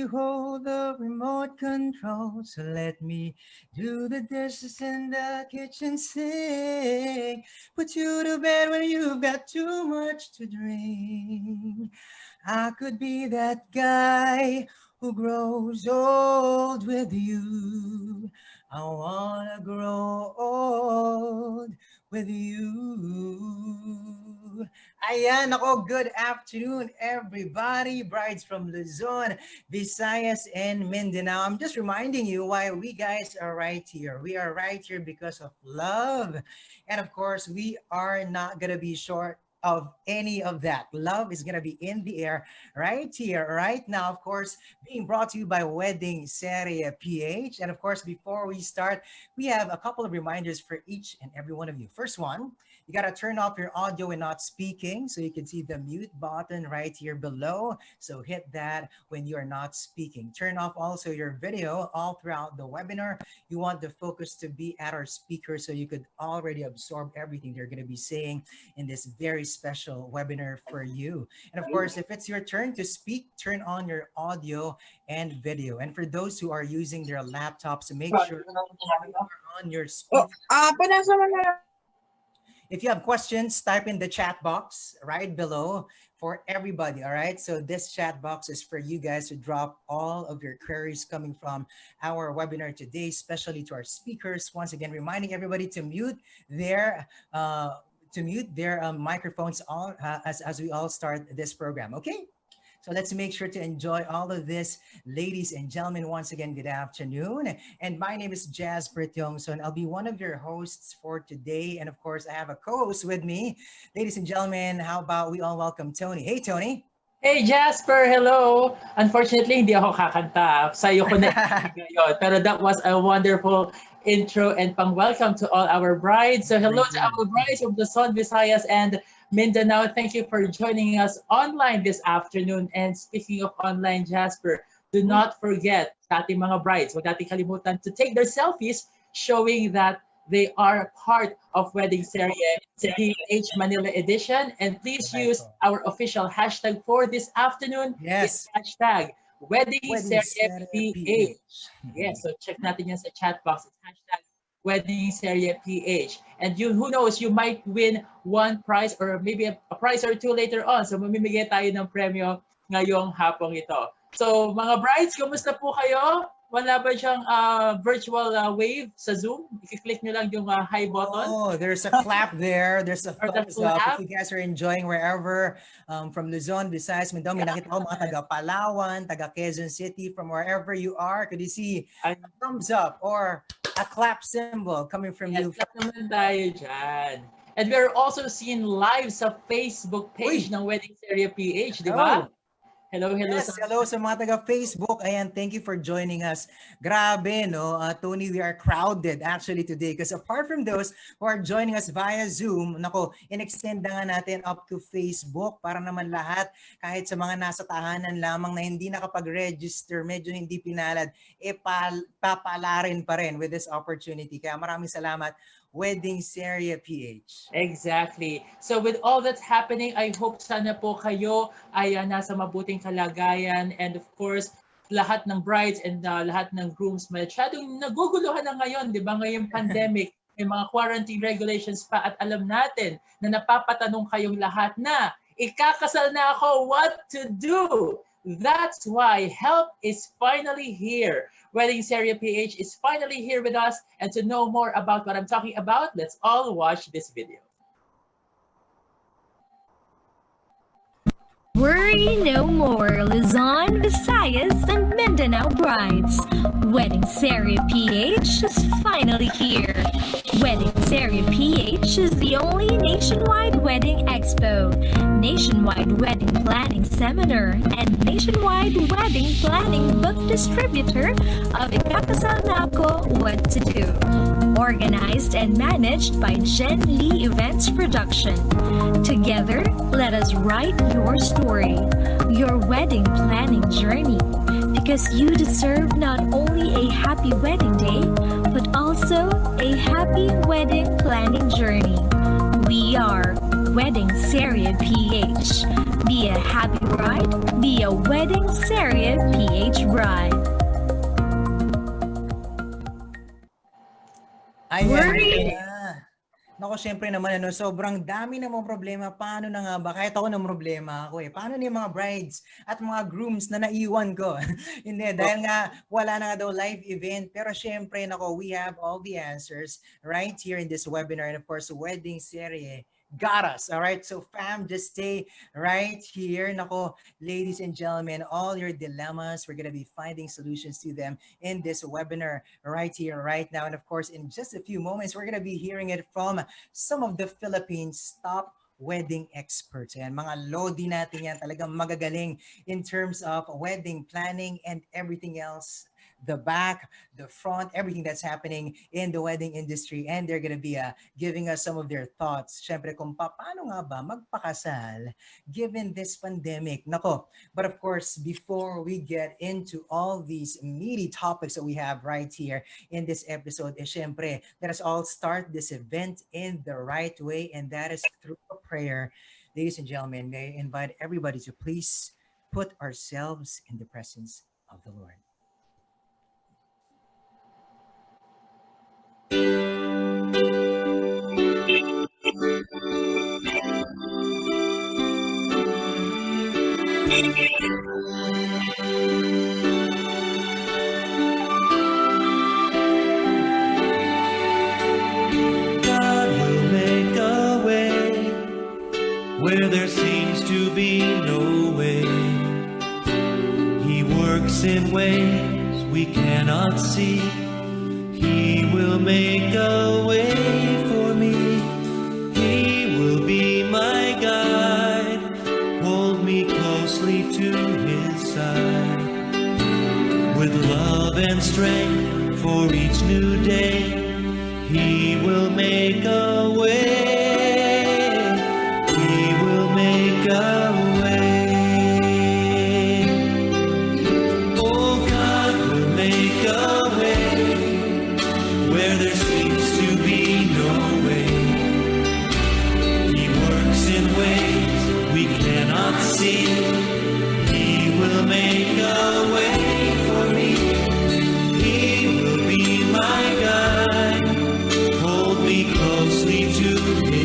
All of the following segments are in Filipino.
you hold the remote control. So let me do the dishes in the kitchen sink. Put you to bed when you've got too much to drink. I could be that guy who grows old with you. I wanna grow old with you. Ayan, ako, good afternoon, everybody. Brides from Luzon, Visayas, and Mindanao. I'm just reminding you why we guys are right here. We are right here because of love. And of course, we are not going to be short of any of that. Love is going to be in the air right here, right now. Of course, being brought to you by Wedding Serye PH. And of course, before we start, we have a couple of reminders for each and every one of you. First one, you got to turn off your audio when not speaking, so you can see the mute button right here below. So hit that when you're not speaking. Turn off also your video all throughout the webinar. You want the focus to be at our speaker so you could already absorb everything they're going to be saying in this very special webinar for you. And of course, if it's your turn to speak, turn on your audio and video. And for those who are using their laptops, make sure you are on your speaker. If you have questions, type in the chat box right below for everybody, all right? So this chat box is for you guys to drop all of your queries coming from our webinar today, especially to our speakers. Once again, reminding everybody to mute their microphones all as we all start this program, okay? So let's make sure to enjoy all of this. Ladies and gentlemen, once again, good afternoon. And my name is Jasper Tiongson. I'll be one of your hosts for today. And of course, I have a co-host with me. Ladies and gentlemen, how about we all welcome Tony. Hey, Tony. Hey, Jasper. Hello. Unfortunately, hindi ako kakanta. Sa'yo ko na ngayon. Pero that was a wonderful intro and pang-welcome to all our brides. So hello to our brides of Luzon, Visayas, and Mindanao. Thank you for joining us online this afternoon. And speaking of online, Jasper, do not forget sa ating mga brides, huwag natin kalimutan to take their selfies showing that they are part of Wedding Serye PH Manila edition. And please use our official hashtag for this afternoon. Yes. It's hashtag Wedding Serye PH. Yes, so check natin yan sa chat box. It's hashtag Wedding Serye PH. And who knows, you might win one prize or maybe a prize or two later on. So mamimigay tayo ng premyo ngayong hapong ito. So mga brides, kumusta po kayo? Wala ba siyang virtual wave sa Zoom? I-click nyo lang yung hi button. Oh, there's a clap there. There's a thumbs up. If you guys are enjoying wherever from Luzon, Visayas, Mindanao, may nakita ko mga taga Palawan, taga Quezon City, from wherever you are, could you see a thumbs up or a clap symbol coming from you? Clap naman tayo dyan. And we're also seeing live sa Facebook page ng Wedding Serye PH, di ba? Hello. Yes, hello sa mga taga-Facebook. Ayan, thank you for joining us. Grabe, no? Tony, we are crowded actually today because apart from those who are joining us via Zoom, nako, in-extend na nga natin up to Facebook para naman lahat, kahit sa mga nasa tahanan lamang na hindi nakapag-register, medyo hindi pinalad, papalarin pa rin with this opportunity. Kaya maraming salamat, Wedding Serye PH. Exactly. So with all that's happening, I hope sana po kayo ay nasa mabuting kalagayan, and of course, lahat ng brides and lahat ng grooms masyadong naguguluhan na ngayon, di ba? Ngayong pandemic, may mga quarantine regulations pa at alam natin na napapatanong kayong lahat na, ikakasal na ako, what to do? That's why help is finally here. Wedding Serye PH is finally here with us, and to know more about what I'm talking about, let's all watch this video. Worry no more, Luzon, Visayas, and Mindanao brides. Wedding Serye PH is finally here. Wedding Serye PH is the only nationwide wedding expo, nationwide wedding planning seminar, and nationwide wedding planning book distributor of Ikakasal na Ako, What to Do. Organized and managed by Jen Lee Events Production. Together, let us write your story, your wedding planning journey, because you deserve not only a happy wedding day, but also a happy wedding planning journey. We are Wedding Serye PH, Be a happy bride. Be a wedding Serye PH bride. Ayan Worry. na. Naku, syempre naman sobrang dami namang problema. Paano na nga ba? Kahit ako ng problema ako eh. Paano na yung mga brides at mga grooms na naiwan ko? Hindi, dahil nga wala na nga daw live event. Pero syempre, nako, we have all the answers right here in this webinar. And of course, wedding serie got us. All right, so fam, just stay right here. Nako, ladies and gentlemen, all your dilemmas, we're gonna be finding solutions to them in this webinar right here, right now. And of course, in just a few moments, we're gonna be hearing it from some of the Philippines' top wedding experts. Ayan, mga lodi natin yan, talagang magagaling in terms of wedding planning and everything else, the back, the front, everything that's happening in the wedding industry. And they're gonna be giving us some of their thoughts. Syempre, kung paano nga ba magpakasal given this pandemic. Nako, but of course, before we get into all these meaty topics that we have right here in this episode, syempre, let us all start this event in the right way, and that is through a prayer. Ladies and gentlemen, may I invite everybody to please put ourselves in the presence of the Lord. God will make a way where there seems to be no way. He works in ways we cannot see. He will make a way for me. He will be my guide. Hold me closely to his side. With love and strength for each new day, he will make a way. He will make a way. Oh, God will make a way where there seems to be no way. He works in ways we cannot see. He will make a way for me. He will be my guide. Hold me closely to his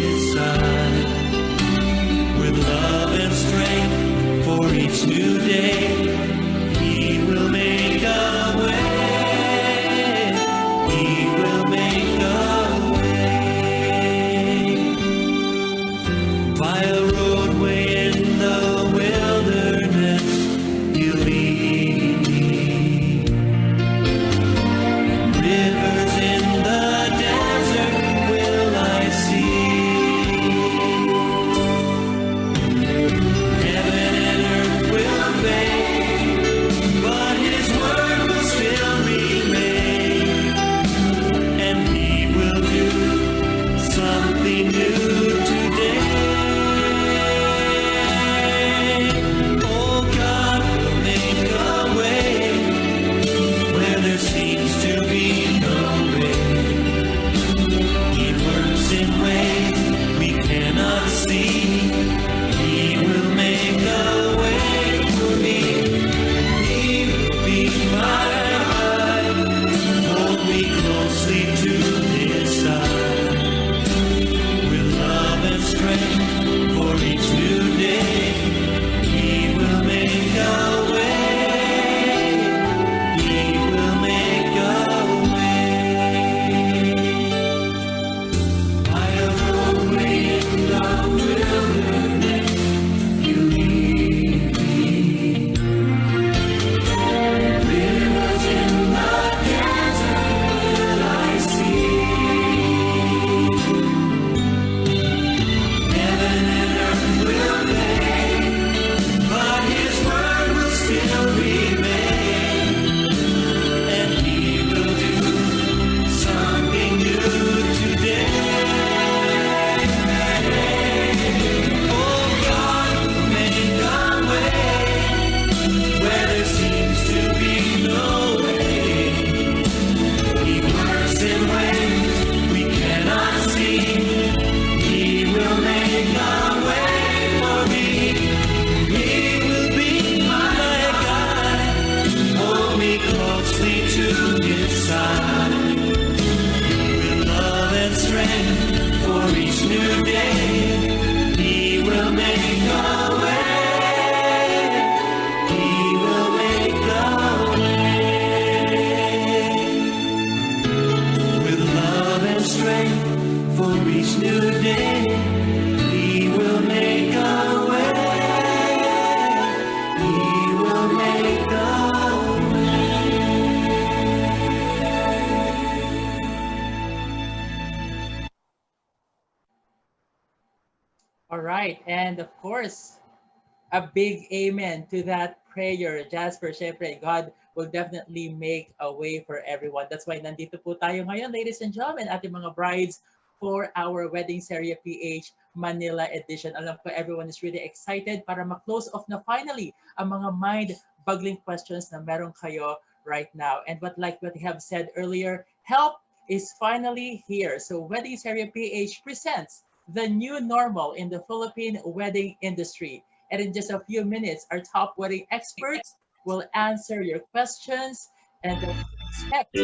All right. And of course, a big amen to that prayer, Jasper. Syempre, God will definitely make a way for everyone. That's why nandito po tayo ngayon, ladies and gentlemen, ating mga brides for our Wedding Serye PH Manila edition. Alam ko everyone is really excited para ma-close off na finally ang mga mind-boggling questions na meron kayo right now. And like what we have said earlier, help is finally here. So Wedding Serye PH presents the new normal in the Philippine wedding industry. And in just a few minutes, our top wedding experts will answer your questions and expect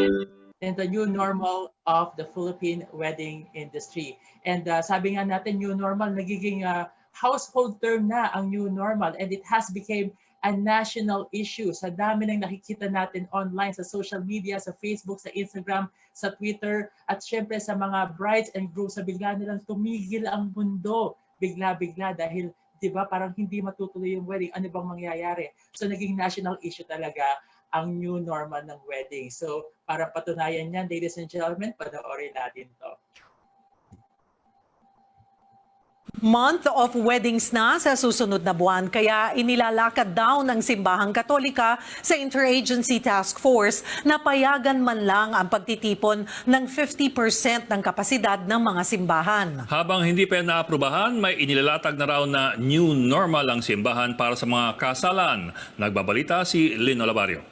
in the new normal of the Philippine wedding industry. And sabi nga natin, new normal, nagiging household term na ang new normal. And it has become a national issue. Sa dami ng nakikita natin online, sa social media, sa Facebook, sa Instagram, sa Twitter, at syempre sa mga brides and grooms, sa bigla nilang tumigil ang mundo. Bigla-bigla dahil, di ba, parang hindi matutuloy yung wedding. Ano bang mangyayari? So naging national issue talaga ang new normal ng wedding. So para patunayan yan, ladies and gentlemen, panoorin natin to. Month of weddings na sa susunod na buwan, kaya inilalakad daw ng Simbahang Katolika sa Interagency Task Force na payagan man lang ang pagtitipon ng 50% ng kapasidad ng mga simbahan. Habang hindi pa yan naaprubahan, may inilalatag na raw na new normal ang simbahan para sa mga kasalan. Nagbabalita si Lino Labario.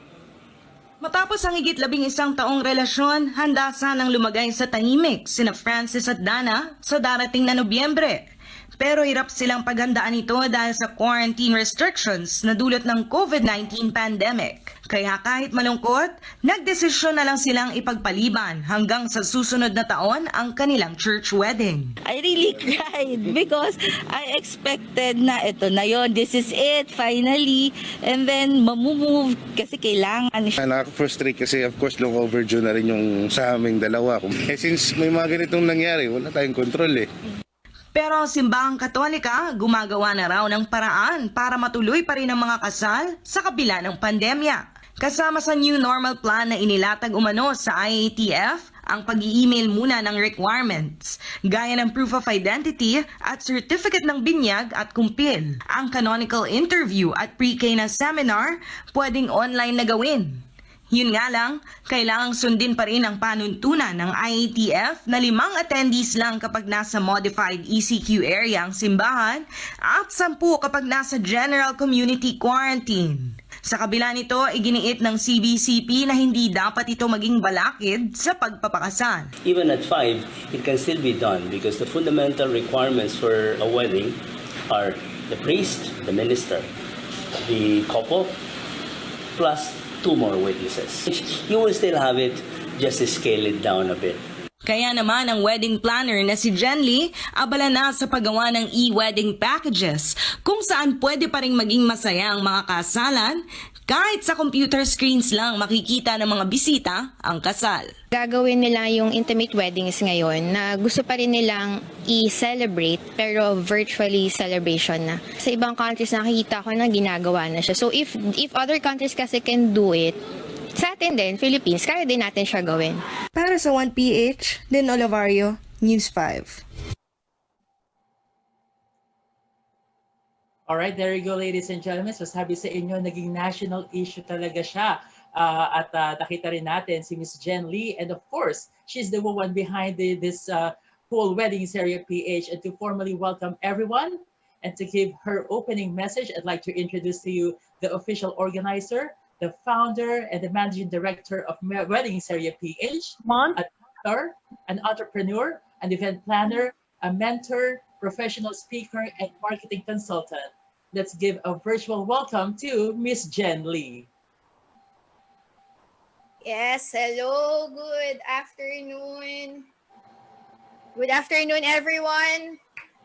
Matapos ang higit 11 taong relasyon, handa sanang lumagay sa tahimik sina Francis at Dana sa darating na Nobyembre. Pero hirap silang paghandaan ito dahil sa quarantine restrictions na dulot ng COVID-19 pandemic. Kaya kahit malungkot, nagdesisyon na lang silang ipagpaliban hanggang sa susunod na taon ang kanilang church wedding. I really cried because I expected na ito na yon. This is it, finally. And then, mamumove kasi kailangan siya. Nakaka-frustrate kasi of course long overdue na rin yung sa aming dalawa. Since may mga ganitong nangyari, wala tayong control eh. Pero Simbahang Katolika gumagawa na raw ng paraan para matuloy pa rin ang mga kasal sa kabila ng pandemya. Kasama sa new normal plan na inilatag umano sa IATF, ang pag-i-email muna ng requirements, gaya ng proof of identity at certificate ng binyag at kumpil. Ang canonical interview at pre-K na seminar, pwedeng online na gawin. Yun nga lang, kailangang sundin pa rin ang panuntunan ng IATF na 5 attendees lang kapag nasa modified ECQ area ang simbahan at 10 kapag nasa general community quarantine. Sa kabila nito, iginiit ng CBCP na hindi dapat ito maging balakid sa pagpapakasal. Even at 5, it can still be done because the fundamental requirements for a wedding are the priest, the minister, the couple, plus 2 more witnesses. You will still have it, just to scale it down a bit. Kaya naman ang wedding planner na si Jen Lee abala na sa paggawa ng e-wedding packages kung saan pwede pa rin maging masaya ang mga kasalan kahit sa computer screens lang makikita ng mga bisita ang kasal. Gagawin nila yung intimate weddings ngayon na gusto pa rin nilang i-celebrate pero virtually celebration na. Sa ibang countries nakikita ko na ginagawa na siya. So if other countries kasi can do it, sa atin din, Philippines, kaya din natin siya gawin. Para sa 1PH, Lino Labario, News 5. Alright, there you go, ladies and gentlemen. So sabi sa inyo, naging national issue talaga siya. At nakita rin natin si Miss Jen Lee. And of course, she's the one behind this whole Wedding Serye PH. And to formally welcome everyone and to give her opening message, I'd like to introduce to you the official organizer, the founder and the managing director of Wedding Serye PH, a doctor, an entrepreneur, an event planner, a mentor, professional speaker, and marketing consultant. Let's give a virtual welcome to Miss Jen Lee. Yes, hello, good afternoon. Good afternoon, everyone.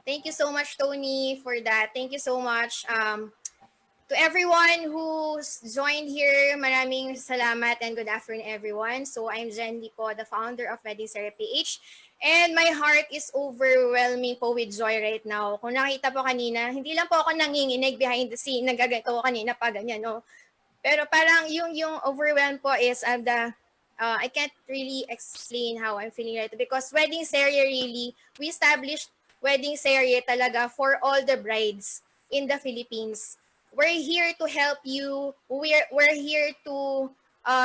Thank you so much, Tony, for that. Thank you so much to everyone who's joined here. Maraming salamat and good afternoon, everyone. So I'm Jen Lee po, the founder of Wedding Serye PH. And my heart is overwhelming po with joy right now. Kung nakita po kanina, hindi lang po ako nanginginig behind the scene. Nagagato ko kanina pa ganyan, no? Pero parang yung overwhelm po is I can't really explain how I'm feeling right now. Because Wedding Serye really, we established wedding Serye talaga for all the brides in the Philippines. We're here to help you. We're here to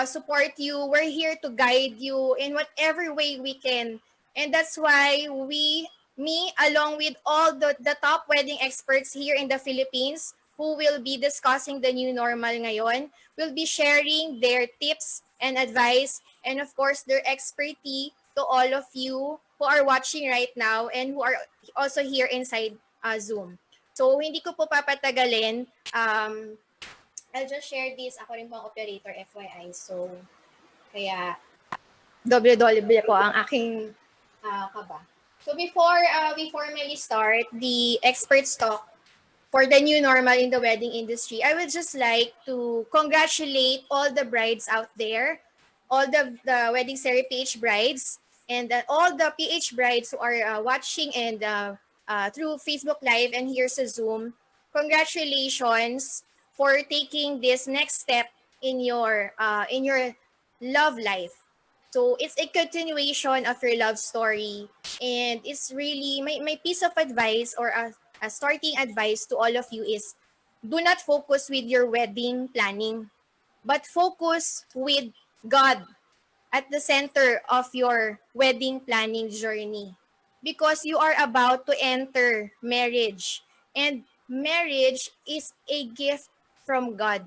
support you. We're here to guide you in whatever way we can. And that's why me, along with all the top wedding experts here in the Philippines, who will be discussing the new normal ngayon, will be sharing their tips and advice and of course their expertise to all of you who are watching right now and who are also here inside Zoom. So hindi ko po papatagalin. I'll just share this. Ako rin po ang operator, FYI. So, kaya doble-doble po ang aking kaba. So before we formally start the experts talk for the new normal in the wedding industry, I would just like to congratulate all the brides out there, all the Wedding Serye PH brides, and all the PH brides who are watching and through Facebook Live and here sa Zoom. Congratulations for taking this next step in your love life. So it's a continuation of your love story, and it's really my piece of advice or a starting advice to all of you is do not focus with your wedding planning, but focus with God at the center of your wedding planning journey, because you are about to enter marriage, and marriage is a gift from God.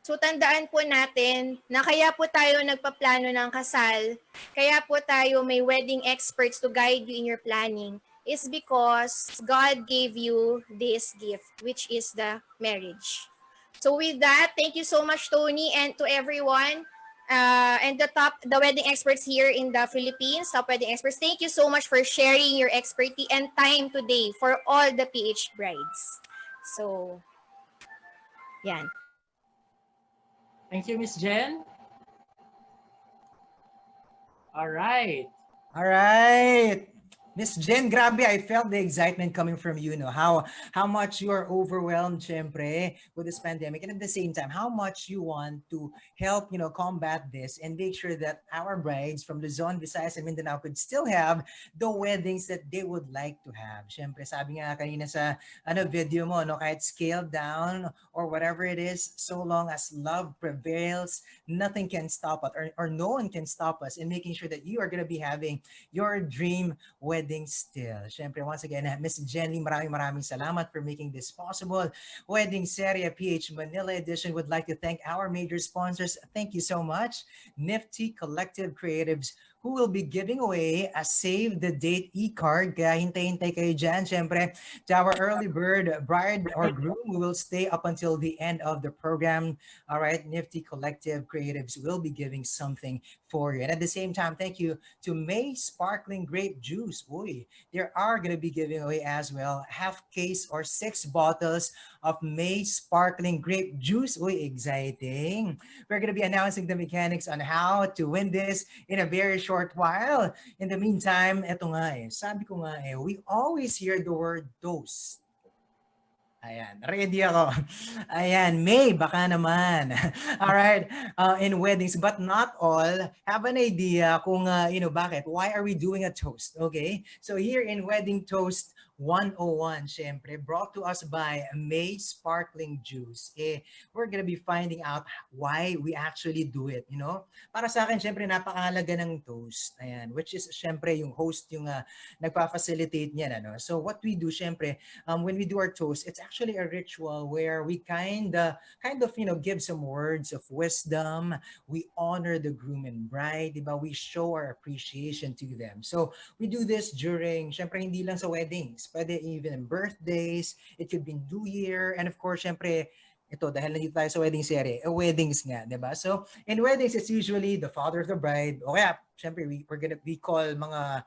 So tandaan po natin na kaya po tayo nagpaplano ng kasal, kaya po tayo may wedding experts to guide you in your planning, is because God gave you this gift, which is the marriage. So with that, thank you so much, Tony, and to everyone, and the wedding experts here in the Philippines, top wedding experts. Thank you so much for sharing your expertise and time today for all the PH brides. So, yan. Thank you, Miss Jen. All right. All right. Miss Jen, grabe, I felt the excitement coming from you, know, how much you are overwhelmed, syempre, with this pandemic. And at the same time, how much you want to help, combat this and make sure that our brides from Luzon, Visayas, and Mindanao could still have the weddings that they would like to have. Syempre, sabi nga kanina sa video mo, no, kahit scaled down or whatever it is, so long as love prevails, nothing can stop us or no one can stop us in making sure that you are going to be having your dream wedding still. Syempre, once again, Miss Jenny, maraming salamat for making this possible. Wedding Serye PH Manila Edition would like to thank our major sponsors. Thank you so much. Nifty Collective Creatives, who will be giving away a save the date e-card. Kaya hintay-hintay kayo dyan. Syempre, to our early bird bride or groom, we will stay up until the end of the program. All right, Nifty Collective Creatives will be giving something for you. And at the same time, thank you to May Sparkling Grape Juice. Uy, they are going to be giving away as well half case or 6 bottles of May Sparkling Grape Juice. Uy, exciting. We're going to be announcing the mechanics on how to win this in a very short while. In the meantime, eto nga sabi ko nga we always hear the word toast. Ayan, ready ako. Ayan, May, baka naman. All right, in weddings, but not all, have an idea kung, bakit. Why are we doing a toast? Okay, so here in Wedding Toast 101, syempre, brought to us by May Sparkling Juice. We're gonna be finding out why we actually do it, Para sa akin, syempre, napakahalaga ng toast. Ayan, which is, syempre, yung host yung nagpa-facilitate niyan, ano? So what we do, syempre, when we do our toast, it's actually a ritual where we kind of, give some words of wisdom. We honor the groom and bride, diba? We show our appreciation to them. So we do this during, syempre, hindi lang sa weddings, pwede even in birthdays, it could be New Year, and of course, syempre, ito, dahil nandito tayo sa wedding Serye, weddings nga, di ba? So, in weddings, it's usually the father of the bride, o kaya, syempre, we call mga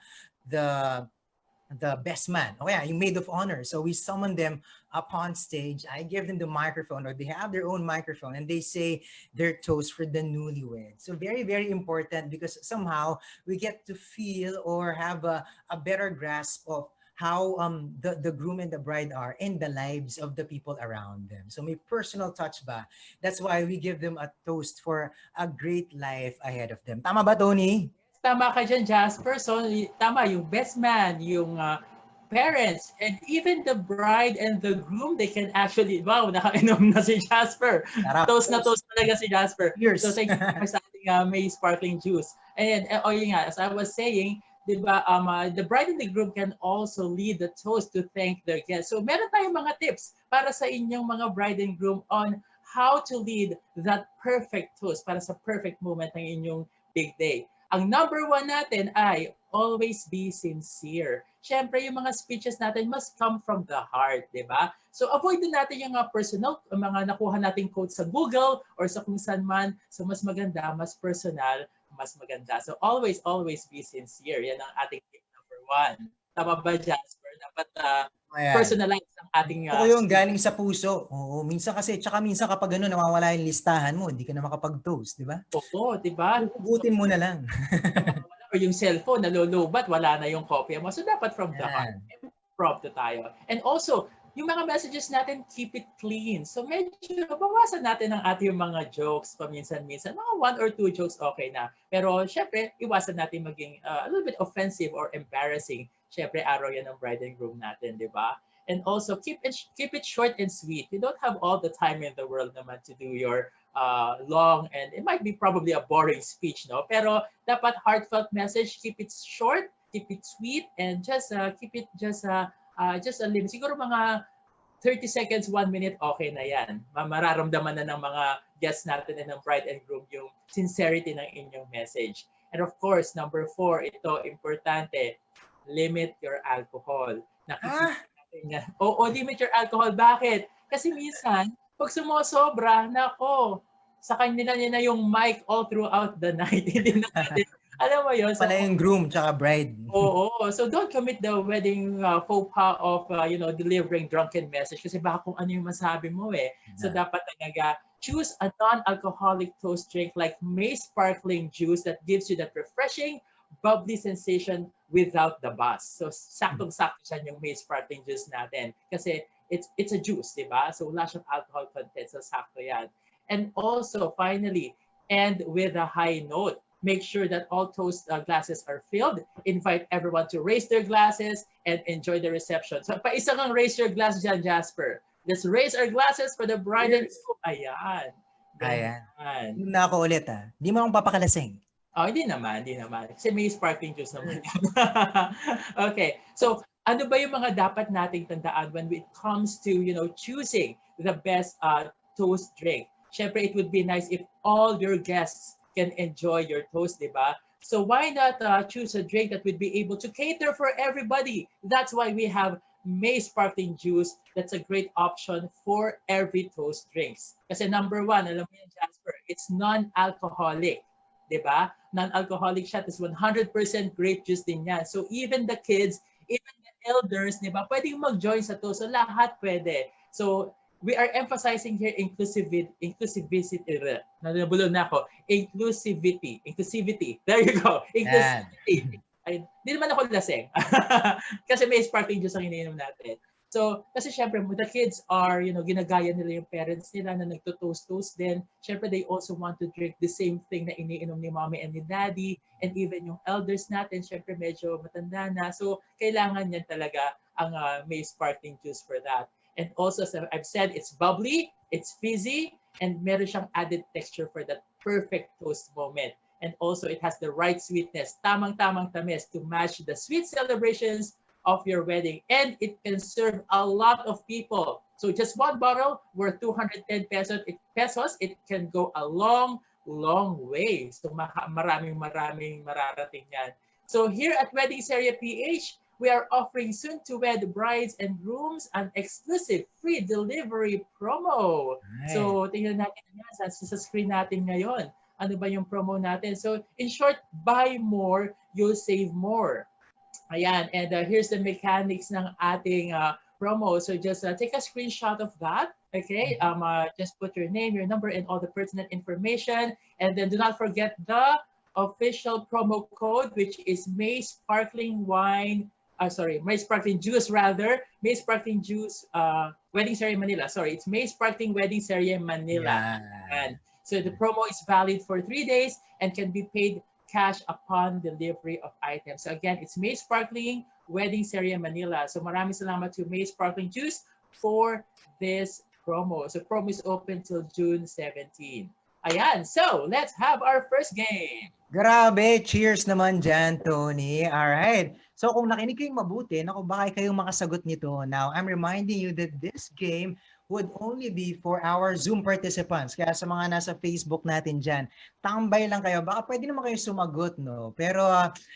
the best man, o kaya, yung maid of honor. So, we summon them up on stage. I give them the microphone, or they have their own microphone, and they say their toast for the newlywed. So, very, very important, because somehow, we get to feel or have a better grasp of how the groom and the bride are in the lives of the people around them. So may personal touch ba? That's why we give them a toast for a great life ahead of them. Tama ba, Tony? Tama ka dyan, Jasper. So, tama, yung best man, yung parents, and even the bride and the groom, they can actually, wow, nakainom na si Jasper. Sarap. Toast talaga si Jasper. Cheers. So thank you so much sa ating may sparkling juice. And yun nga, as I was saying, di ba, the bride and the groom can also lead the toast to thank their guests. So meron tayong mga tips para sa inyong mga bride and groom on how to lead that perfect toast para sa perfect moment ng inyong big day. Ang number one natin ay always be sincere. Siyempre, yung mga speeches natin must come from the heart, di ba? So avoid din natin yung personal, mga nakuha nating quotes sa Google or sa kung saan man. So mas maganda, mas personal, mas maganda. So always be sincere. Yan ang ating tip number one. Tama ba, Jasper? Dapat personalize ang ating... Ito yung galing sa puso. Oo, minsan kasi, tsaka minsan kapag nawawala yung listahan mo, hindi ka na makapag-toast, di ba? Oo, di ba? Hugutin mo na lang. Or yung cellphone, nalulubat, wala na yung kopya mo. So dapat from the heart. Prompto tayo. And also, yung mga messages natin, keep it clean. So medyo bawasan natin ang ating mga jokes paminsan-minsan. Mga 1 or 2 jokes, okay na. Pero syempre, iwasan natin maging a little bit offensive or embarrassing. Syempre, araw yan ng bride and groom natin, di ba? And also, keep it short and sweet. You don't have all the time in the world naman to do your long, and it might be probably a boring speech, no? Pero dapat heartfelt message, keep it short, keep it sweet, and just keep it just a limit. Siguro mga 30 seconds, 1 minute, okay na yan. Mararamdaman na ng mga guests natin and ng bride and groom yung sincerity ng inyong message. And of course, number 4, ito, importante, limit your alcohol. Oo, limit your alcohol. Bakit? Kasi minsan, pag sumosobra, nako, sa kanila na yung mic all throughout the night. Hindi na natin, alam mo yun. Pala yung groom tsaka bride. Oo. So don't commit the wedding faux pas of, delivering drunken message kasi baka kung ano yung masabi mo eh. So dapat talaga choose a non-alcoholic toast drink like May sparkling juice that gives you that refreshing, bubbly sensation without the buzz. So saktong-sakto siya yung May sparkling juice natin kasi it's a juice, di ba? So wala siyang alcohol content, so sakto yan. And also, finally, end with a high note. Make sure that all toast glasses are filled. Invite everyone to raise their glasses and enjoy the reception. So pa-isa kang raise your glass dyan, Jasper. Let's raise our glasses for the bride and groom. Ayan. Ayan. Na ako ulit Di mo akong papakalasing. Oh, hindi naman. Kasi may sparkling juice naman. Okay. So, ano ba yung mga dapat nating tandaan when it comes to, choosing the best toast drink? Siyempre, it would be nice if all your guests can enjoy your toast, di ba? So why not choose a drink that would be able to cater for everybody? That's why we have May sparkling juice. That's a great option for every toast drinks. Kasi number 1, alam mo yan, Jasper, it's non-alcoholic. Diba? Non-alcoholic siya. It's 100% grape juice din yan. So even the kids, even the elders, diba? Pwedeng mag-join sa to. So lahat pwede. So we are emphasizing here inclusivity. Nabulol na ako. Inclusivity. There you go. Inclusivity. Hindi naman ako lasing. Kasi may sparkling juice ang iniinom natin. So, kasi syempre, the kids are, ginagaya nila yung parents nila na nagto-toast-toast din. Syempre, they also want to drink the same thing na iniinom ni mommy and ni daddy. And even yung elders natin, syempre, medyo matanda na. So, kailangan yan talaga ang may sparkling juice for that. And also, as I've said, it's bubbly, it's fizzy, and meron siyang added texture for that perfect toast moment. And also, it has the right sweetness, tamang-tamang tamis to match the sweet celebrations of your wedding. And it can serve a lot of people. So just one bottle worth 210 pesos, it can go a long, long way. So maraming mararating yan. So here at Wedding Serye PH, we are offering soon-to-wed brides and grooms an exclusive free delivery promo. Nice. So tingnan natin yan sa screen natin ngayon. Ano ba yung promo natin? So in short, buy more, you'll save more. Ayan, and here's the mechanics ng ating promo. So just take a screenshot of that, okay? Just put your name, your number, and all the pertinent information. And then do not forget the official promo code, which is May Sparkling May Sparkling Juice rather. May Sparkling Juice Wedding Serye Manila. Sorry, it's May Sparkling Wedding Serye Manila. Yeah. So the promo is valid for 3 days and can be paid cash upon delivery of items. So again, it's May Sparkling Wedding Serye Manila. So maraming salamat to May Sparkling Juice for this promo. So promo is open till June 17. Ayan, so let's have our first game. Grabe, cheers naman dyan, Tony. All right. So kung nakinig kayong mabuti, naku, baka kayong makasagot nito. Now, I'm reminding you that this game would only be for our Zoom participants. Kaya sa mga nasa Facebook natin dyan, tambay lang kayo. Baka pwede naman kayo sumagot, no? Pero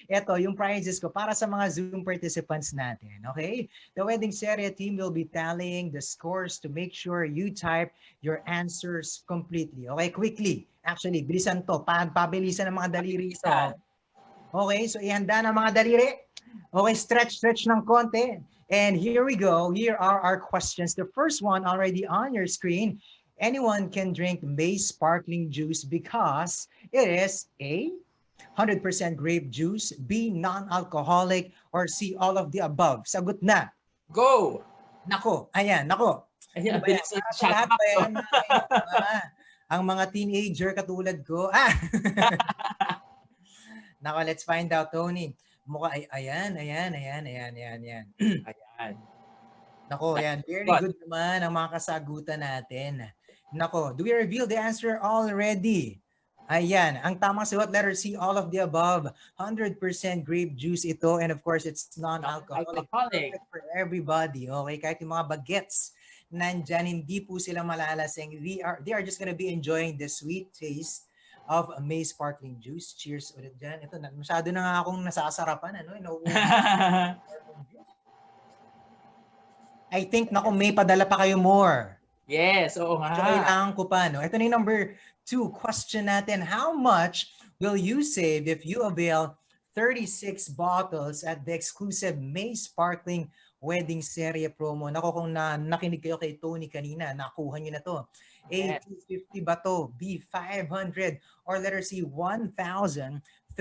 eto, yung prizes ko para sa mga Zoom participants natin. Okay? The Wedding Serye team will be tallying the scores to make sure you type your answers completely. Okay? Quickly. Actually, bilisan to. Pabilisan ng mga daliri ito. Okay, so ihanda ng mga daliri. Okay, stretch ng konti. And here we go. Here are our questions. The first one already on your screen. Anyone can drink May sparkling juice because it is A, 100% grape juice, B, non-alcoholic, or C, all of the above. Sagot na. Go! Nako, ayan, nako. Ayan, Diba, bilis ng chat lahat box, pa oh. yan, ang mga teenager katulad ko. Nako, let's find out, Tony. Mukha, ayan. Ayan. Nako, ayan. Very good naman ang mga kasagutan natin. Nako, do we reveal the answer already? Ayan, ang tamang sagot, letter C, all of the above. 100% grape juice ito. And of course, it's non-alcoholic. Perfect for everybody. Okay, kahit yung mga bagets nandyan, hindi po sila malalasing. They are just gonna be enjoying the sweet taste of May sparkling juice. Cheers ulit dyan. Ito, masyado na nga akong nasasarapan. I think, nako, may padala pa kayo more. Yes, oo nga. So, kailangan ko pa, no? Ito na yung number 2 question natin. How much will you save if you avail 36 bottles at the exclusive May Sparkling Wedding Serye promo? Nako, kung nakinig kayo kay Tony kanina, nakuha nyo na to. A, 250 ba to? B, 500. Or letter C, 1,360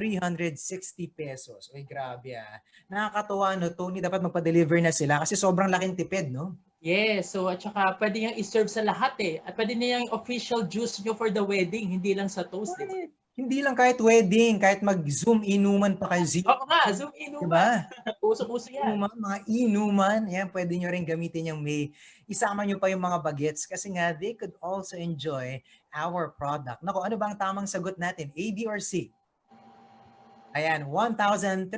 pesos. Ay, grabe ah. Nakakatuwa, no? Tony, dapat magpa-deliver na sila kasi sobrang laking tipid, no? Yes, so at saka pwede niyang i-serve sa lahat eh. At pwede niyang official juice niyo for the wedding, hindi lang sa toast. Diba? Hindi lang kahit wedding, kahit mag-Zoom inuman pa kayo. Oo nga, Zoom inuman. Diba? Uso-uso yan. Mga inuman, yan, pwede nyo rin gamitin yung May. Isama nyo pa yung mga bagets kasi nga, they could also enjoy our product. Naku, ano bang tamang sagot natin? A, B, or C? Ayan, 1,360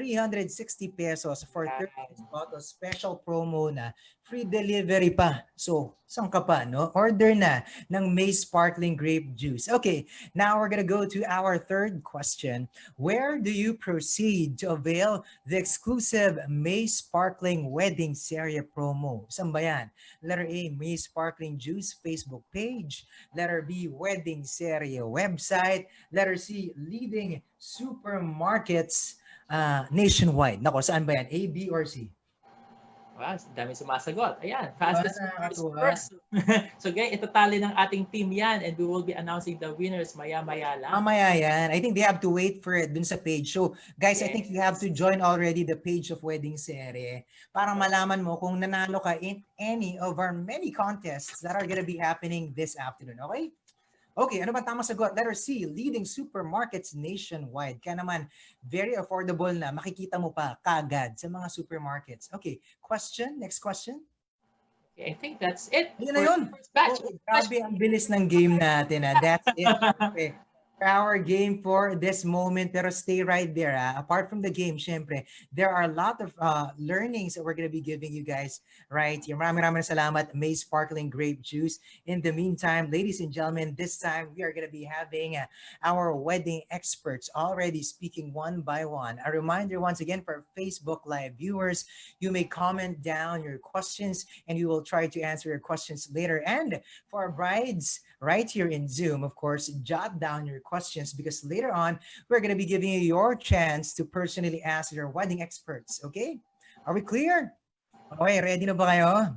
pesos for 36 bottles. Special promo na. Free delivery pa. So, saan ka pa, no? Order na ng May Sparkling Grape Juice. Okay, now we're gonna go to our third question. Where do you proceed to avail the exclusive May Sparkling Wedding Serye promo? Saan ba yan? Letter A, May Sparkling Juice Facebook page. Letter B, Wedding Serye website. Letter C, leading supermarkets nationwide. Nako, saan ba yan? A, B, or C? Wow, dami sumasagot. Ayan, fastest first. So guys, itatali ng ating team yan and we will be announcing the winners maya-maya lang. Mamaya yan. I think they have to wait for it dun sa page. So guys, I think you have to join already the page of Wedding Serye para malaman mo kung nanalo ka in any of our many contests that are gonna be happening this afternoon. Okay? Okay, ano ba tamang sagot? Letter C, leading supermarkets nationwide. Kaya naman, very affordable na. Makikita mo pa kagad sa mga supermarkets. Okay, question? Next question? Okay, I think that's it. Ayun na yun. Okay, grabe ang bilis ng game natin. That's it. Okay. Our game for this moment, pero stay right there. Apart from the game, syempre, there are a lot of learnings that we're going to be giving you guys right here. Maraming salamat, May Sparkling Grape Juice. In the meantime, ladies and gentlemen, this time we are going to be having our wedding experts already speaking one by one. A reminder once again for Facebook Live viewers, you may comment down your questions and we will try to answer your questions later. And for our brides right here in Zoom, of course, jot down your questions because later on, we're going to be giving you your chance to personally ask your wedding experts. Okay? Are we clear? Okay, ready na ba kayo?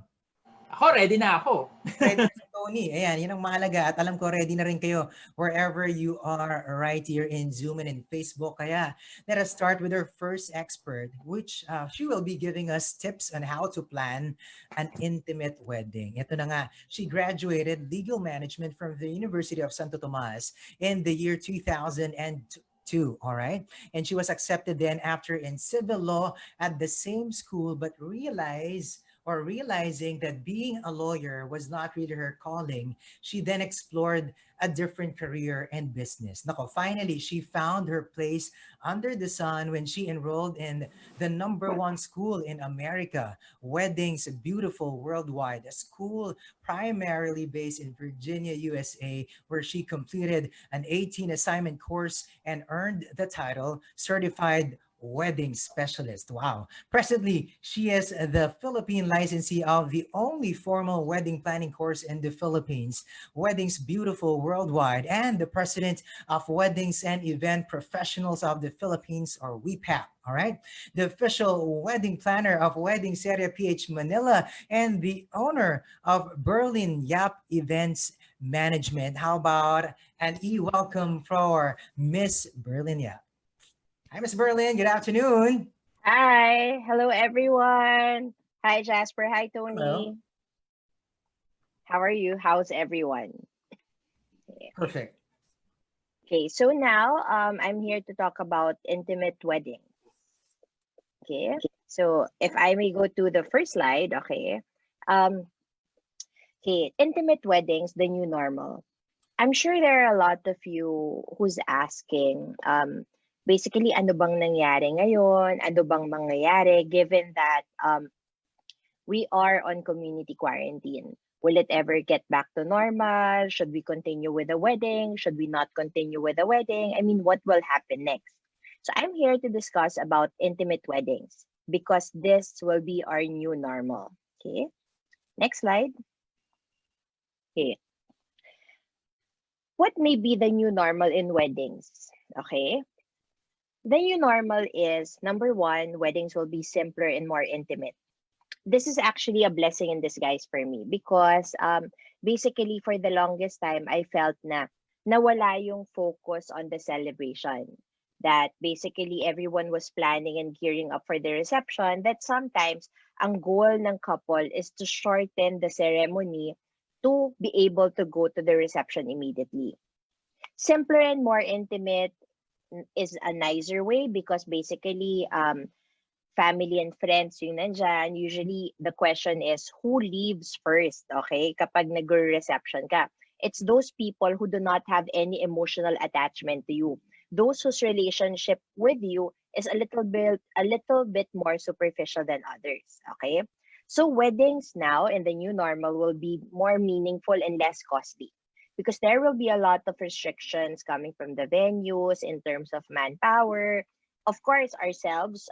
Ako, ready na ako. Ready na si Tony. Ayan, yun ang mahalaga. At alam ko, ready na rin kayo wherever you are right here in Zoom and in Facebook. Kaya, let us start with our first expert, which she will be giving us tips on how to plan an intimate wedding. Ito na nga, she graduated legal management from the University of Santo Tomas in the year 2000 and too, all right? And she was accepted then after in civil law at the same school, but realizing that being a lawyer was not really her calling, she then explored a different career and business. Nako, finally, she found her place under the sun when she enrolled in the number one school in America, Weddings Beautiful Worldwide, a school primarily based in Virginia, USA, where she completed an 18 assignment course and earned the title Certified Wedding Specialist. Wow. Presently, she is the Philippine licensee of the only formal wedding planning course in the Philippines, Weddings Beautiful Worldwide, and the president of Weddings and Event Professionals of the Philippines, or WEPAP. All right. The official wedding planner of Wedding Serye PH Manila and the owner of Berlin Yap Events Management. How about an welcome for Miss Berlin Yap? Hi, Miss Berlin. Good afternoon. Hi, hello everyone. Hi Jasper, hi Hello. Tony. How are you? How's everyone? Perfect. Okay, so now I'm here to talk about intimate wedding. Okay, so if I may go to the first slide, okay. Um, okay, intimate weddings, the new normal. I'm sure there are a lot of you who's asking, basically, ano bang nangyari ngayon? Ano bang mangyayari given that we are on community quarantine? Will it ever get back to normal? Should we continue with the wedding? Should we not continue with the wedding? I mean, what will happen next? So I'm here to discuss about intimate weddings because this will be our new normal. Okay, next slide. Okay, what may be the new normal in weddings? Okay, the new normal is number one, weddings will be simpler and more intimate. This is actually a blessing in disguise for me because basically for the longest time I felt na nawala yung focus on the celebration, that basically everyone was planning and gearing up for the reception, that sometimes ang goal ng couple is to shorten the ceremony to be able to go to the reception immediately. Simpler and more intimate is a nicer way because basically family and friends yung nandyan. Usually, the question is, who leaves first, okay? Kapag nag-reception ka. It's those people who do not have any emotional attachment to you. Those whose relationship with you is a little bit more superficial than others, okay? So weddings now in the new normal will be more meaningful and less costly because there will be a lot of restrictions coming from the venues in terms of manpower. Of course, ourselves,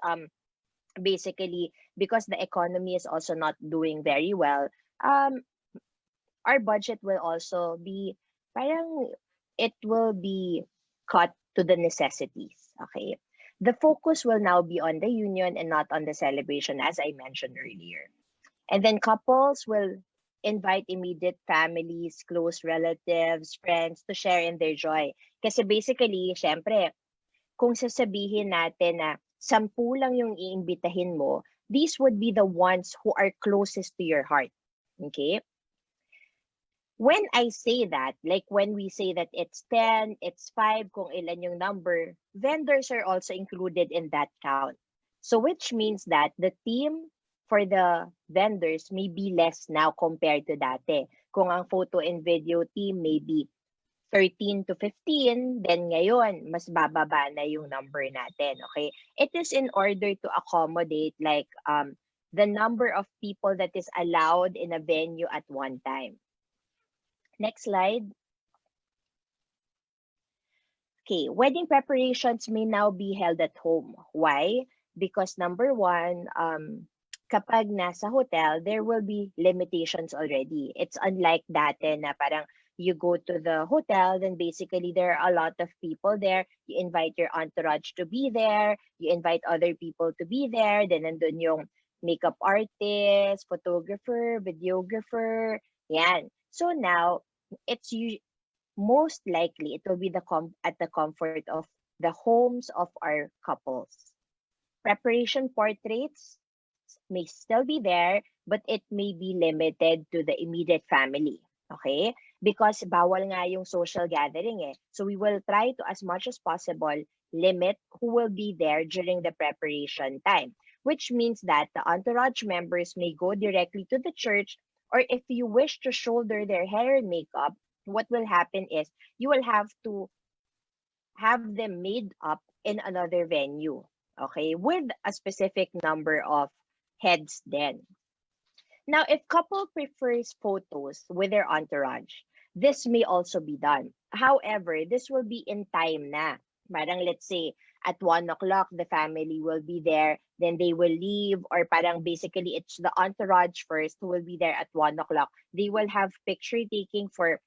basically because the economy is also not doing very well, our budget will also be parang it will be cut to the necessities, okay? The focus will now be on the union and not on the celebration, as I mentioned earlier. And then couples will invite immediate families, close relatives, friends to share in their joy. Kasi basically, syempre, kung sasabihin natin na 10 lang yung iimbitahin mo, these would be the ones who are closest to your heart. Okay? When I say that, like when we say that it's 10, it's 5, kung ilan yung number, vendors are also included in that count. So which means that the team for the vendors may be less now compared to dati. Kung ang photo and video team may be 13 to 15, then ngayon, mas bababa na yung number natin, okay? It is in order to accommodate like the number of people that is allowed in a venue at one time. Next slide. Okay, wedding preparations may now be held at home. Why? Because number one, kapag nasa hotel, there will be limitations already. It's unlike dati na parang you go to the hotel, then basically there are a lot of people there. You invite your entourage to be there. You invite other people to be there. Then nandun yung makeup artist, photographer, videographer. Yan. So now, it's most likely it will be at the comfort of the homes of our couples. Preparation portraits may still be there, but it may be limited to the immediate family. Okay? Because bawal nga yung social gathering eh. So we will try to, as much as possible, limit who will be there during the preparation time, which means that the entourage members may go directly to the church, or if you wish to shoulder their hair and makeup, what will happen is you will have to have them made up in another venue, okay, with a specific number of heads then. Now, if couple prefers photos with their entourage, this may also be done. However, this will be in time na. Parang let's say at 1 o'clock, the family will be there, then they will leave, or parang basically it's the entourage first who will be there at 1 o'clock. They will have picture taking for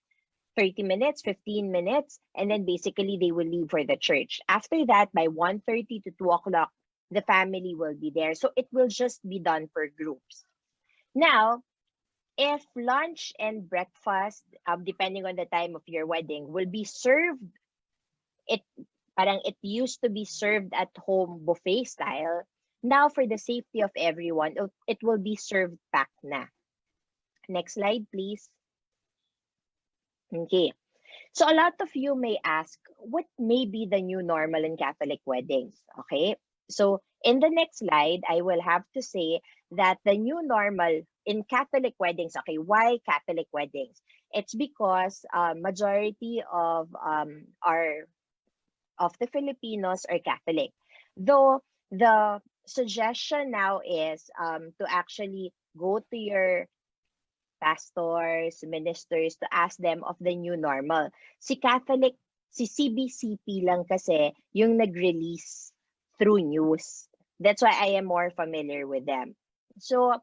30 minutes, 15 minutes, and then basically they will leave for the church. After that, by 1:30 to 2 o'clock, the family will be there. So it will just be done per groups. Now, if lunch and breakfast, depending on the time of your wedding, will be served, it parang it used to be served at home buffet style. Now, for the safety of everyone, it will be served packed na. Next slide, please. Okay. So a lot of you may ask, what may be the new normal in Catholic weddings? Okay. So in the next slide, I will have to say that the new normal in Catholic weddings, okay, why Catholic weddings? It's because majority of the Filipinos are Catholic. Though the suggestion now is to actually go to your pastors, ministers to ask them of the new normal. Si CBCP lang kasi yung nag-release through news. That's why I am more familiar with them. So,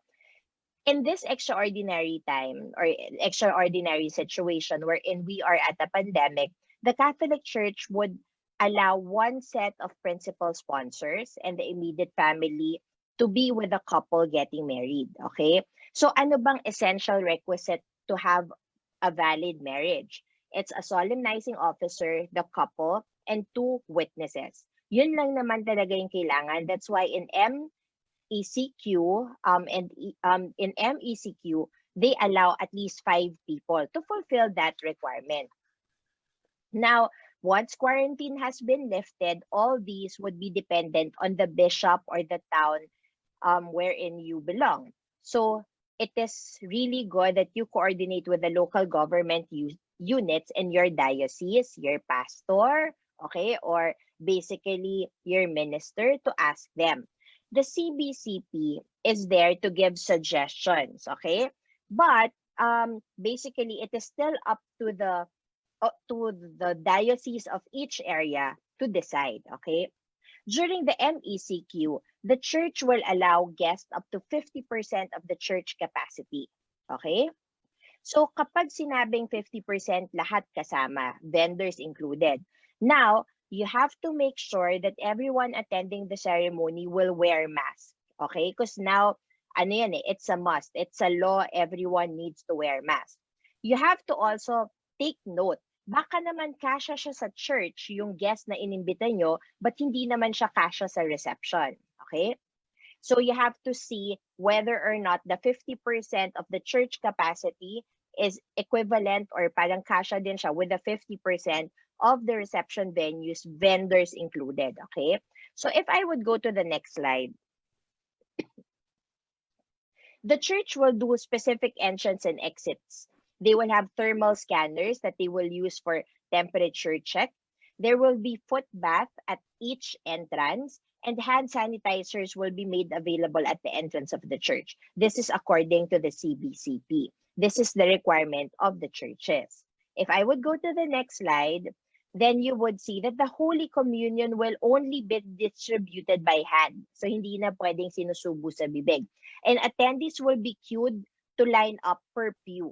in this extraordinary time or extraordinary situation wherein we are at a pandemic, the Catholic Church would allow one set of principal sponsors and the immediate family to be with a couple getting married, okay? So ano bang essential requisite to have a valid marriage? It's a solemnizing officer, the couple, and 2 witnesses. Yun lang naman talaga yung kailangan. That's why in MECQ, in MECQ, they allow at least 5 people to fulfill that requirement. Now, once quarantine has been lifted, all these would be dependent on the bishop or the town wherein you belong. So it is really good that you coordinate with the local government units in your diocese, your pastor, okay, or basically your minister to ask them. The CBCP is there to give suggestions, okay? But basically it is still up to the diocese of each area to decide, okay? During the MECQ, the church will allow guests up to 50% of the church capacity, okay? So kapag sinabing 50% lahat kasama, vendors included. Now, you have to make sure that everyone attending the ceremony will wear mask, okay? Because now, it's a must. It's a law. Everyone needs to wear mask. You have to also take note. Baka naman kasya siya sa church, yung guest na inimbita nyo, but hindi naman siya kasya sa reception. Okay? So you have to see whether or not the 50% of the church capacity is equivalent or parang kasya din siya with the 50% of the reception venues, vendors included. Okay? So if I would go to the next slide, the church will do specific entrance and exits. They will have thermal scanners that they will use for temperature check. There will be foot bath at each entrance, and hand sanitizers will be made available at the entrance of the church. This is according to the CBCP. This is the requirement of the churches. If I would go to the next slide, then you would see that the Holy Communion will only be distributed by hand. So hindi na pwedeng sinusubo sa bibig. And attendees will be queued to line up per pew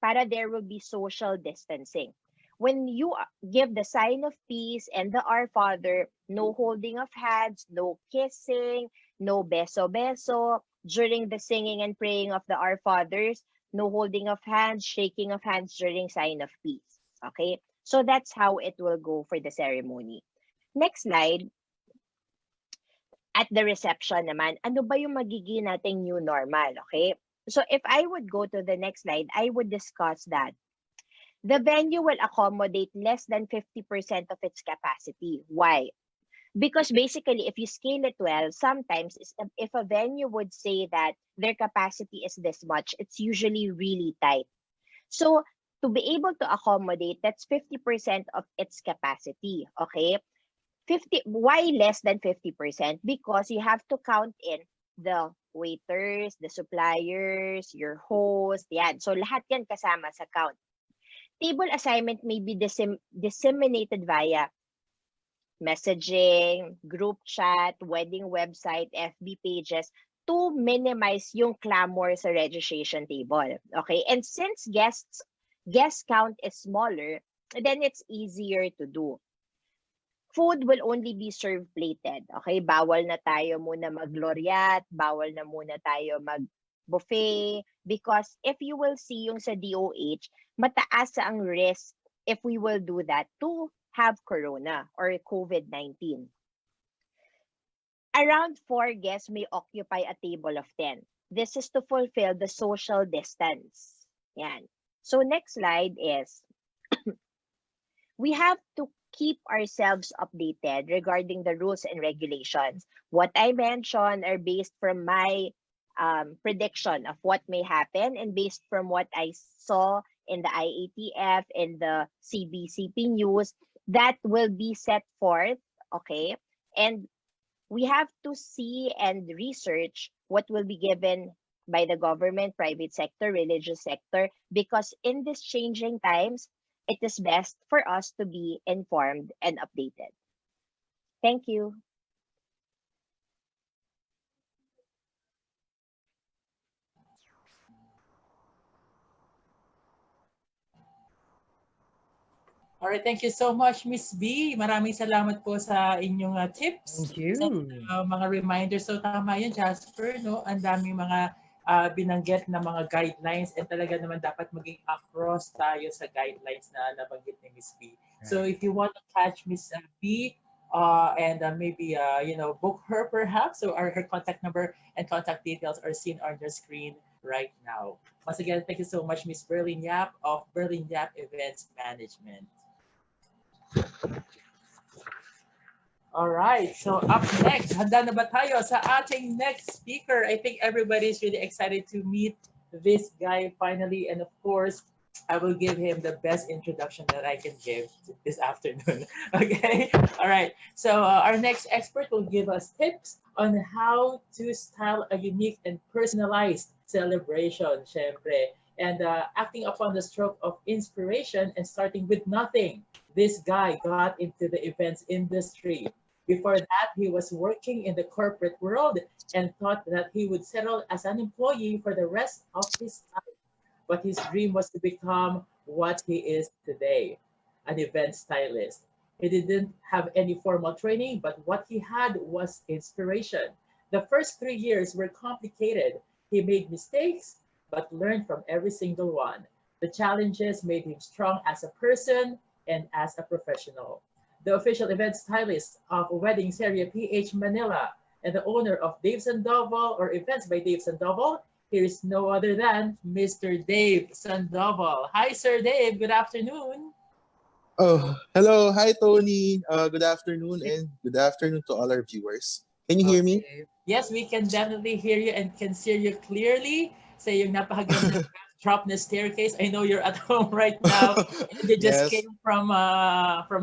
para there will be social distancing. When you give the sign of peace and the Our Father, no holding of hands, no kissing, no beso-beso. During the singing and praying of the Our Fathers, no holding of hands, shaking of hands during sign of peace. Okay? So that's how it will go for the ceremony. Next slide. At the reception naman, ano ba yung magiging nating new normal? Okay? So if I would go to the next slide, I would discuss that the venue will accommodate less than 50% of its capacity. Why? Because basically, if you scale it well, sometimes if a venue would say that their capacity is this much, it's usually really tight. So to be able to accommodate, that's 50% of its capacity. Okay. 50, why less than 50%? Because you have to count in the waiters, the suppliers, your host, yan. So lahat yan kasama sa count. Table assignment may be disseminated via messaging, group chat, wedding website, FB pages to minimize yung clamor sa registration table. Okay? And since guest count is smaller, then it's easier to do. Food will only be served plated. Okay? Bawal na tayo muna mag-laureate, bawal na muna tayo mag-buffet, because if you will see yung sa DOH, mataas ang risk if we will do that to have corona or COVID-19. Around 4 guests may occupy a table of 10. This is to fulfill the social distance. Yan. So next slide is, we have to keep ourselves updated regarding the rules and regulations. What I mentioned are based from my prediction of what may happen and based from what I saw in the IATF and the CBCP news that will be set forth, okay? And we have to see and research what will be given by the government, private sector, religious sector, because in these changing times, it is best for us to be informed and updated. Thank you. Alright, thank you so much, Miss B. Maraming salamat po sa inyong tips. Thank you. And, mga reminders. So tama yun, Jasper, no? Ang daming mga binanggit na mga guidelines and talaga naman dapat maging across tayo sa guidelines na nabanggit ni Miss B. Right. So if you want to catch Miss B and maybe book her perhaps, so her contact number and contact details are seen on your screen right now. Once again, thank you so much, Miss Berlin Yap of Berlin Yap Events Management. All right, so up next, handa na ba tayo sa ating next speaker? I think everybody's really excited to meet this guy finally, and of course, I will give him the best introduction that I can give this afternoon. Okay, all right. So our next expert will give us tips on how to style a unique and personalized celebration, syempre. And acting upon the stroke of inspiration and starting with nothing, this guy got into the events industry. Before that, he was working in the corporate world and thought that he would settle as an employee for the rest of his life. But his dream was to become what he is today, an event stylist. He didn't have any formal training, but what he had was inspiration. The first 3 years were complicated. He made mistakes, but learned from every single one. The challenges made him strong as a person and as a professional. The official event stylist of Wedding Serye PH Manila and the owner of Dave Sandoval or Events by Dave Sandoval, here is no other than Mr. Dave Sandoval. Hi, Sir Dave. Good afternoon. Oh, hello. Hi, Tony. Good afternoon and good afternoon to all our viewers. Can you hear me? Yes, we can definitely hear you and can see you clearly. Sa yung napakaganda drop na staircase. I know you're at home right now. And you just came from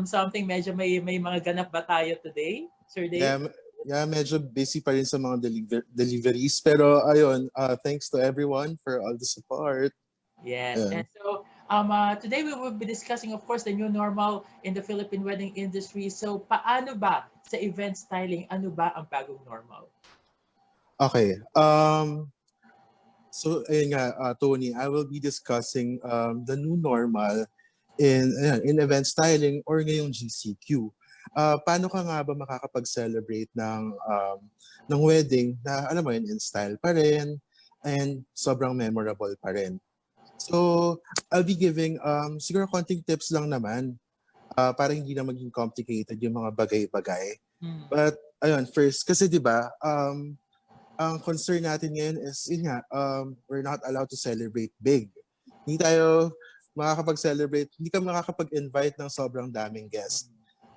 something. Medyo may mga ganap ba tayo today, Sir Dave? Yeah, medyo busy pa rin sa mga deliveries. Pero ayun, thanks to everyone for all the support. Yes. And so today we will be discussing, of course, the new normal in the Philippine wedding industry. So paano ba sa event styling? Ano ba ang bagong normal? Okay. So, ayun nga, Tony, I will be discussing the new normal in event styling or ngayong GCQ. Paano ka nga ba makakapag-celebrate ng wedding na, alam mo yun, in style pa rin and sobrang memorable pa rin? So, I'll be giving siguro konting tips lang naman para hindi na maging complicated yung mga bagay-bagay. But, ayun, first, kasi di ba, ang concern natin ngayon is, yun nga, we're not allowed to celebrate big. Hindi tayo makakapag-celebrate, hindi ka makakapag-invite ng sobrang daming guests.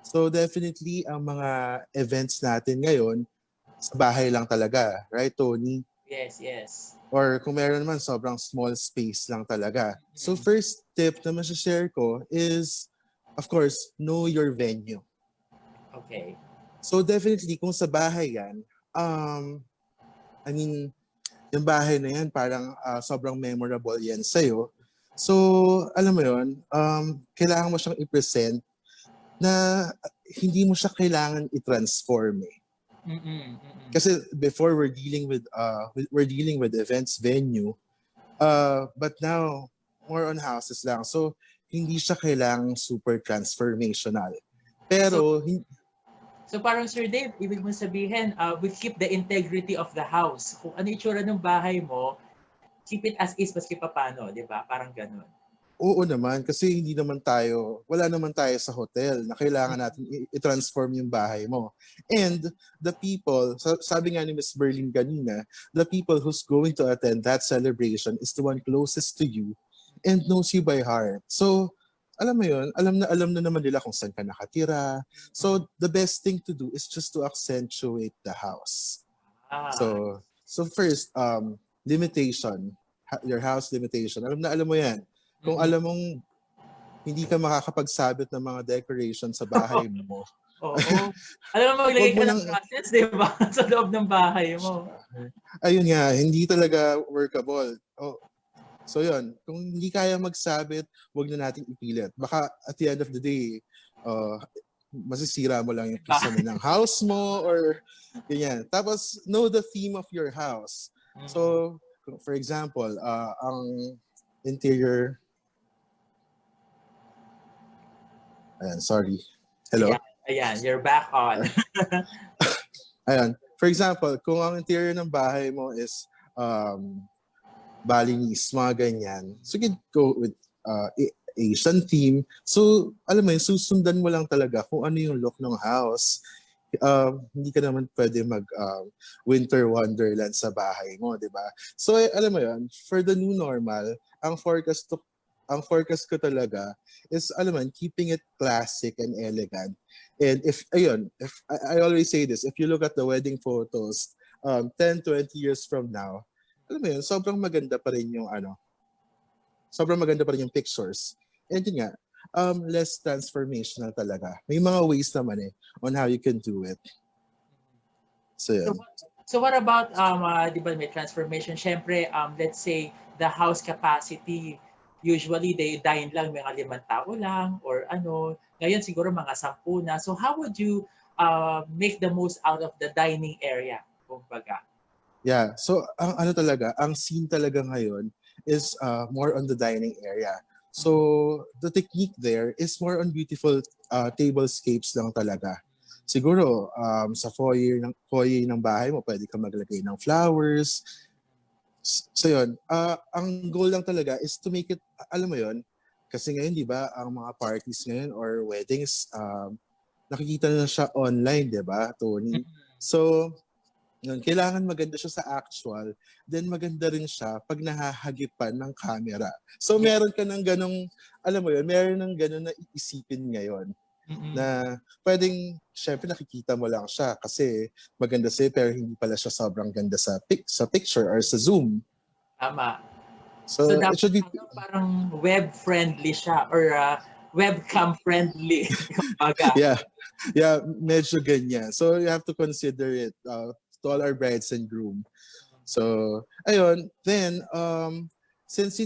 So definitely ang mga events natin ngayon sa bahay lang talaga, right Tony? Yes, yes. Or kung meron naman sobrang small space lang talaga. So first tip na share ko is of course know your venue. Okay. So definitely kung sa bahay yan, I mean yung bahay na yan parang sobrang memorable yan sa'yo. So alam mo yun, kailangan mo siyang i-present na hindi mo siya kailangan i-transform eh. Kasi before we're dealing with events venue, but now more on houses lang. So hindi siya kailangang super transformational. Pero So parang Sir Dave, ibig mo sabihin, we keep the integrity of the house. Kung ano itsura ng bahay mo, keep it as is maski paano, di ba? Parang ganun. oo naman, kasi wala naman tayo sa hotel na kailangan natin i-transform yung bahay mo. And the people, sabi nga ni Miss Berlin kanina, the people who's going to attend that celebration is the one closest to you and knows you by heart. So, alam mo yun, alam na naman nila kung saan ka nakatira. So, the best thing to do is just to accentuate the house. So first, limitation, your house limitation. Alam mo yan. Kung alam mong hindi ka makakapagsabit ng mga decoration sa bahay mo. Oo. Alam mo, maglagay ka ng process, di ba? Sa loob ng bahay mo. Ayun nga, hindi talaga workable. So yun, kung hindi kaya magsabit, wag na natin ipilit. Baka at the end of the day, masisira mo lang yung kisame ng house mo or ganyan. Tapos, know the theme of your house. So, for example, ang interior. Ayan, sorry. Hello? Ayan, you're back on. Ayan. For example, kung ang interior ng bahay mo is Balinese, mga ganyan. So you could go with Asian theme. So, alam mo yun, susundan mo lang talaga kung ano yung look ng house. Hindi ka naman pwede mag winter wonderland sa bahay mo, di ba? So, alam mo yun, for the new normal, ang forecast ko talaga is, alam mo, keeping it classic and elegant. And if I always say this, if you look at the wedding photos, 10, 20 years from now, alam mo yun, sobrang maganda pa rin yung pictures. And yun nga, less transformational talaga. May mga ways naman on how you can do it. So, yun. So what about, di ba may transformation? Siyempre, let's say, the house capacity, usually they dine lang, mga 5 tao lang, or ano. Ngayon siguro mga 10 na. So how would you make the most out of the dining area? Kumbaga. Yeah, so ang scene talaga ngayon is more on the dining area. So the technique there is more on beautiful tablescapes lang talaga. Siguro sa foyer ng bahay mo, pwede ka maglagay ng flowers. So yun, ang goal lang talaga is to make it, alam mo yun, kasi ngayon, di ba, ang mga parties ngayon or weddings, nakikita na siya online, di ba, Tony? So, yun, kailangan maganda siya sa actual, then maganda rin siya pag nahahagipan ng camera. So, meron ka ng ganong, alam mo yun, meron ng ganon na iisipin ngayon. Na pwedeng, syempre nakikita mo lang siya kasi maganda siya pero hindi pala siya sobrang ganda sa picture or sa Zoom. Tama. So dapat it should be parang web-friendly siya or webcam-friendly. yeah, medyo ganyan. So you have to consider it to all our brides and groom. So, ayun, then, since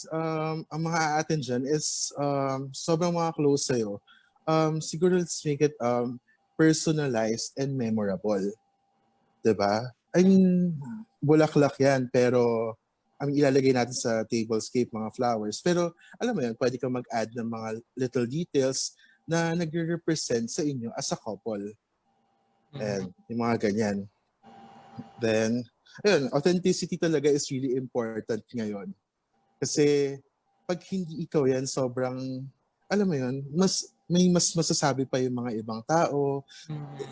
ang mga a-attend dyan is sobrang mga close sa'yo, siguro let's make it personalized and memorable. Diba? I mean, bulaklak yan, pero ilalagay natin sa tablescape mga flowers. Pero alam mo yan, pwede kang mag-add ng mga little details na nagre-represent sa inyo as a couple. And yung mga ganyan. Then, ayun, authenticity talaga is really important ngayon. Kasi pag hindi ikaw yan, sobrang, alam mo yun, may mas masasabi pa yung mga ibang tao.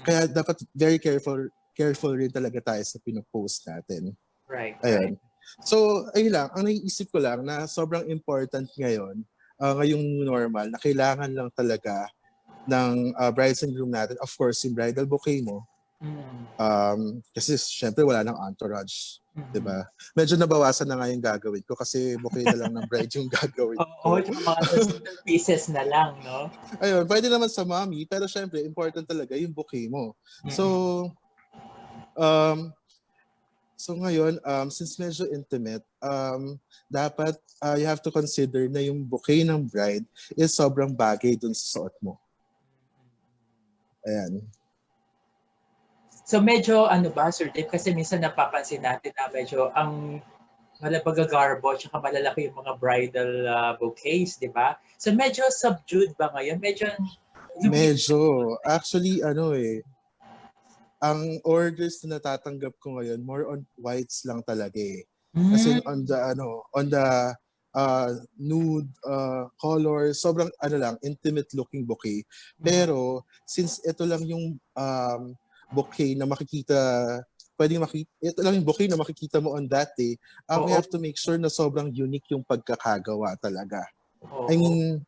Kaya dapat very careful rin talaga tayo sa pinopost natin. Right. Ayun. So, ayun lang, ang naiisip ko lang na sobrang important ngayon, ngayong normal, na kailangan lang talaga ng brides and groom natin, of course, yung bridal bouquet mo. Kasi syempre wala nang entourage. Diba? Medyo nabawasan na nga yung gagawin ko kasi bouquet na lang ng bride yung gagawin Oo, ko. tsaka mga pieces na lang, no? Ayun, pwede naman sa mommy, pero syempre, important talaga yung bouquet mo. So, ngayon, since medyo intimate, dapat you have to consider na yung bouquet ng bride is sobrang bagay dun sa suot mo. Ayan. So medyo ano ba, Sir Dave, kasi minsan napapansin natin na medyo ang malapagagarbo tsaka malalaki yung mga bridal bouquets, di ba? So medyo subdued ba ngayon? Medyo. Actually, ang orders na natatanggap ko ngayon, more on whites lang talaga eh. Kasi on the nude color, sobrang lang, intimate looking bouquet. Pero since ito lang yung bouquet na makikita, ito lang yung bouquet na makikita mo on that day, we have to make sure na sobrang unique yung pagkakagawa talaga. I mean,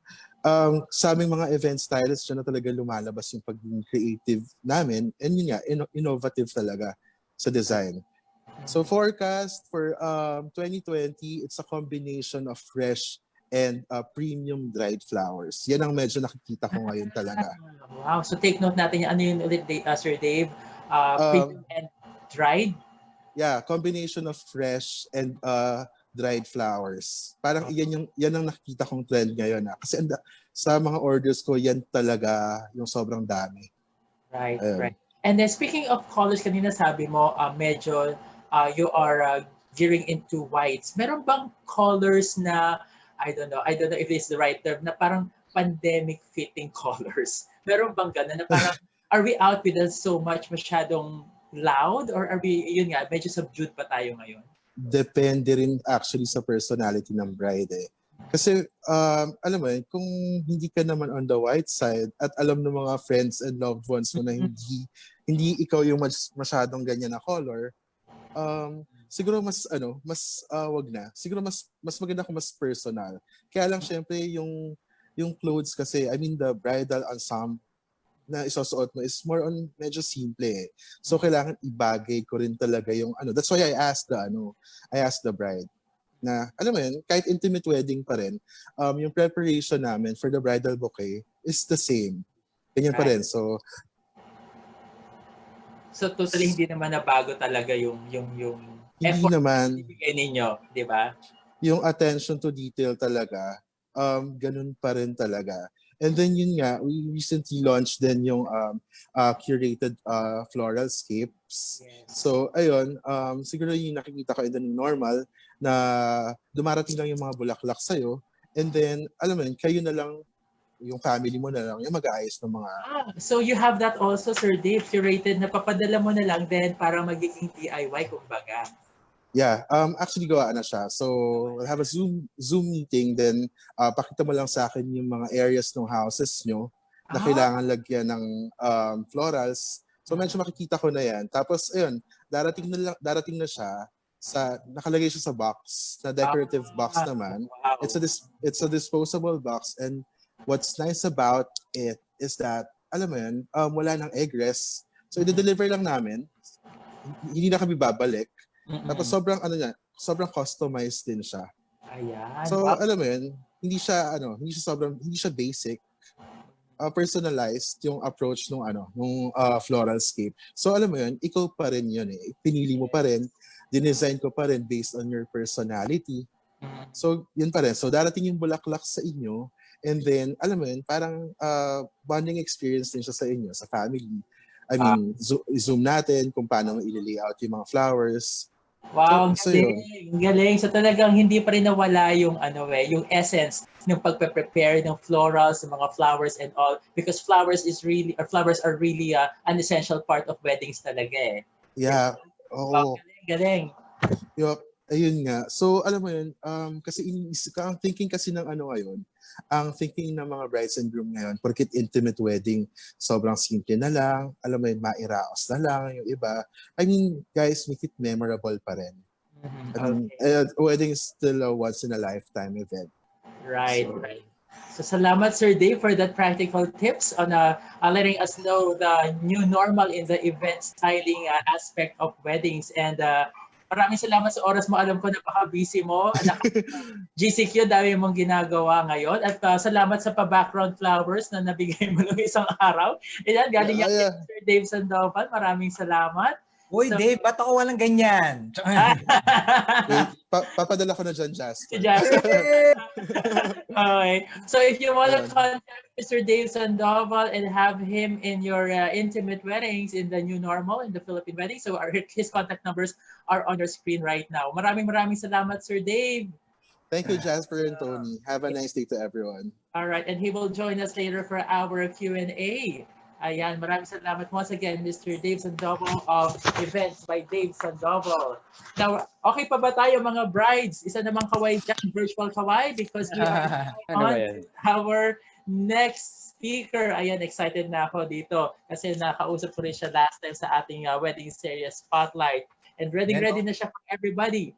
sa aming mga event stylists dyan na talaga lumalabas yung pagiging creative namin, and yun nga, innovative talaga sa design. So forecast for 2020, it's a combination of fresh and premium dried flowers. Yan ang medyo nakikita ko ngayon talaga. Wow, so take note natin yan. Ano yun ulit, Sir Dave? Premium and dried? Yeah, combination of fresh and dried flowers. Parang yan ang nakikita kong trend ngayon. Kasi sa mga orders ko, yan talaga yung sobrang dami. Right, right. And then speaking of colors, kanina sabi mo, medyo you are gearing into whites. Meron bang colors na, I don't know if it's the right term, na parang pandemic fitting colors? Meron bang gano'n na parang, are we out with so much masyadong loud, or are we, yun nga, medyo subdued pa tayo ngayon? Depende rin actually sa personality ng bride eh. Kasi alam mo kung hindi ka naman on the white side at alam ng mga friends and loved ones mo na hindi ikaw yung masyadong ganyan na color, siguro mas wag na. Siguro mas maganda kung mas personal. Kaya lang syempre yung clothes kasi, I mean the bridal ensemble na isusuot mo is more on medyo simple eh. So kailangan ibagay ko rin talaga yung That's why I asked the bride na, alam mo yun, kahit intimate wedding pa rin, yung preparation namin for the bridal bouquet is the same. Ganyan pa rin. So totally hindi naman nabago talaga yung hindi effort naman na ibigay ninyo, di ba? yung attention to detail talaga, ganun pa rin talaga. And then yun nga, we recently launched din yung curated floral scapes. Yes. So ayun, siguro yung nakikita ko in the new normal na dumarating lang yung mga bulaklak sa'yo, and then alam mo yun, kayo na lang, yung family mo na lang yung mag-aayos ng mga... So you have that also, Sir Dave, curated na papadala mo na lang din para magiging DIY kumbaga. Yeah, actually gawa na siya. So we'll have a Zoom meeting, then pakita mo lang sa akin yung mga areas ng houses nyo na kailangan lagyan ng florals. So medyo makikita ko na yan. Tapos ayun, darating na siya nakalagay siya sa box, na decorative box naman. Wow. It's a disposable box, and what's nice about it is that alam mo yun, wala nang egress. So i-deliver lang namin. Hindi na kami babalik. Tapos sobrang customized din siya. Ayan. So alam mo yun, hindi siya basic. Personalized yung approach nung floral scape. So alam mo yun, ikaw pa rin yun eh. Pinili mo pa rin, dinesign ko pa rin based on your personality. So yun pa rin. So darating yung bulaklak sa inyo, and then alam mo yun, parang bonding experience din siya sa inyo, sa family. I mean, zoom natin kung paano i-layout yung mga flowers. Wow, galing. So talagang hindi pa rin nawala yung yung essence ng pagpe-prepare ng florals, ng mga flowers and all, because flowers are really an essential part of weddings talaga eh. Yeah. Wow, galing. Yup. Ayun nga. So alam mo yun, kasi ang thinking kasi ng ngayon, ang thinking ng mga brides and groom ngayon, porket intimate wedding, sobrang simple na lang, alam mo yun, mairaos na lang, yung iba. I mean, guys, make it memorable pa rin. I mean, wedding is still a once in a lifetime event. Right, right. So salamat Sir Dave for that practical tips on letting us know the new normal in the event styling aspect of weddings. And maraming salamat sa oras mo. Alam ko na baka busy mo. GCQ, dami mong ginagawa ngayon. At salamat sa pa-background flowers na nabigay mo ng isang araw. Ayan, galing yan kay Sir Dave Sandoval. Maraming salamat. Uy, Dave, ba't ako walang ganyan? Wait, papadala ko na dyan, Jasper. Si Jasper. Okay. So if you want to contact Mr. Dave Sandoval and have him in your intimate weddings in the new normal, in the Philippine wedding, so his contact numbers are on your screen right now. Maraming salamat, Sir Dave. Thank you, Jasper and Tony. Have a nice day to everyone. All right, and he will join us later for our Q&A. Ayan, maraming salamat once again, Mr. Dave Sandoval of Events by Dave Sandoval. Now, okay pa ba tayo mga brides? Isa namang kaway dyan, virtual kaway, because we are on our next speaker. Ayan, excited na ako dito kasi nakausap ko rin siya last time sa ating wedding series Spotlight. And ready na siya for everybody.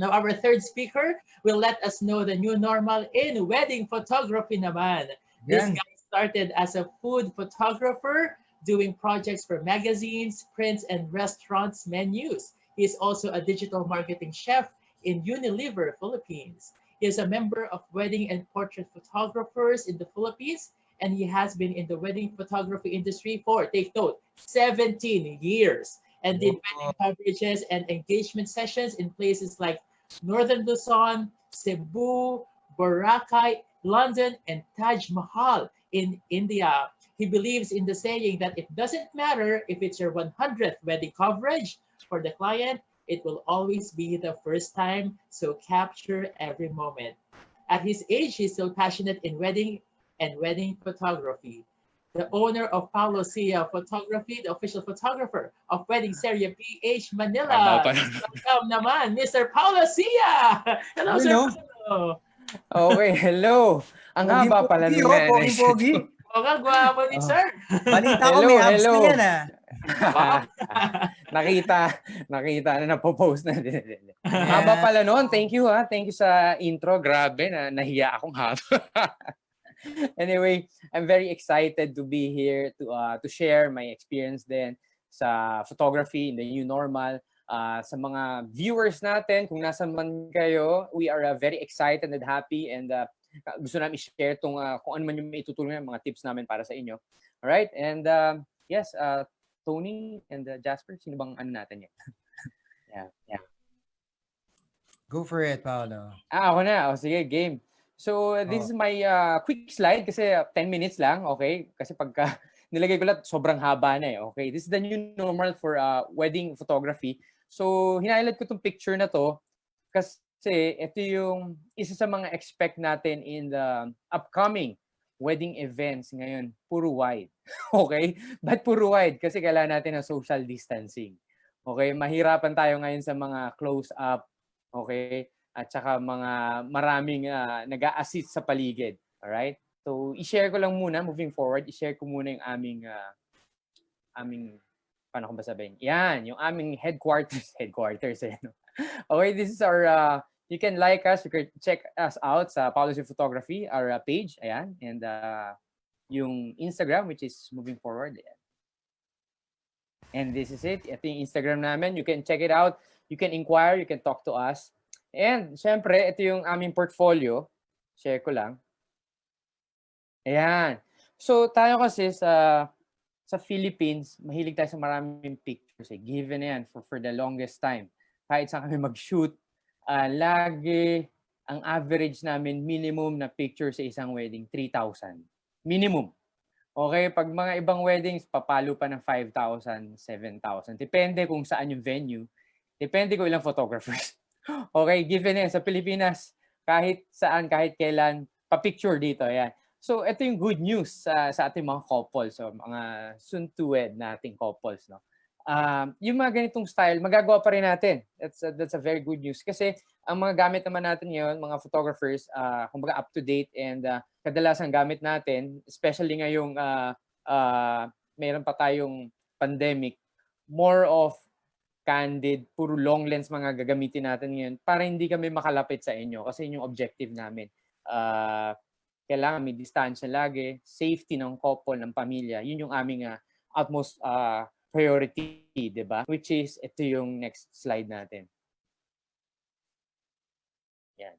Now, our third speaker will let us know the new normal in wedding photography naman. This guy started as a food photographer, doing projects for magazines, prints, and restaurants' menus. He is also a digital marketing chef in Unilever, Philippines. He is a member of Wedding and Portrait Photographers in the Philippines, and he has been in the wedding photography industry for, take note, 17 years, and did wedding coverages and engagement sessions in places like Northern Luzon, Cebu, Boracay, London, and Taj Mahal in India. He believes in the saying that it doesn't matter if it's your 100th wedding coverage for the client, it will always be the first time, so capture every moment. At his age, he's still passionate in wedding and wedding photography. The owner of Paulo Sia Photography, the official photographer of Wedding Serye PH Manila. Welcome naman, Mr. Paulo Sia! Hello, Sir Paulo! Okay, hello. Ang haba pala nung Pogi. Okay, gwapo ni Sir. Balita ko may abs na yan nakita na napopost na din. Haba pala noon. Thank you Thank you sa intro. Grabe nahiya akong haba. Anyway, I'm very excited to be here to share my experience din sa photography in the new normal. Sa mga viewers natin, kung nasan man kayo, we are very excited and happy, and gusto namin i-share kung ano man yung may itutulong mga tips namin para sa inyo. Alright? And yes, Tony and Jasper, sino bang ano natin yan? yeah. Go for it, Paolo. Ako na. Sige, game. So, this is my quick slide kasi 10 minutes lang, okay? Kasi pagka nilagay ko lahat, sobrang haba na okay? This is the new normal for wedding photography. So, hinighlight ko itong picture na to kasi ito yung isa sa mga expect natin in the upcoming wedding events ngayon. Puro wide. Okay? But puro wide? Kasi kailangan natin ng social distancing. Okay? Mahirapan tayo ngayon sa mga close-up. Okay? At saka mga maraming nag-a-assist sa paligid. Alright? So, i-share ko lang muna, moving forward, i-share ko muna yung aming paano ko ba sabihin? Yan, yung aming headquarters. No? Okay, this is our, you can like us, you can check us out sa Policy Photography, our page, ayan. And yung Instagram, which is moving forward. Ayan. And this is it. Ito yung Instagram namin. You can check it out. You can inquire, you can talk to us. And syempre, ito yung aming portfolio. Share ko lang. Ayan. So tayo kasi sa Philippines, mahilig tayo sa maraming pictures. Given yan for the longest time. Kahit saan kami mag-shoot, lagi ang average namin minimum na picture sa isang wedding, 3,000. Minimum. Okay, pag mga ibang weddings, papalo pa ng 5,000, 7,000. Depende kung saan yung venue. Depende kung ilang photographers. Okay, given yan, sa Pilipinas, kahit saan, kahit kailan, pa-picture dito. Yan. So, ito yung good news sa ating mga couples, so mga soon-to-wed nating couples. No? Yung mga ganitong style, magagawa pa rin natin. That's a very good news. Kasi ang mga gamit naman natin ngayon, mga photographers, kumbaga up-to-date, and kadalasan gamit natin, especially ngayong mayroon pa tayong pandemic, more of candid, puro long lens mga gagamitin natin ngayon para hindi kami makalapit sa inyo kasi yun yung objective namin. kailangan may distansya lagi, safety ng couple, ng pamilya, yun yung aming utmost priority, di ba? Which is, ito yung next slide natin. Yan.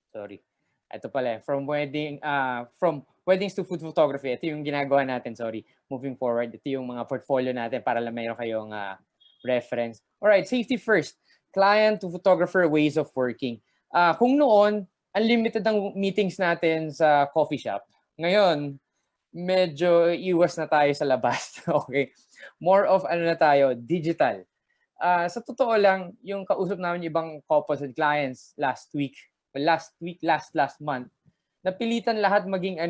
Sorry. Ito pala, from weddings to food photography, ito yung ginagawa natin, sorry. Moving forward, ito yung mga portfolio natin para lang mayroon kayong reference. Alright, safety first. Client to photographer ways of working. Kung noon, unlimited ang meetings natin sa coffee shop. Ngayon, medyo iwas na tayo sa labas. Okay? More of ano na tayo, digital. Sa totoo lang, yung kausap namin ibang couples and clients last month, napilitan lahat maging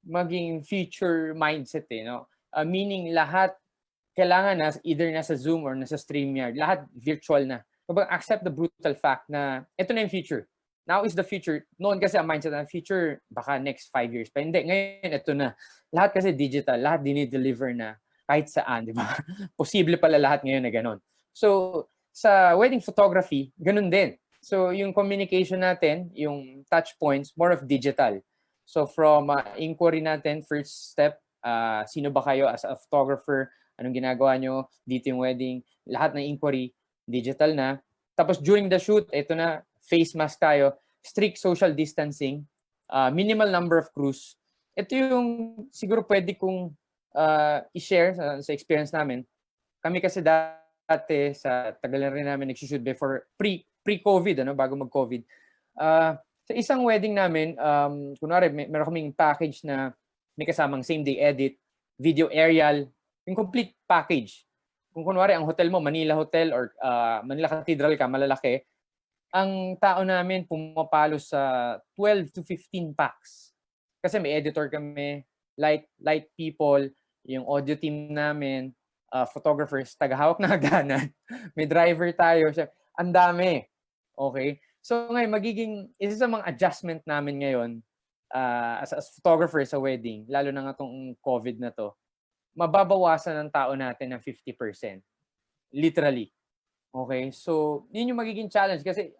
maging future mindset no? Meaning lahat kailangan na either nasa Zoom or nasa StreamYard, lahat virtual na. Kapag accept the brutal fact na ito na yung future. Now is the future. Noon kasi ang mindset na future, baka next 5 years pa. Hindi, ngayon ito na. Lahat kasi digital, lahat dinideliver na kahit saan, di ba? Posible pala lahat ngayon na ganun. So, sa wedding photography, ganun din. So, yung communication natin, yung touch points, more of digital. So, from inquiry natin, first step, sino ba kayo as a photographer? Anong ginagawa nyo? Dito yung wedding. Lahat ng inquiry, digital na. Tapos, during the shoot, ito na, face mask tayo, strict social distancing, minimal number of crews. Ito yung siguro pwede kong i-share sa experience namin. Kami kasi dati, sa tagal na rin namin nagsushoot before, pre-COVID, bago mag-COVID. Sa isang wedding namin, kunwari, meron kaming package na may kasamang same-day edit, video aerial, yung complete package. Kung kunwari, ang hotel mo, Manila Hotel or Manila Cathedral ka, malalaki, ang tao namin pumapalo sa 12 to 15 packs. Kasi may editor kami, light people, yung audio team namin, photographers, tagahawak na hagdanan, may driver tayo. Ang dami. Okay? So ngayon, isa sa mga adjustment namin ngayon as photographer sa wedding, lalo na nga itong COVID na to, mababawasan ng tao natin ng 50%. Literally. Okay? So, yun yung magiging challenge kasi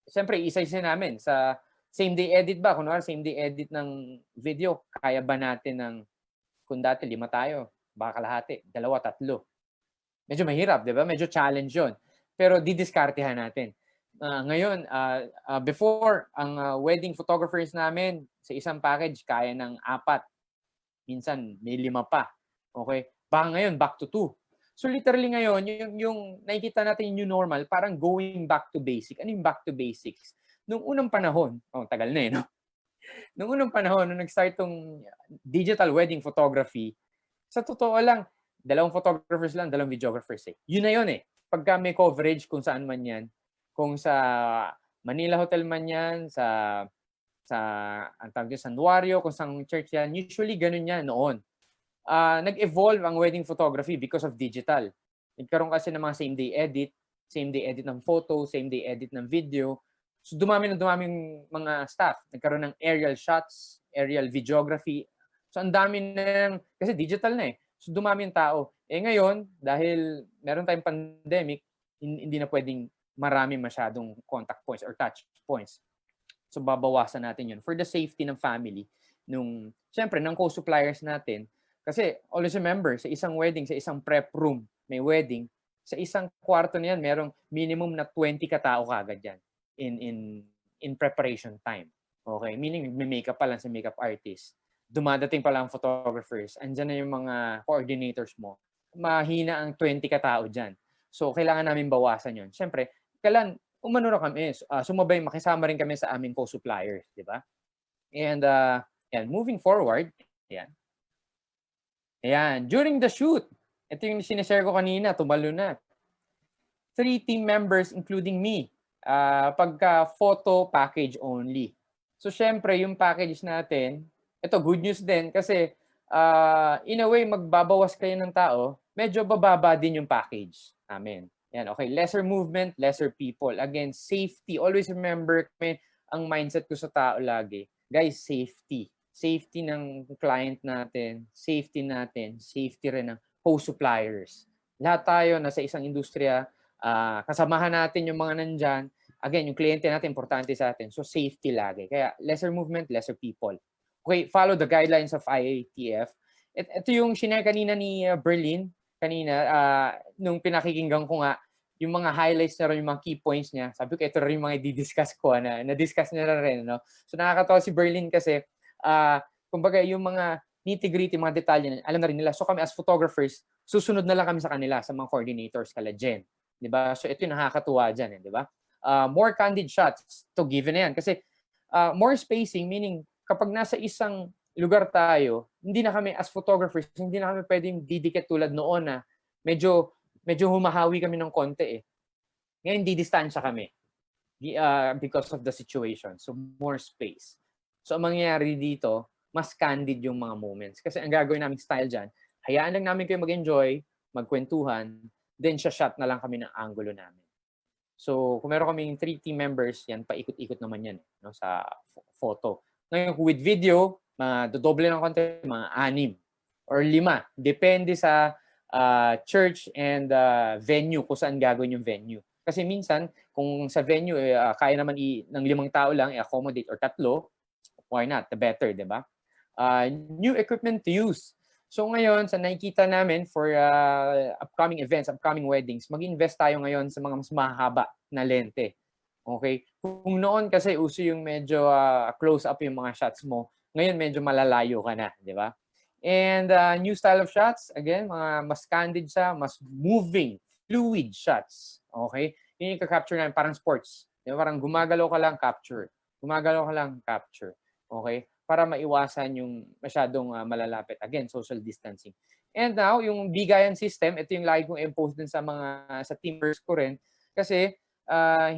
siyempre, isa-isa namin sa same-day edit ba? Kunwari, same-day edit ng video, kaya ba natin ng, kung dati 5 tayo, baka kalahati, 2, 3. Medyo mahirap, di ba? Medyo challenge yun. Pero didiskartehan natin. Ngayon, before, ang wedding photographers namin, sa isang package, kaya ng 4. Minsan, may 5 pa. Okay? Baka ngayon, back to 2. So literally ngayon, yung nakikita natin yung new normal, parang going back to basic. Ano yung back to basics? Nung unang panahon, tagal na no? Nung unang panahon, nung nag-start tong digital wedding photography, sa totoo lang, 2 photographers lang, 2 videographers Yun na yun Pagka may coverage kung saan man yan, kung sa Manila Hotel man yan, ang tawag yun, Santuario, kung sa church yan, usually ganun yan noon. Nag-evolve ang wedding photography because of digital. Nagkaroon kasi ng mga same-day edit ng photo, same-day edit ng video. So dumaming mga staff. Nagkaroon ng aerial shots, aerial videography. So ang dami na kasi digital na So dumami yung tao. Ngayon, dahil meron tayong pandemic, hindi na pwedeng marami masyadong contact points or touch points. So babawasan natin yun for the safety ng family. Siyempre, ng co-suppliers natin. Kasi always remember, sa isang wedding, sa isang prep room, may wedding, sa isang kwarto na yan, merong minimum na 20 katao kagad yan in preparation time. Okay? Meaning, may makeup pa lang sa makeup artist. Dumadating pa lang photographers. Andyan na yung mga coordinators mo. Mahina ang 20 katao dyan. So, kailangan namin bawasan yun. Siyempre, kailan umano na kami, sumabay, makisama rin kami sa aming co-suppliers, di ba? And, moving forward, Ayan, during the shoot, ito yung sinishare ko kanina, tumalo na. 3 team members including me, pagka photo package only. So syempre, yung package natin, ito good news din kasi in a way, magbabawas kayo ng tao, medyo bababa din yung package namin. Yan, okay, lesser movement, lesser people. Again, safety. Always remember, ang mindset ko sa tao lagi, guys, safety. Safety ng client natin, safety rin ng co-suppliers. Lahat tayo nasa isang industriya, kasamahan natin yung mga nandyan. Again, yung kliyente natin, importante sa atin. So, safety lagi. Kaya, lesser movement, lesser people. Okay, follow the guidelines of IATF. Ito yung share kanina ni Berlin, nung pinakikinggan ko nga, yung mga highlights na rin, yung mga key points niya. Sabi ko, ito rin yung mga i-discuss ko, na-discuss niya na rin. No? So nakakatawa si Berlin kasi, kumbaga yung mga nitty-gritty, mga detalye, alam na rin nila. So kami as photographers, susunod na lang kami sa kanila, sa mga coordinators, kala Jen. Diba? So ito yung nakakatuwa dyan. Diba? More candid shots, to given na yan. Kasi more spacing, meaning kapag nasa isang lugar tayo, hindi na kami as photographers, hindi na kami pwedeng didikit tulad noon na medyo humahawi kami ng konti eh. Ngayon, didistansya kami because of the situation. So, more space. So, ang mangyayari dito, mas candid yung mga moments. Kasi ang gagawin namin style dyan, hayaan lang namin kayo mag-enjoy, magkwentuhan, then shot na lang kami ng angulo namin. So, kung meron kaming 3 team members, yan, paikot-ikot naman yan no, sa photo. Ngayon, with video, dodoble ng konti, mga 6 or 5. Depende sa church and venue, kung saan gagawin yung venue. Kasi minsan, kung sa venue, kaya naman ng 5 tao lang, i-accommodate or 3, why not? The better, di ba? New equipment to use. So ngayon, sa nakikita namin for upcoming events, upcoming weddings, mag-invest tayo ngayon sa mga mas mahaba na lente. Okay? Kung noon kasi uso yung medyo close up yung mga shots mo, ngayon medyo malalayo ka na, di ba? And new style of shots, again, mga mas candid siya, mas moving, fluid shots. Okay? Yun yung capture namin, parang sports. Di ba? Parang gumagalaw ka lang, capture. Gumagalaw ka lang, capture. Okay? Para maiwasan yung masyadong malalapit. Again, social distancing. And now, yung bigayan system, ito yung lagi kong impose din sa teamers ko rin. Kasi,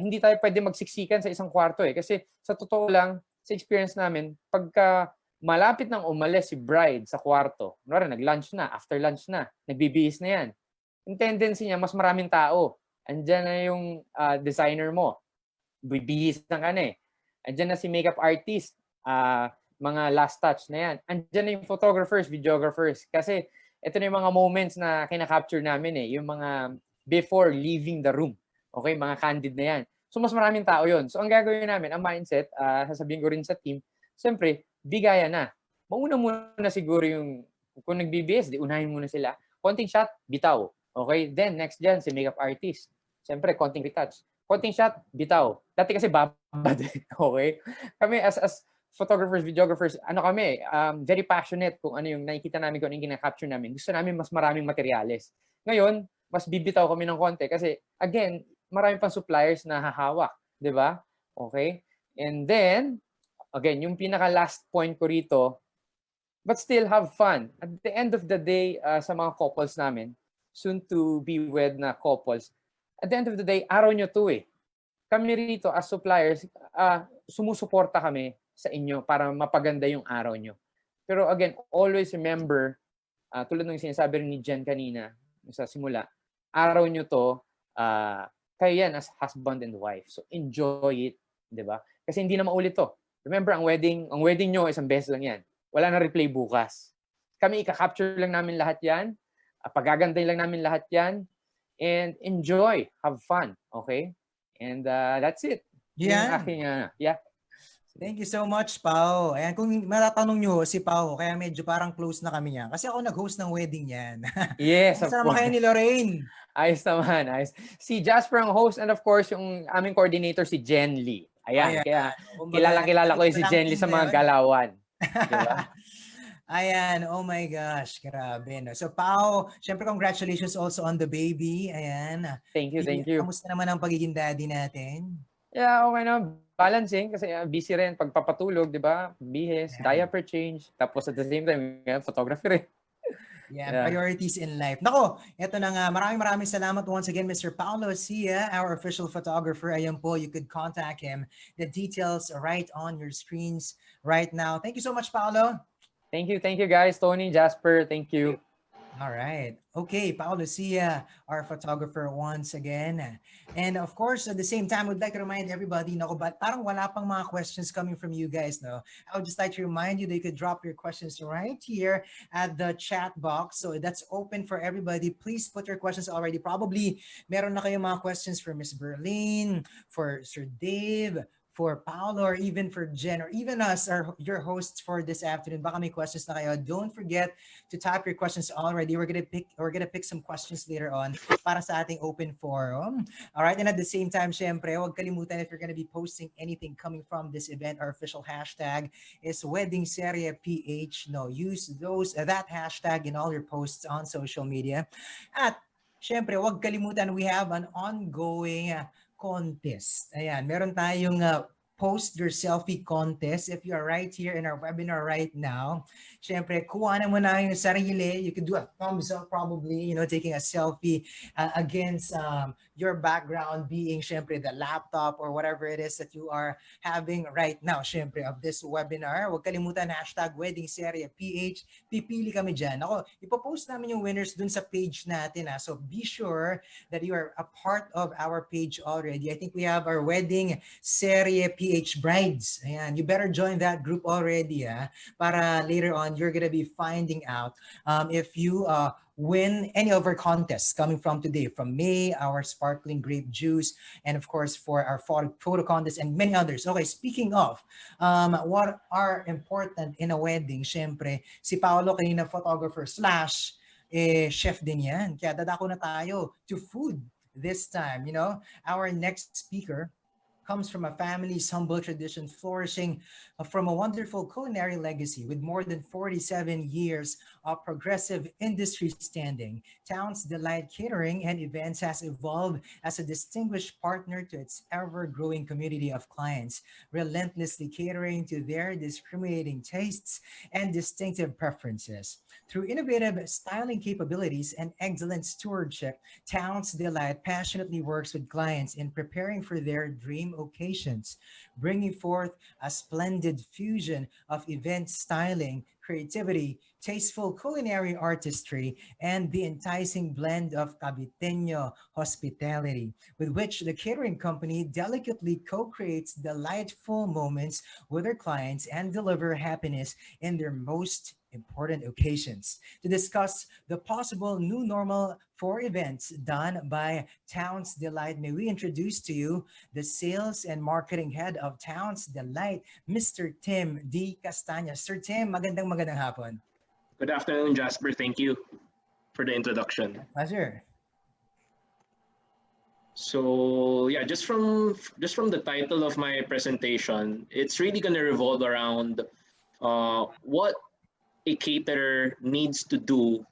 hindi tayo pwede magsiksikan sa isang kwarto eh. Kasi sa totoo lang, sa experience namin, pagka malapit nang umalis si bride sa kwarto, nag-lunch na, after lunch na, nagbibihis na yan. Yung tendency niya, mas maraming tao. Andyan na yung designer mo. Bibihis na ka na eh. Andyan na si makeup artist. Mga last touch na yan. Andyan na yung photographers, videographers. Kasi ito na yung mga moments na kinakapture namin eh. Yung mga before leaving the room. Okay, mga candid na yan. So, mas maraming tao yon. So, ang gagawin namin, ang mindset, sasabihin ko rin sa team, siyempre, bigaya na. Mauna muna siguro yung, kung nagbibis, di unahin muna sila. Konting shot, bitaw. Okay, then next dyan, si makeup artist. Siyempre, konting retouch. Konting shot, bitaw. Dati kasi babad eh. Okay? Kami as photographers, videographers, very passionate kung ano yung nakikita namin, kung ano yung kinakapture namin. Gusto namin mas maraming materyales. Ngayon, mas bibitaw kami ng konti kasi, again, marami pang suppliers na hahawak. Di ba? Okay? And then, again, yung pinaka-last point ko rito, but still have fun. At the end of the day, sa mga couples namin, soon to be wed na couples, at the end of the day, araw nyo to eh. Kami rito as suppliers, sumusuporta kami sa inyo para mapaganda yung araw nyo. Pero again, always remember, tulad ng sinasabi rin ni Jen kanina, sa simula, araw nyo to, kayo yan as husband and wife. So enjoy it, di ba? Kasi hindi na maulit to. Remember, ang wedding nyo, isang beses lang yan. Wala na replay bukas. Kami ika-capture lang namin lahat yan, pagagandahin lang namin lahat yan, and enjoy, have fun, okay? And that's it. Yeah. Yeah. Thank you so much, Pao. Ayan, kung matatanong nyo si Pao, kaya medyo parang close na kami niya. Kasi ako nag-host ng wedding yan. Yes, of Kasama course. kayo ni Lorraine. Ayos naman, ayos. Si Jasper ang host and of course, yung aming coordinator si Jen Lee. Ayan, kaya kilala ko yung si Jen Lee sa mga galawan. Diba? Ayan, oh my gosh, grabe. No? So, Pao, syempre congratulations also on the baby. Ayan. Thank you. Kamusta naman ang pagiging daddy natin? Yeah, okay na. Balancing kasi busy rin pagpapatulog, di ba? Bihis, diaper change, tapos at the same time, photography rin. Yeah, priorities in life. Nako, eto na nga. Maraming salamat once again, Mr. Paulo Sia, our official photographer. Ayan po, you could contact him. The details are right on your screens right now. Thank you so much, Paulo. Thank you guys. Tony, Jasper, thank you. All right. Okay, Paulo Sia, our photographer once again. And of course, at the same time, I would like to remind everybody, nako, but parang wala pang mga questions coming from you guys, no? I would just like to remind you that you could drop your questions right here at the chat box. So that's open for everybody. Please put your questions already. Probably meron na kayong mga questions for Miss Berlin, for Sir Dave, for Paolo or even for Jen or even us, your hosts for this afternoon. Baka may questions na kayo. Don't forget to type your questions already. We're gonna pick some questions later on para sa ating open forum. All right, and at the same time, syempre, huwag kalimutan if you're gonna be posting anything coming from this event, our official hashtag is Wedding Serye PH. No, use that hashtag in all your posts on social media. At syempre, huwag kalimutan we have an ongoing contest. Ayan, meron tayong post your selfie contest. If you are right here in our webinar right now, syempre, kuhanan mo na yung sarili. You could do a thumbs up probably, taking a selfie against your background being syempre the laptop or whatever it is that you are having right now, syempre, of this webinar. Huwag kalimutan, hashtag Wedding Serye PH. Pipili kami dyan. Ako, ipopost namin yung winners dun sa page natin. So be sure that you are a part of our page already. I think we have our Wedding Serye PH Brides. Ayan, you better join that group already. Para later on, you're gonna be finding out if you win any of our contests coming from today, from May, our sparkling grape juice, and of course for our photo contest and many others. Okay, speaking of what are important in a wedding, syempre, si Paolo kanina photographer slash chef din yan. Kaya dadako na tayo to food this time. Our next speaker comes from a family's humble tradition flourishing from a wonderful culinary legacy with more than 47 years of progressive industry standing. Town's Delight Catering and Events has evolved as a distinguished partner to its ever-growing community of clients, relentlessly catering to their discriminating tastes and distinctive preferences. Through innovative styling capabilities and excellent stewardship, Town's Delight passionately works with clients in preparing for their dream occasions, bringing forth a splendid fusion of event styling, creativity, tasteful culinary artistry, and the enticing blend of Caviteño hospitality, with which the catering company delicately co-creates delightful moments with their clients and deliver happiness in their most important occasions. To discuss the possible new normal for events done by Towns Delight, may we introduce to you the sales and marketing head of Towns Delight, Mr. Tim D. Castañas. Sir Tim, magandang hapon. Good afternoon, Jasper. Thank you for the introduction. Pleasure. So yeah, just from the title of my presentation, it's really going to revolve around what a caterer needs to do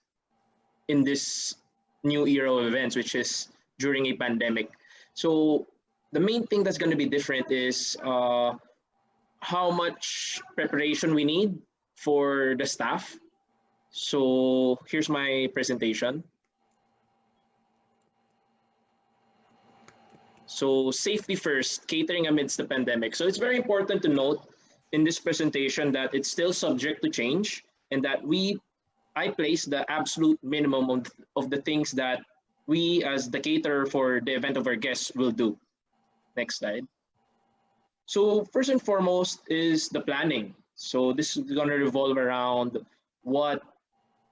in this new era of events, which is during a pandemic. So the main thing that's going to be different is how much preparation we need for the staff. So here's my presentation. So safety first, catering amidst the pandemic. So it's very important to note in this presentation that it's still subject to change, and that I place the absolute minimum of the things that we as the caterer for the event of our guests will do. Next slide. So first and foremost is the planning. So this is going to revolve around what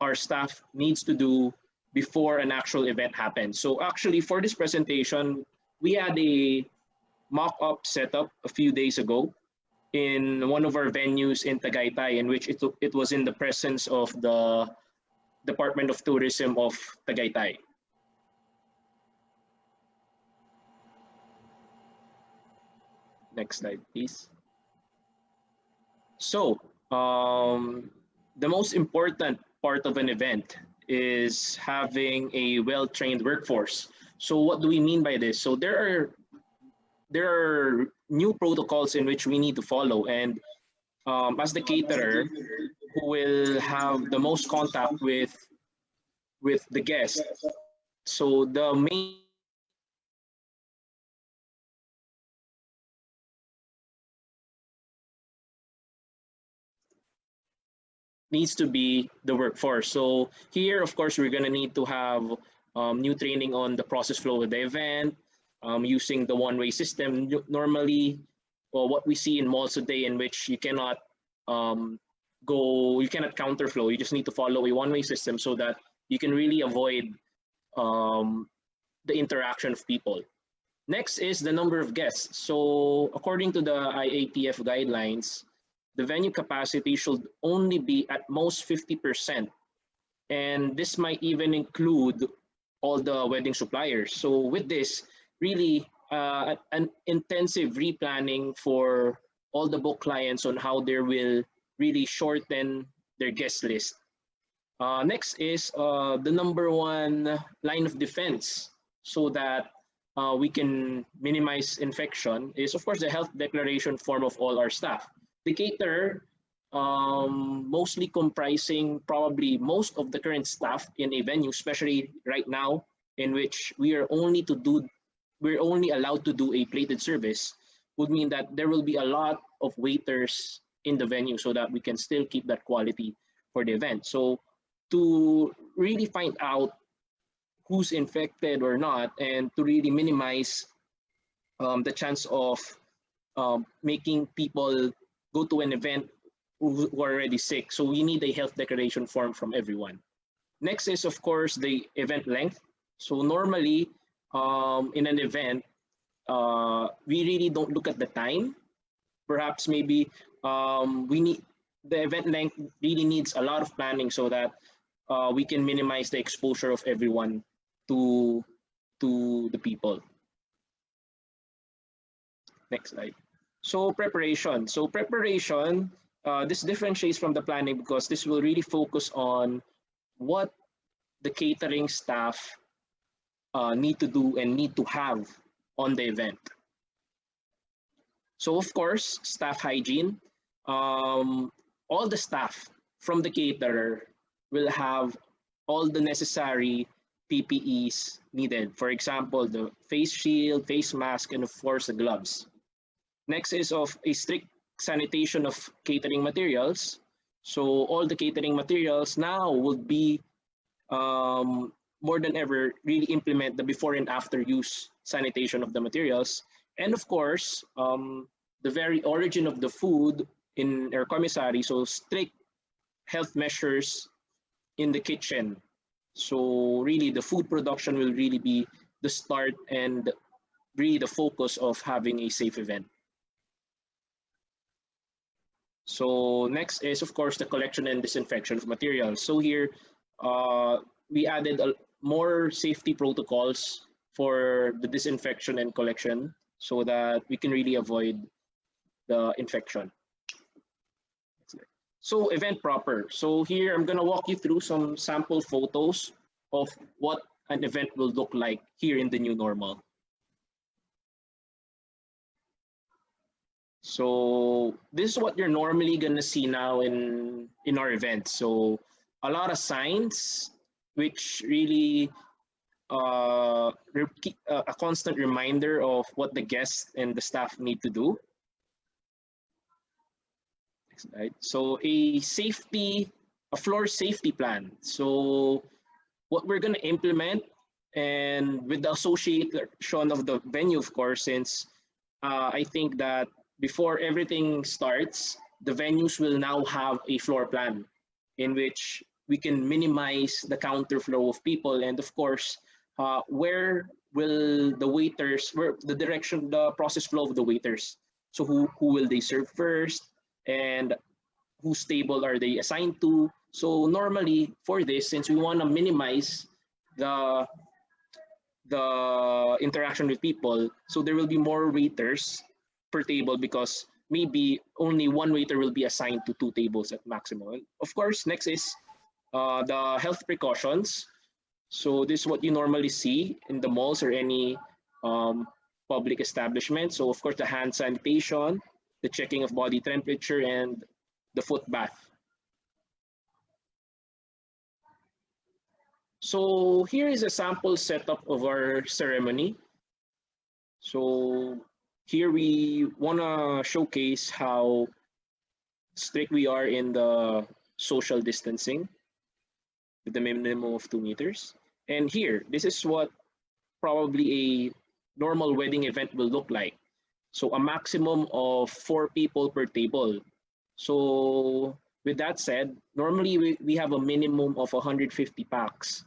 our staff needs to do before an actual event happens. So actually for this presentation, we had a mock-up setup a few days ago in one of our venues in Tagaytay, in which it was in the presence of the Department of Tourism of Tagaytay. Next slide, please. So the most important part of an event is having a well-trained workforce. So what do we mean by this? So there are new protocols in which we need to follow, and as the caterer who will have the most contact with the guests, so the main needs to be the workforce. So here, of course, we're going to need to have new training on the process flow of the event, using the one-way system. Normally, what we see in malls today, in which you cannot you cannot counterflow. You just need to follow a one-way system so that you can really avoid the interaction of people. Next is the number of guests. So according to the IATF guidelines, the venue capacity should only be at most 50%. And this might even include all the wedding suppliers. So with this, really an intensive replanning for all the book clients on how they will really shorten their guest list. Next is the number one line of defense so that we can minimize infection is, of course, the health declaration form of all our staff. The caterer, mostly comprising probably most of the current staff in a venue, especially right now, in which we're only allowed to do a plated service, would mean that there will be a lot of waiters in the venue so that we can still keep that quality for the event. So to really find out who's infected or not, and to really minimize the chance of making people go to an event who are already sick. So we need a health declaration form from everyone. Next is, of course, the event length. So normally in an event, we really don't look at the time. Perhaps maybe we need the event length really needs a lot of planning so that we can minimize the exposure of everyone to the people. Next slide. So preparation. So preparation, this differentiates from the planning because this will really focus on what the catering staff need to do and need to have on the event. So of course, staff hygiene. All the staff from the caterer will have all the necessary PPEs needed. For example, the face shield, face mask, and of course the gloves. Next is of a strict sanitation of catering materials. So all the catering materials now would be more than ever really implement the before and after use sanitation of the materials. And of course, the very origin of the food in our commissary, so strict health measures in the kitchen. So really the food production will really be the start and really the focus of having a safe event. So next is, of course, the collection and disinfection of materials. So here, we added more safety protocols for the disinfection and collection so that we can really avoid the infection. So event proper. So here I'm gonna walk you through some sample photos of what an event will look like here in the new normal. So this is what you're normally gonna see now in our events. So a lot of signs, which really a constant reminder of what the guests and the staff need to do. Next slide. So a floor safety plan. So what we're gonna implement, and with the association of the venue, of course, since I think that before everything starts, the venues will now have a floor plan in which we can minimize the counter flow of people, and of course, where will the waiters, where the direction, the process flow of the waiters. So who will they serve first, and whose table are they assigned to? So normally for this, since we want to minimize the interaction with people, so there will be more waiters per table because maybe only one waiter will be assigned to 2 tables at maximum. And of course, next is the health precautions. So this is what you normally see in the malls or any public establishment. So of course, the hand sanitation, the checking of body temperature, and the foot bath. So here is a sample setup of our ceremony. So here we want to showcase how strict we are in the social distancing with the minimum of 2 meters. And here, this is what probably a normal wedding event will look like. So a maximum of 4 people per table. So with that said, normally we have a minimum of 150 packs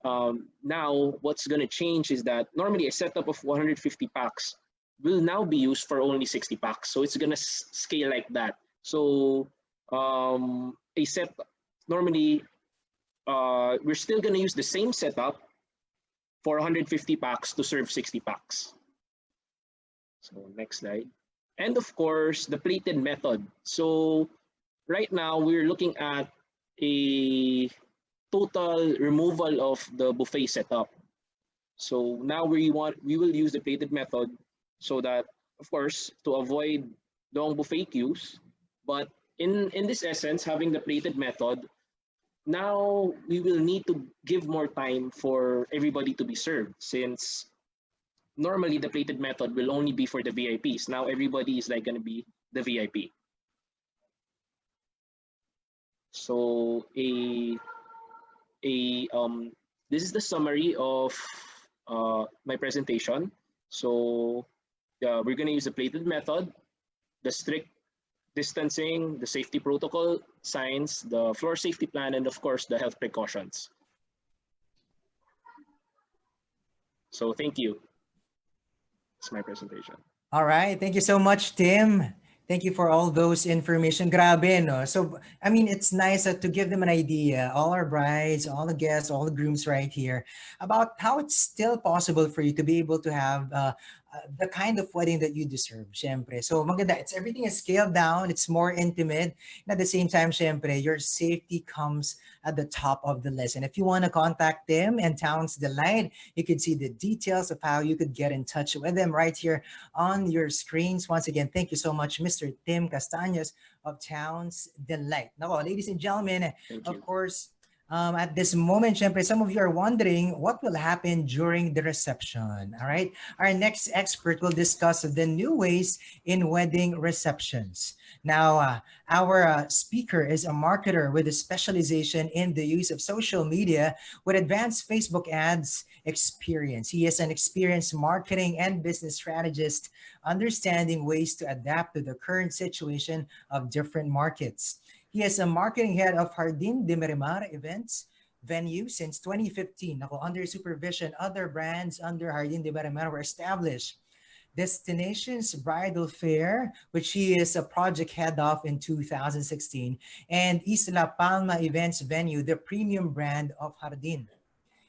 Now, what's going to change is that normally a setup of 150 packs will now be used for only 60 packs. So it's going to scale like that. So a set normally we're still going to use the same setup for 150 packs to serve 60 packs. So next slide. And of course, the plated method. So right now we're looking at a total removal of the buffet setup. So now we will use the plated method so that, of course, to avoid long buffet queues. But in this essence, having the plated method, now we will need to give more time for everybody to be served, since normally the plated method will only be for the VIPs. Now everybody is like going to be the VIP. So this is the summary of my presentation. So we're going to use the plated method, the strict distancing, the safety protocol signs, the floor safety plan, and of course the health precautions. So thank you. That's my presentation. All right. Thank you so much, Tim. Thank you for all those information. Grabe, no? So, I mean, it's nice to give them an idea, all our brides, all the guests, all the grooms right here, about how it's still possible for you to be able to have the kind of wedding that you deserve, syempre. So, maganda. Everything is scaled down. It's more intimate. And at the same time, syempre, your safety comes at the top of the list. And if you want to contact them and Town's Delight, you could see the details of how you could get in touch with them right here on your screens. Once again, thank you so much, Mr. Tim Castaños of Town's Delight. Now, ladies and gentlemen, of course, at this moment, syempre, some of you are wondering what will happen during the reception. All right. Our next expert will discuss the new ways in wedding receptions. Now, our speaker is a marketer with a specialization in the use of social media with advanced Facebook ads experience. He is an experienced marketing and business strategist, understanding ways to adapt to the current situation of different markets. He is a marketing head of Jardín de Miramar events venue since 2015. Ako, under supervision, other brands under Jardín de Miramar were established. Destinations Bridal Fair, which he is a project head of in 2016, and Isla Palma Events Venue, the premium brand of Jardín.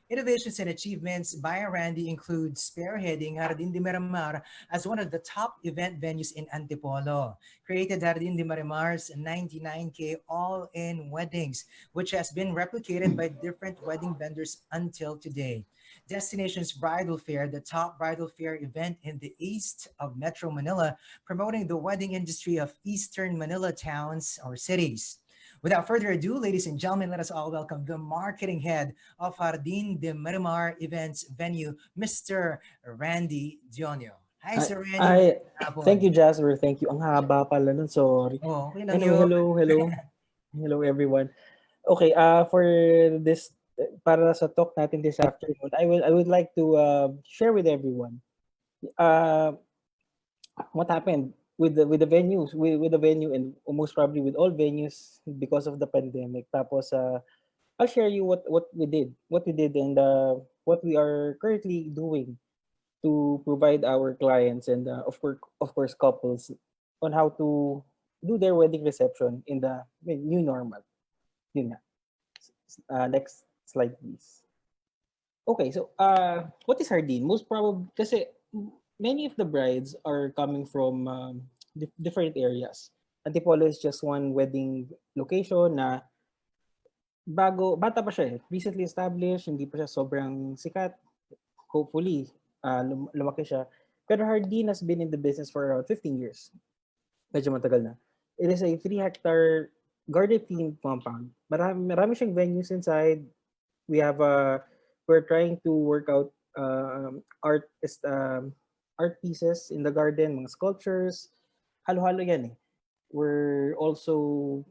Innovations and achievements by Randy include spearheading Jardín de Miramar as one of the top event venues in Antipolo. Created Jardín de Miramar's 99K all-in weddings, which has been replicated by different wedding vendors until today. Destinations Bridal Fair, the top bridal fair event in the east of Metro Manila, promoting the wedding industry of Eastern Manila towns or cities. Without further ado, ladies and gentlemen, let us all welcome the marketing head of Jardín de Miramar Events Venue, Mr. Randy Dionio. Hi, Sir Randy. Thank you, Jasper. Thank you. Ang haba pala nun, sorry. Oh, okay lang Anyway, yun. hello. Hello, everyone. Okay, for this, para sa talk natin this afternoon, I would like to share with everyone what happened with the venues, with the venue, and most probably with all venues because of the pandemic. Tapos I'll share you what we did, and what we are currently doing to provide our clients and of course couples on how to do their wedding reception in the new normal. Yun nga. Next slide, please. Okay, so what is Jardín? Most probably, kasi many of the brides are coming from different areas. Antipolo is just one wedding location na bata pa siya eh. Recently established, hindi pa siya sobrang sikat. Hopefully, lumaki siya. Pero Jardín has been in the business for around 15 years. Medyo matagal na. It is a 3-hectare garden-themed compound. Marami siyang venues inside. We're trying to work out art pieces in the garden, mga sculptures. Halo-halo yan eh. We're also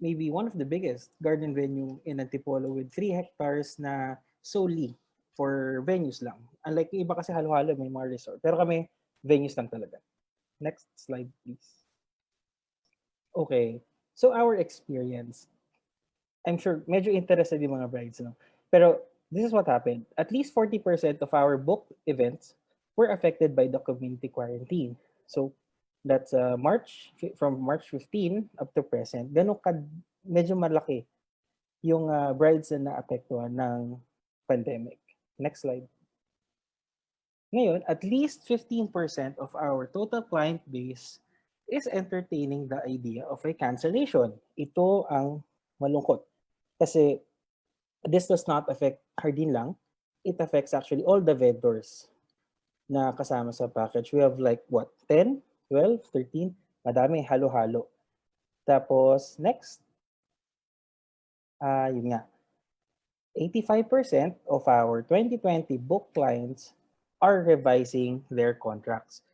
maybe one of the biggest garden venue in Antipolo with 3 hectares na solely for venues lang. Unlike yung iba kasi halo-halo, may mga resort. Pero kami, venues lang talaga. Next slide, please. Okay. So our experience. I'm sure medyo interested yung mga brides, no? Pero this is what happened. At least 40% of our booked events were affected by the community quarantine. So that's from March 15 up to present. Medyo malaki yung brides na naapektuhan ng pandemic. Next slide. Ngayon, at least 15% of our total client base is entertaining the idea of a cancellation. Ito ang malungkot. Kasi this does not affect Hardin lang. It affects actually all the vendors na kasama sa package. We have like what? 10, 12, 13? Madami, halo-halo. Tapos, next. Yun nga. 85% of our 2020 book clients are revising their contracts.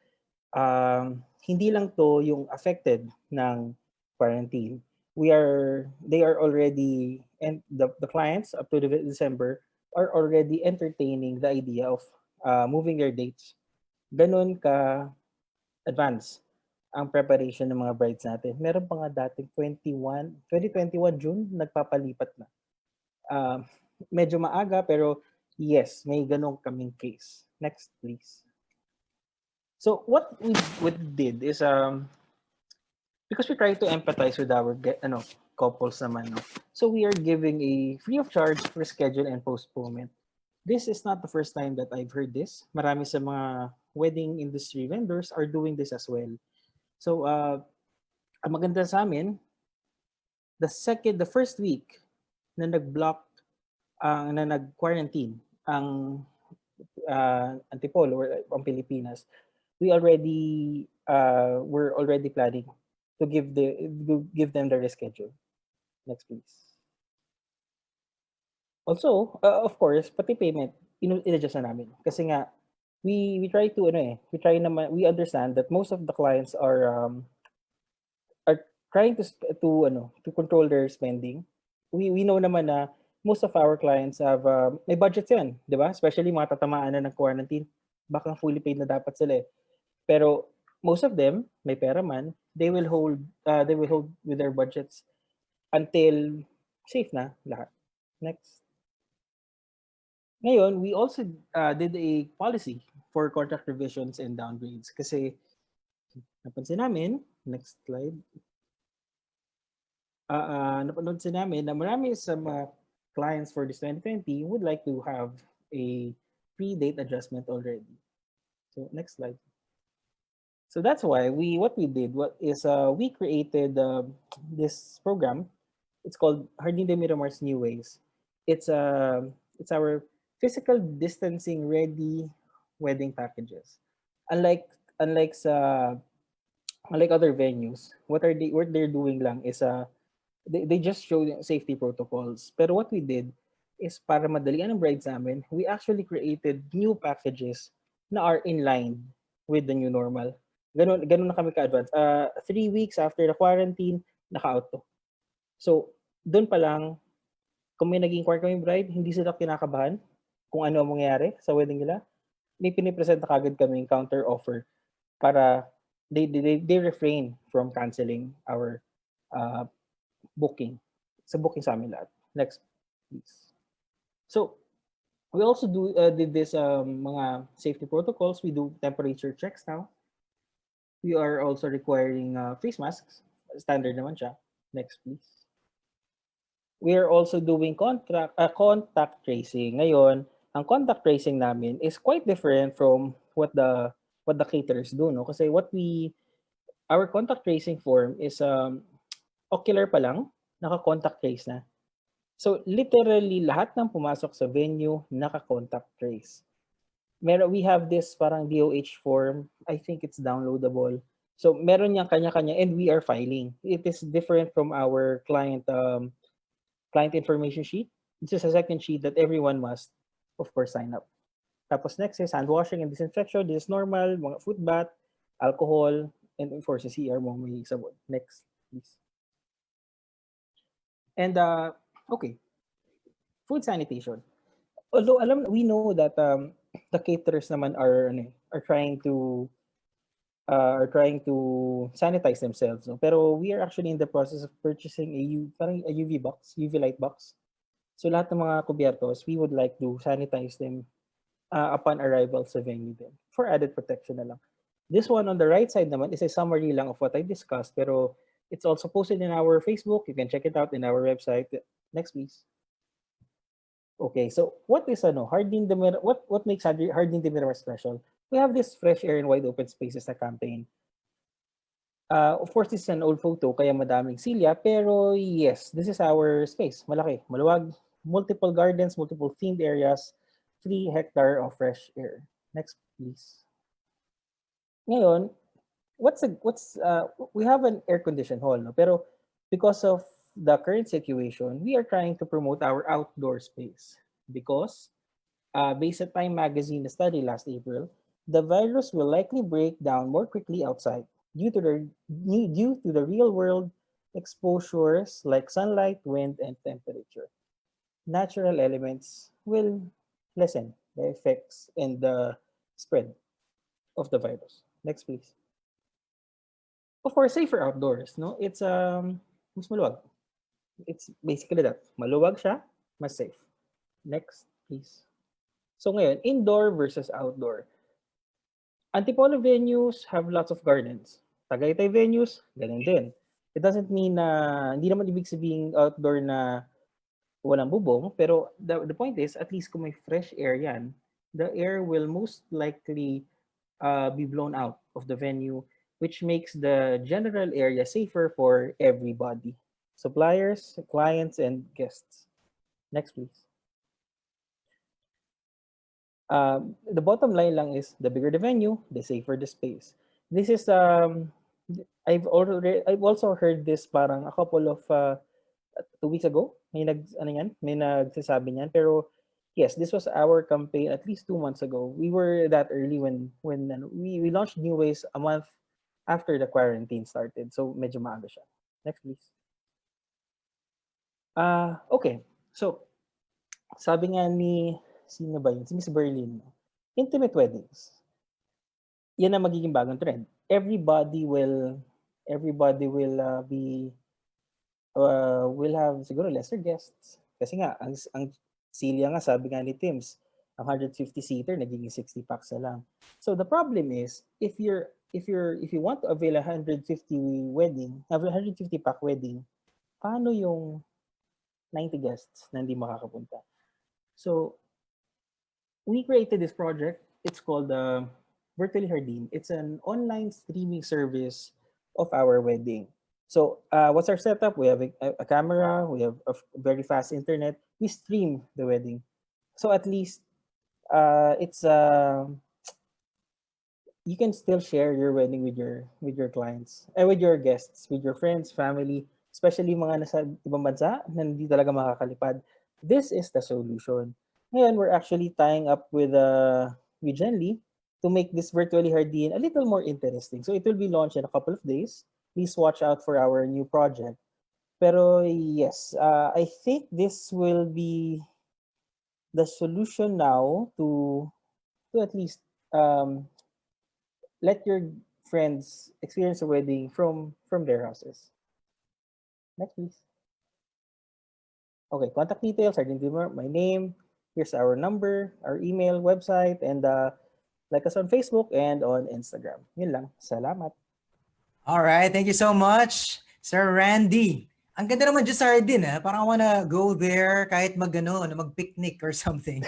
Hindi lang to yung affected ng quarantine. They are already, and the clients up to December are already entertaining the idea of moving their dates. Ganun ka advance ang preparation ng mga brides natin. Meron pa nga dating 2021 June, nagpapalipat na. Medyo maaga pero yes, may ganun kaming case. Next, please. So what we did is because we try to empathize with our couples naman, no? So we are giving a free of charge reschedule and postponement. This is not the first time that I've heard this. Marami sa mga wedding industry vendors are doing this as well. So ang maganda sa amin, the first week na nag-block na nag-quarantine ang Antipolo or ang Pilipinas, we're already planning to give them the reschedule. Next, please. Also, of course, pati payment, in-adjust na namin. Kasi nga, we we understand that most of the clients are trying to control their spending. We know naman na most of our clients have may budgets yan, di ba? Especially mga tatamaan na ng quarantine, baka fully paid na dapat sila eh. Pero most of them, may pera man, they will hold with their budgets until safe na lahat. Next. Ngayon, we also did a policy for contract revisions and downgrades kasi napansin namin, next slide, napansin namin na marami sa mga clients for this 2020 would like to have a pre-date adjustment already. So next slide. So that's why we created this program. It's called Hardin de Miramar's New Ways. It's our physical distancing ready wedding packages. Unlike other venues, what they're doing lang is they just show safety protocols. Pero what we did is para madalian ang brides namin, we actually created new packages na are in line with the new normal. Ganun na kami ka-advance. 3 weeks after the quarantine, naka-out to. So, doon pa lang, kung may naging quarantine bride, hindi sila kinakabahan kung ano ang mangyayari sa wedding nila. May pinipresent na kagad kaming counter offer para they refrain from canceling our booking. Sa booking sa amin lahat. Next, please. So, we also did this mga safety protocols. We do temperature checks now. We are also requiring face masks. Standard naman siya. Next, please. We are also doing contact tracing. Ngayon, ang contact tracing namin is quite different from what the caterers do, no? Kasi our contact tracing form is ocular pa lang, naka-contact trace na. So literally lahat ng pumasok sa venue naka-contact trace. We have this parang DOH form. I think it's downloadable. So meron niyang kanya-kanya and we are filing. It is different from our client information sheet. This is a second sheet that everyone must, of course, sign up. Tapos next is hand washing and disinfection. This is normal, mga foot bath, alcohol, and of course, CR mo may sabon. Next, please. And okay, food sanitation. Although we know that the caterers naman are trying to sanitize themselves, no? Pero we are actually in the process of purchasing a UV light box So lahat ng mga kubyertos, we would like to sanitize them upon arrival sa venue din for added protection na lang. This one on the right side naman is a summary lang of what I discussed, pero it's also posted in our Facebook. You can check it out in our website. Next, please. Okay, so what is Hardin de Mir- what makes Hardin de Miramar special? We have this fresh air and wide open spaces na campaign. Of course, this is an old photo, kaya madaming silya, pero yes, this is our space. Malaki, maluwag, multiple gardens, multiple themed areas, 3 hectares of fresh air. Next, please. Ngayon, we have an air-conditioned hall, no? Pero because of the current situation, we are trying to promote our outdoor space because based on Time Magazine study last April, the virus will likely break down more quickly outside due to the real-world exposures like sunlight, wind, and temperature. Natural elements will lessen the effects and the spread of the virus. Next, please. Of course, safer outdoors, no? It's mas maluwag. It's basically that. Maluwag siya, mas safe. Next, please. So ngayon, indoor versus outdoor. Antipolo venues have lots of gardens. Tagaytay venues, ganun din. It doesn't mean na, hindi naman ibig sabihin outdoor na walang bubong, pero the point is, at least kung may fresh air yan, the air will most likely be blown out of the venue, which makes the general area safer for everybody. Suppliers, clients, and guests. Next, please. The bottom line lang is the bigger the venue, the safer the space. This is I've also heard this parang a couple of 2 weeks ago. May nagsasabi niyan, pero yes, this was our campaign at least 2 months ago. We were that early when we launched New Ways a month after the quarantine started. So medyo maaga siya. Next, please. Okay. So, sabi nga ni, sino ba yun? Si Miss Berlin. Intimate weddings. Yan ang magiging bagong trend. Everybody will will have siguro lesser guests. Kasi nga, ang silya nga, sabi nga ni Tims, ang 150-seater, nagiging 60 packs na lang. So the problem is, if you want to avail a 150 pack wedding, paano yung 90 guests na hindi makakapunta? So we created this project. It's called Virtually Hardin. It's an online streaming service of our wedding. So what's our setup? We have a camera, we have a very fast internet. We stream the wedding. So at least it's you can still share your wedding with your clients, with your guests, with your friends, family, especially mga nasa ibang bansa na hindi talaga makakalipad. This is the solution. Ngayon, we're actually tying up with Genly to make this Virtually Hardin a little more interesting. So it will be launched in a couple of days. Please watch out for our new project. Pero yes, I think this will be the solution now to at least let your friends experience a wedding from their houses. Next, please. Okay, contact details, Sergeant Dimmer, my name. Here's our number, our email, website, and like us on Facebook and on Instagram. Yun lang. Salamat. All right, thank you so much, Sir Randy. Ang ganda naman dyan sa Hardin, parang I wanna go there kahit mag-picnic or something.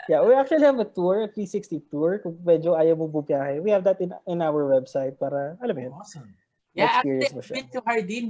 Yeah, we actually have a tour, a 360 tour. Kung medyo ayaw mo bumiyahe, we have that in our website para, alam mo yun. Awesome. Yeah, Experience actually, mo siya. I've been to Hardin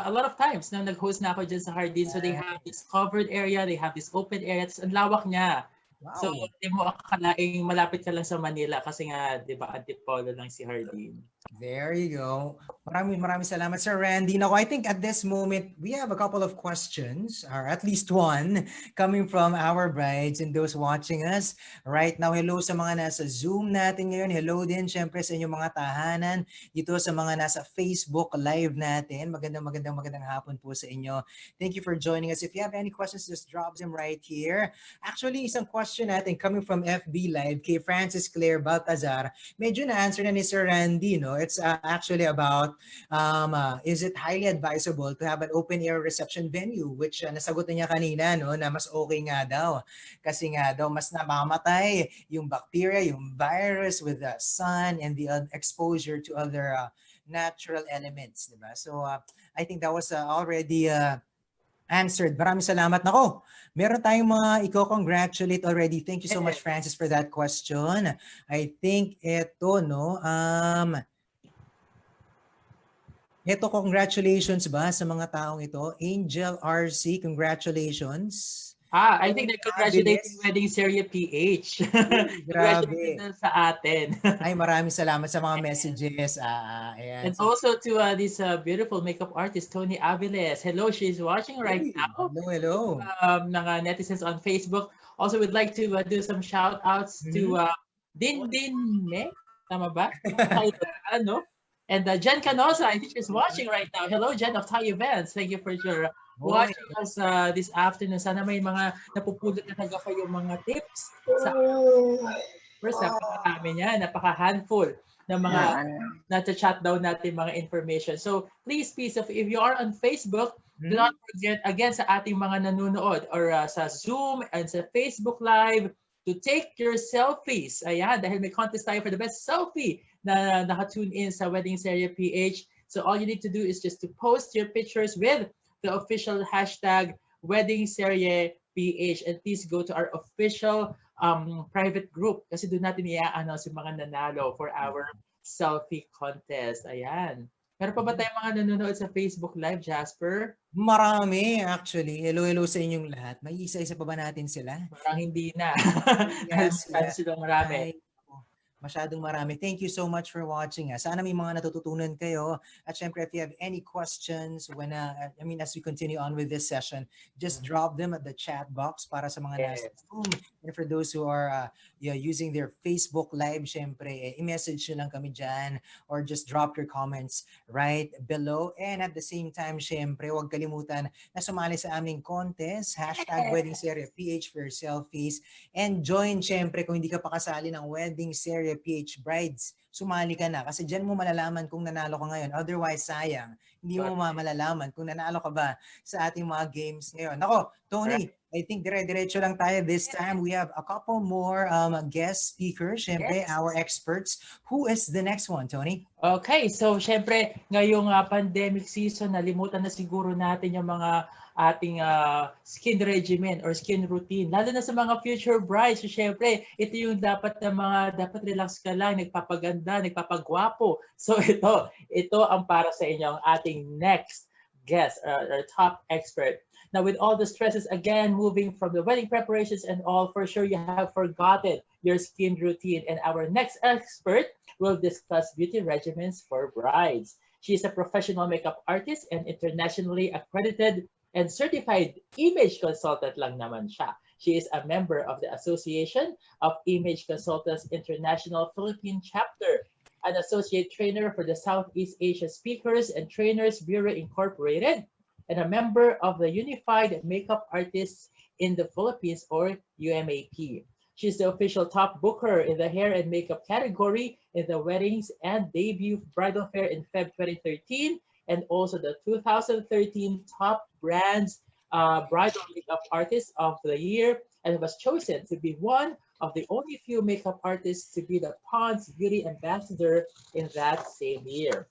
a lot of times. No, nag-host na ako dyan sa Hardin. So they have this covered area, they have this open area. Ang lawak niya. Wow. So hindi mo akalaing malapit ka lang sa Manila kasi nga, di ba, Antipolo lang si Hardin. There you go. Maraming salamat, Sir Randy. Now, I think at this moment, we have a couple of questions, or at least one, coming from our brides and those watching us right now. Hello sa mga nasa Zoom natin ngayon. Hello din, syempre, sa inyong mga tahanan. Dito sa mga nasa Facebook Live natin. Magandang hapon po sa inyo. Thank you for joining us. If you have any questions, just drop them right here. Actually, isang question question natin coming from FB Live kay Francis Claire Baltazar, medyo na-answer na ni Sir Randy, no? It's actually about is it highly advisable to have an open-air reception venue? Which nasagot na niya kanina, no? Na mas okay nga daw. Kasi nga daw, mas namamatay yung bacteria, yung virus with the sun and the exposure to other natural elements, di ba? So, I think that was already answered. Maraming salamat. Nako, meron tayong mga i-congratulate already. Thank you so much, Francis, for that question. I think ito, no? Ito, congratulations ba sa mga taong ito? Angel RC, congratulations. I think they're congratulating Wedding Serye PH. Grabe. Congratulations sa atin. Ay, maraming salamat sa mga messages. Ayan. And also to this beautiful makeup artist, Tony Aviles. Hello, she's watching right now. Hello. Mga netizens on Facebook. Also, we'd like to do some shout outs to Din Me. Tama ba? Ano? And Jen Canosa, I think she's watching right now. Hello, Jen of Thai Events. Thank you for your watching us this afternoon. Sana may mga napupulot na talaga kayong mga tips. First, napakarami niya, napaka-handful ng mga nata-chat down natin mga information. So please, if you are on Facebook, do not forget, again, sa ating mga nanonood or sa Zoom and sa Facebook Live, to take your selfies. Ayan, dahil may contest tayo for the best selfie na naka-tune in sa Wedding Serye PH. So all you need to do is just to post your pictures with the official hashtag Wedding Serye PH, and please go to our official private group kasi doon natin i-announce yung mga nanalo for our selfie contest. Ayan. Meron pa ba tayong mga nanonood sa Facebook Live, Jasper? Marami, actually. Hello sa inyong lahat. May isa-isa pa ba natin sila? Parang hindi na. Yes. Silang marami. Masyadong marami. Thank you so much for watching. Sana may mga natututunan kayo. At syempre, if you have any questions as we continue on with this session, just drop them at the chat box para sa mga nasa Zoom. And for those who are using their Facebook Live, syempre, i-message nyo lang kami dyan or just drop your comments right below. And at the same time, syempre, huwag kalimutan na sumali sa aming contest, hashtag Wedding Serye PH for your selfies. And join, syempre, kung hindi ka pa kasali ng Wedding Serye PH Brides, sumali ka na kasi dyan mo malalaman kung nanalo ka ngayon. Otherwise, sayang. Hindi mo malalaman kung nanalo ka ba sa ating mga games ngayon. Ako, Tony, I think dire-diretso lang tayo this time. We have a couple more guest speakers, syempre, our experts. Who is the next one, Tony? Okay, so syempre, ngayong pandemic season, nalimutan na siguro natin yung mga ating skin regimen or skin routine, lalo na sa mga future brides. So syempre, ito yung dapat relax ka lang, nagpapaganda, nagpapagwapo. So ito ang para sa inyo, ang ating next guest, our top expert. Now, with all the stresses, again, moving from the wedding preparations and all, for sure you have forgotten your skin routine. And our next expert will discuss beauty regimens for brides. She is a professional makeup artist and internationally accredited and certified image consultant lang naman siya. She is a member of the Association of Image Consultants International Philippine Chapter, an associate trainer for the Southeast Asia Speakers and Trainers Bureau Incorporated, and a member of the Unified Makeup Artists in the Philippines, or UMAP. She's the official top booker in the hair and makeup category in the Weddings and Debut Bridal Fair in Feb 2013, and also the 2013 Top Brands Bridal Makeup Artist of the Year, and was chosen to be one of the only few makeup artists to be the Pond's Beauty Ambassador in that same year.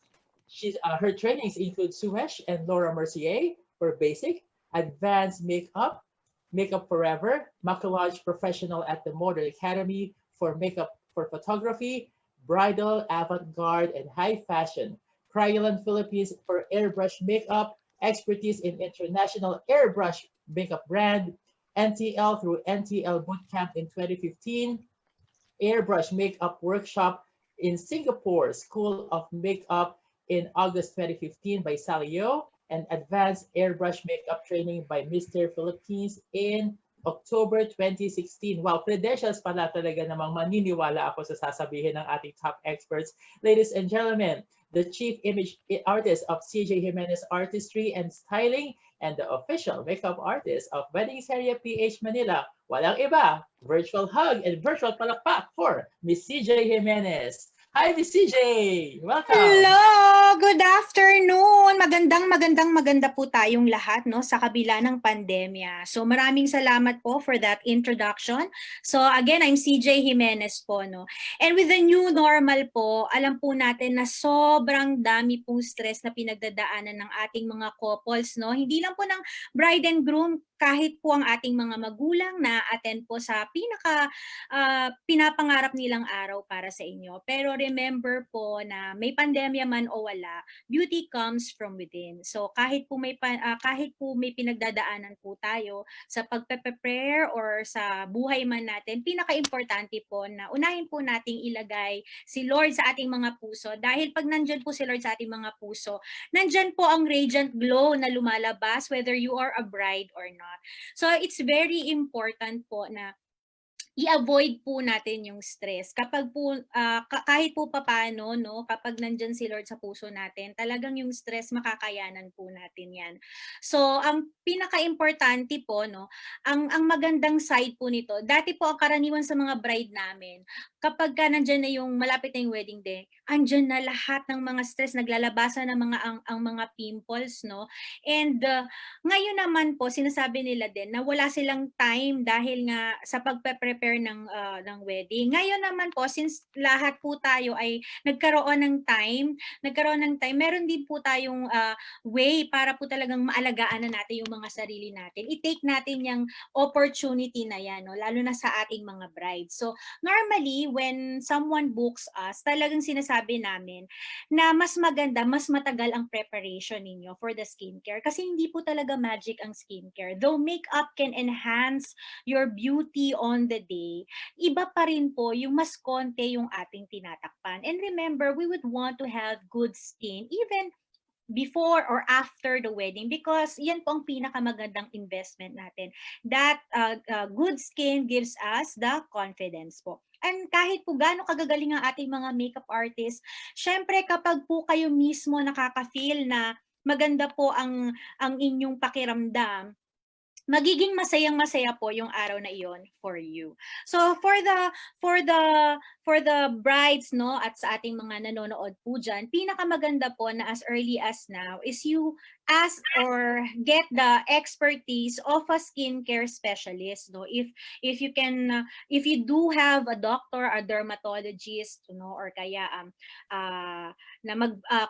Her trainings include Suresh and Laura Mercier for basic, advanced makeup, Makeup Forever, Maquillage Professional at the Model Academy for makeup for photography, bridal, avant-garde, and high fashion. Kryolan Philippines for airbrush makeup, expertise in international airbrush makeup brand, NTL through NTL Bootcamp in 2015, airbrush makeup workshop in Singapore School of Makeup in August 2015 by Sally Yo, and advanced airbrush makeup training by Mr. Philippines in October 2016. Wow, credentials pala talaga namang maniniwala ako sa sasabihin ng ating top experts. Ladies and gentlemen, the chief image artist of CJ Jimenez Artistry and Styling and the official makeup artist of Wedding Serye PH Manila. Walang iba, virtual hug and virtual palakpak for Miss CJ Jimenez. Hi, Miss CJ! Welcome! Hello! Good afternoon! Maganda po tayong lahat no, sa kabila ng pandemya. So maraming salamat po for that introduction. So again, I'm CJ Jimenez po. No? And with the new normal po, alam po natin na sobrang dami pong stress na pinagdadaanan ng ating mga couples. No? Hindi lang po ng bride and groom, kahit po ang ating mga magulang na attend po sa pinapangarap nilang araw para sa inyo. Pero remember po na may pandemya man o wala, beauty comes from within. So kahit po may pinagdadaanan po tayo sa pagpe-prepare or sa buhay man natin, pinaka-importante po na unahin po nating ilagay si Lord sa ating mga puso. Dahil pag nandyan po si Lord sa ating mga puso, nandyan po ang radiant glow na lumalabas whether you are a bride or not. So it's very important po na i-avoid po natin yung stress. Kapag po, kahit po papaano, no, kapag nandyan si Lord sa puso natin, talagang yung stress, makakayanan po natin yan. So, ang pinaka-importante po, no, ang magandang side po nito, dati po ang karaniwan sa mga bride namin, kapag ka nandyan na yung malapit na yung wedding day, andyan na lahat ng mga stress, naglalabasan ng ang mga pimples, no? And ngayon naman po, sinasabi nila din na wala silang time dahil nga sa pagpe-prepare ng wedding. Ngayon naman po, since lahat po tayo ay nagkaroon ng time, meron din po tayong way para po talagang maalagaan na natin yung mga sarili natin. I-take natin yung opportunity na yan, no? Lalo na sa ating mga brides. So, normally, when someone books us, talagang sinasabi namin na mas maganda, mas matagal ang preparation ninyo for the skincare. Kasi hindi po talaga magic ang skincare. Though makeup can enhance your beauty on the day, iba pa rin po yung mas konti yung ating tinatakpan. And remember, we would want to have good skin even before or after the wedding because yan po ang pinakamagandang investment natin. That good skin gives us the confidence po. And kahit po gaano kagagaling ang ating mga makeup artists, syempre kapag po kayo mismo nakaka-feel na maganda po ang inyong pakiramdam, magiging masayang-masaya po yung araw na iyon for you. So for the brides, no, at sa ating mga nanonood po diyan, pinakamaganda po na as early as now is you ask or get the expertise of a skincare specialist, no. If you can if you do have a doctor, a dermatologist, no, or kaya na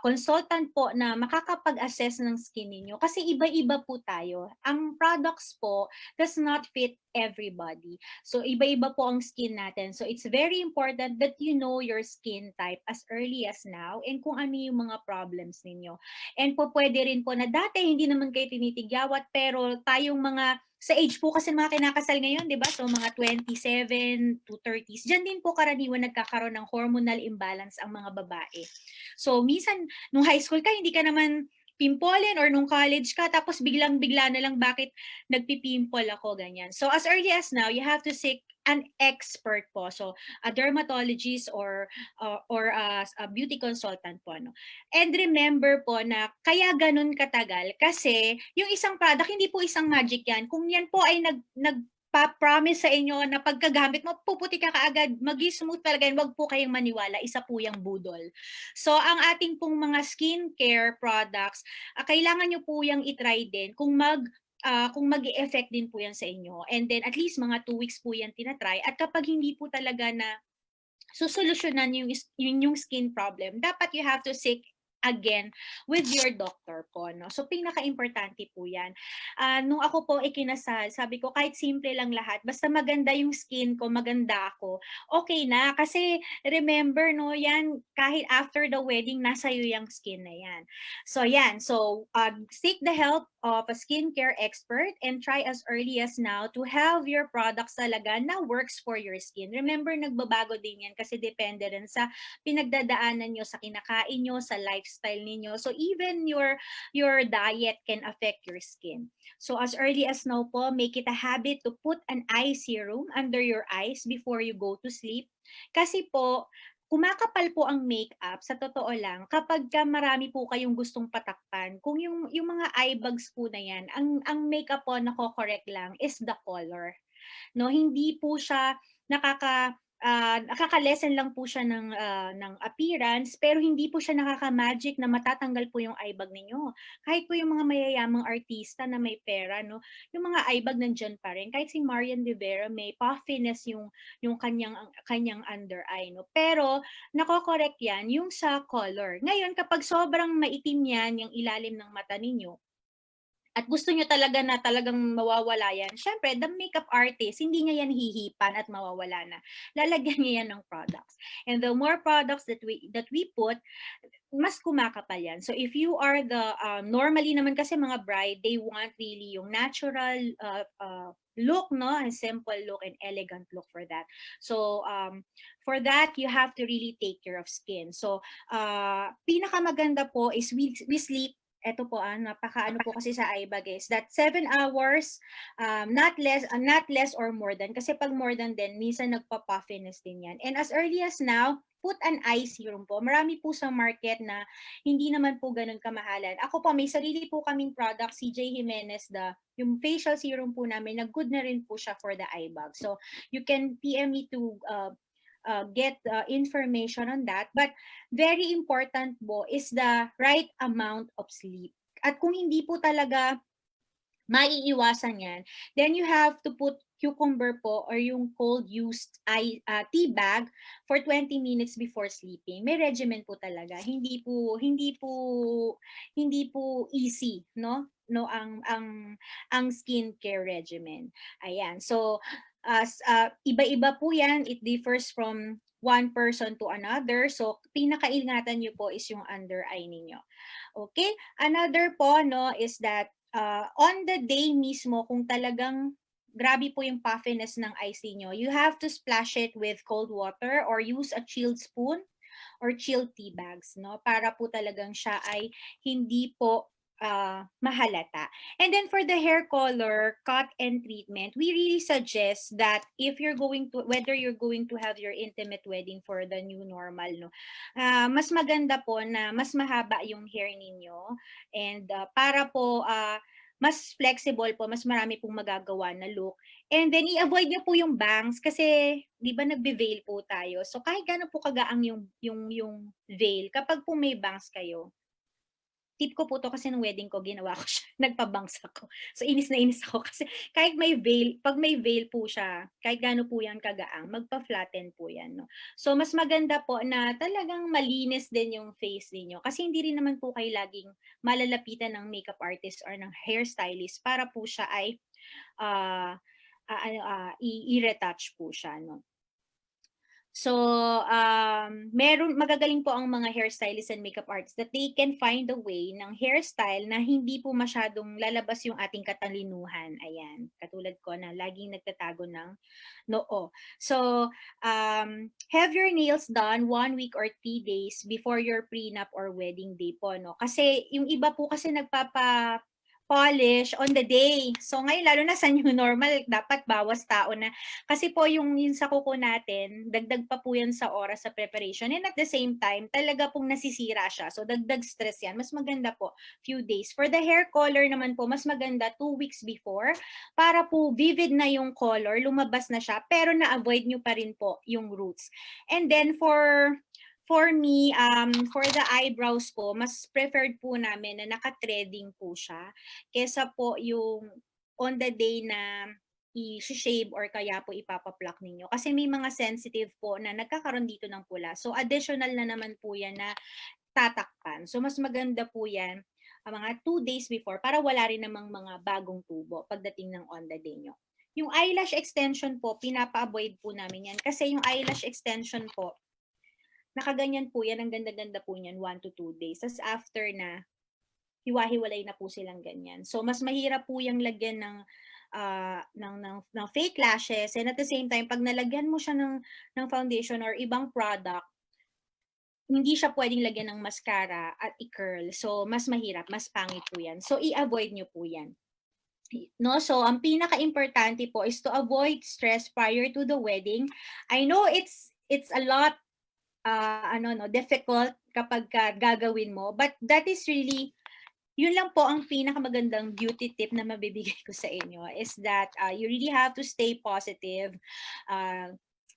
consultant po na makakapag-assess ng skin niyo kasi iba-iba po tayo. Ang products po does not fit everybody. So iba-iba po ang skin natin. So it's very important that you know your skin type as early as now and kung ano yung mga problems ninyo. And po pwede rin po na dati hindi naman kayo tinitigyawat pero tayong mga sa age po kasi mga kinakasal ngayon, di ba? So mga 27 to 30s, dyan din po karaniwan nagkakaroon ng hormonal imbalance ang mga babae. So minsan, nung high school ka, hindi ka naman pimpolin or nung college ka, tapos biglang-bigla na lang bakit nagpipimple ako, ganyan. So as early as now, you have to seek an expert po. So a dermatologist or a beauty consultant po. No? And remember po na kaya ganun katagal kasi yung isang product, hindi po isang magic yan. Kung yan po ay nagpa-promise sa inyo na pagkagamit mo, puputi ka kaagad, mag-smooth talaga yan, wag po kayong maniwala, isa po yung budol. So ang ating pong mga skincare products, kailangan nyo po yung itry din kung mag-e-effect din po yan sa inyo. And then at least mga 2 weeks po yan tinatry. At kapag hindi po talaga na susolusyonan yung skin problem, dapat you have to seek again with your doctor po, no? So pinaka-importante po 'yan. Nung ako po ikinasal, sabi ko kahit simple lang lahat, basta maganda yung skin ko, maganda ako. Okay na kasi remember no, 'yan kahit after the wedding nasa iyo yung skin na 'yan. So 'yan. So seek the help of a skincare expert and try as early as now to have your products talaga na works for your skin. Remember nagbabago din 'yan kasi depende rin sa pinagdadaanan nyo, sa kinakain nyo, sa lifestyle lifestyle ninyo. So even your diet can affect your skin. So as early as now po, make it a habit to put an eye serum under your eyes before you go to sleep. Kasi po, kumakapal po ang makeup, sa totoo lang, kapag ka marami po kayong gustong patakpan, kung yung mga eye bags po na yan, ang makeup po na correct lang is the color. No, hindi po siya nakaka-lessen lang po siya ng appearance, pero hindi po siya nakaka-magic na matatanggal po yung eye bag ninyo. Kahit po yung mga mayayamang artista na may pera, no, yung mga eye bag nandiyan pa rin. Kahit si Marian Rivera, may puffiness yung kanyang under eye, no. Pero nako-correct yan yung sa color. Ngayon, kapag sobrang maitim yan yung ilalim ng mata ninyo, at gusto nyo talaga na talagang mawawala yan, syempre, the makeup artist, hindi niya yan hihipan at mawawala na. Lalagyan niya yan ng products. And the more products that we put, mas kumakapal yan. So if you are the, normally naman kasi mga bride, they want really yung natural look, no? A simple look and elegant look for that. So for that, you have to really take care of skin. So pinakamaganda po is we sleep. Ito po, napaka-ano po kasi sa eye bag is that 7 hours, not less or more than. Kasi pag more than din, minsan nagpa-puffiness din yan. And as early as now, put an eye serum po. Marami po sa market na hindi naman po ganun kamahalan. Ako po, may sarili po kaming product, CJ Jimenez, yung facial serum po namin, na good na rin po siya for the eye bag. So, you can PM me to get information on that. But very important po is the right amount of sleep. At kung hindi po talaga maiiwasan yan, then you have to put cucumber po or yung cold used tea bag for 20 minutes before sleeping. May regimen po talaga. Hindi po easy, no ang skincare regimen. Ayan. So iba-iba po yan. It differs from one person to another. So pinakaingatan niyo po is yung under eye ninyo. Okay? Another po, no, is that on the day mismo, kung talagang grabe po yung puffiness ng eyes niyo, you have to splash it with cold water or use a chilled spoon or chilled tea bags, no? Para po talagang siya ay hindi po mahalata. And then for the hair color, cut and treatment, we really suggest that if you're going to, whether you're going to have your intimate wedding for the new normal, no, mas maganda po na mas mahaba yung hair ninyo and para po mas flexible po, mas marami pong magagawa na look. And then i-avoid niyo po yung bangs kasi 'di ba nagbe-veil po tayo. So kahit gaano po kagaang yung veil, kapag po may bangs kayo, tip ko po to kasi nung wedding ko, ginawa ko siya, nagpa-bangs ako. So, inis na inis ako kasi kahit may veil, pag may veil po siya, kahit gaano po yan kagaang, magpa-flatten po yan, no? So, mas maganda po na talagang malinis din yung face niyo kasi hindi rin naman po kayo laging malalapitan ng makeup artist or ng hairstylist para po siya ay i-retouch po siya, no? So, magagaling po ang mga hairstylists and makeup artists that they can find a way ng hairstyle na hindi po masyadong lalabas yung ating katalinuhan. Ayan, katulad ko na laging nagtatago ng noo. So, have your nails done 1 week or 3 days before your prenup or wedding day po, no? Kasi yung iba po kasi polish on the day. So ngayon, lalo na sa new normal, dapat bawas tao na. Kasi po yung sa kuko natin, dagdag pa po yan sa oras sa preparation. And at the same time, talaga pong nasisira siya. So dagdag stress yan. Mas maganda po, few days. For the hair color naman po, mas maganda 2 weeks before para po vivid na yung color, lumabas na siya, pero na-avoid nyo pa rin po yung roots. And then for me, for the eyebrows po, mas preferred po namin na naka-threading po siya kesa po yung on the day na i-shave or kaya po ipapa-pluck ninyo. Kasi may mga sensitive po na nagkakaroon dito ng pula. So additional na naman po yan na tatakpan. So mas maganda po yan mga 2 days before para wala rin namang mga bagong tubo pagdating ng on the day nyo. Yung eyelash extension po, pinapa-avoid po namin yan. Kasi yung eyelash extension po, nakaganyan po yan, ang ganda-ganda po niyan, 1 to 2 days. Tapos after na, hiwa-hiwalay na po silang ganyan. So, mas mahirap po yung lagyan ng fake lashes. And at the same time, pag nalagyan mo siya ng foundation or ibang product, hindi siya pwedeng lagyan ng mascara at i-curl. So, mas mahirap, mas pangit po yan. So, i-avoid nyo po yan. No, so ang pinaka-importante po is to avoid stress prior to the wedding. I know it's a lot difficult kapag gagawin mo, but that is really yun lang po ang pinakamagandang beauty tip na mabibigay ko sa inyo is that you really have to stay positive,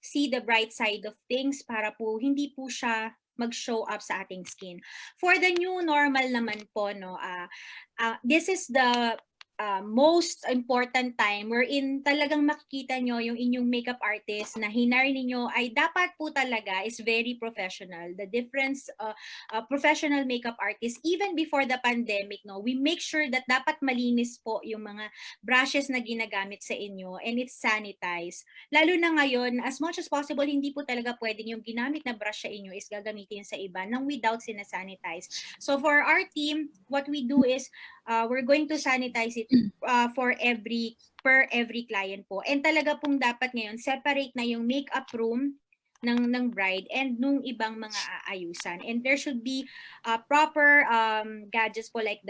see the bright side of things para po hindi po siya mag-show up sa ating skin. For the new normal naman po, no, this is the most important time wherein talagang makikita nyo yung inyong makeup artist na hinire ninyo ay dapat po talaga is very professional. The difference, professional makeup artist, even before the pandemic, no, we make sure that dapat malinis po yung mga brushes na ginagamit sa inyo and it's sanitized. Lalo na ngayon, as much as possible, hindi po talaga pwedeng yung ginamit na brush sa inyo is gagamitin sa iba nang without sinasanitize. So for our team, what we do is we're going to sanitize it per every client po. And talaga pong dapat ngayon separate na yung makeup room ng bride and nung ibang mga aayusan. And there should be proper gadgets po like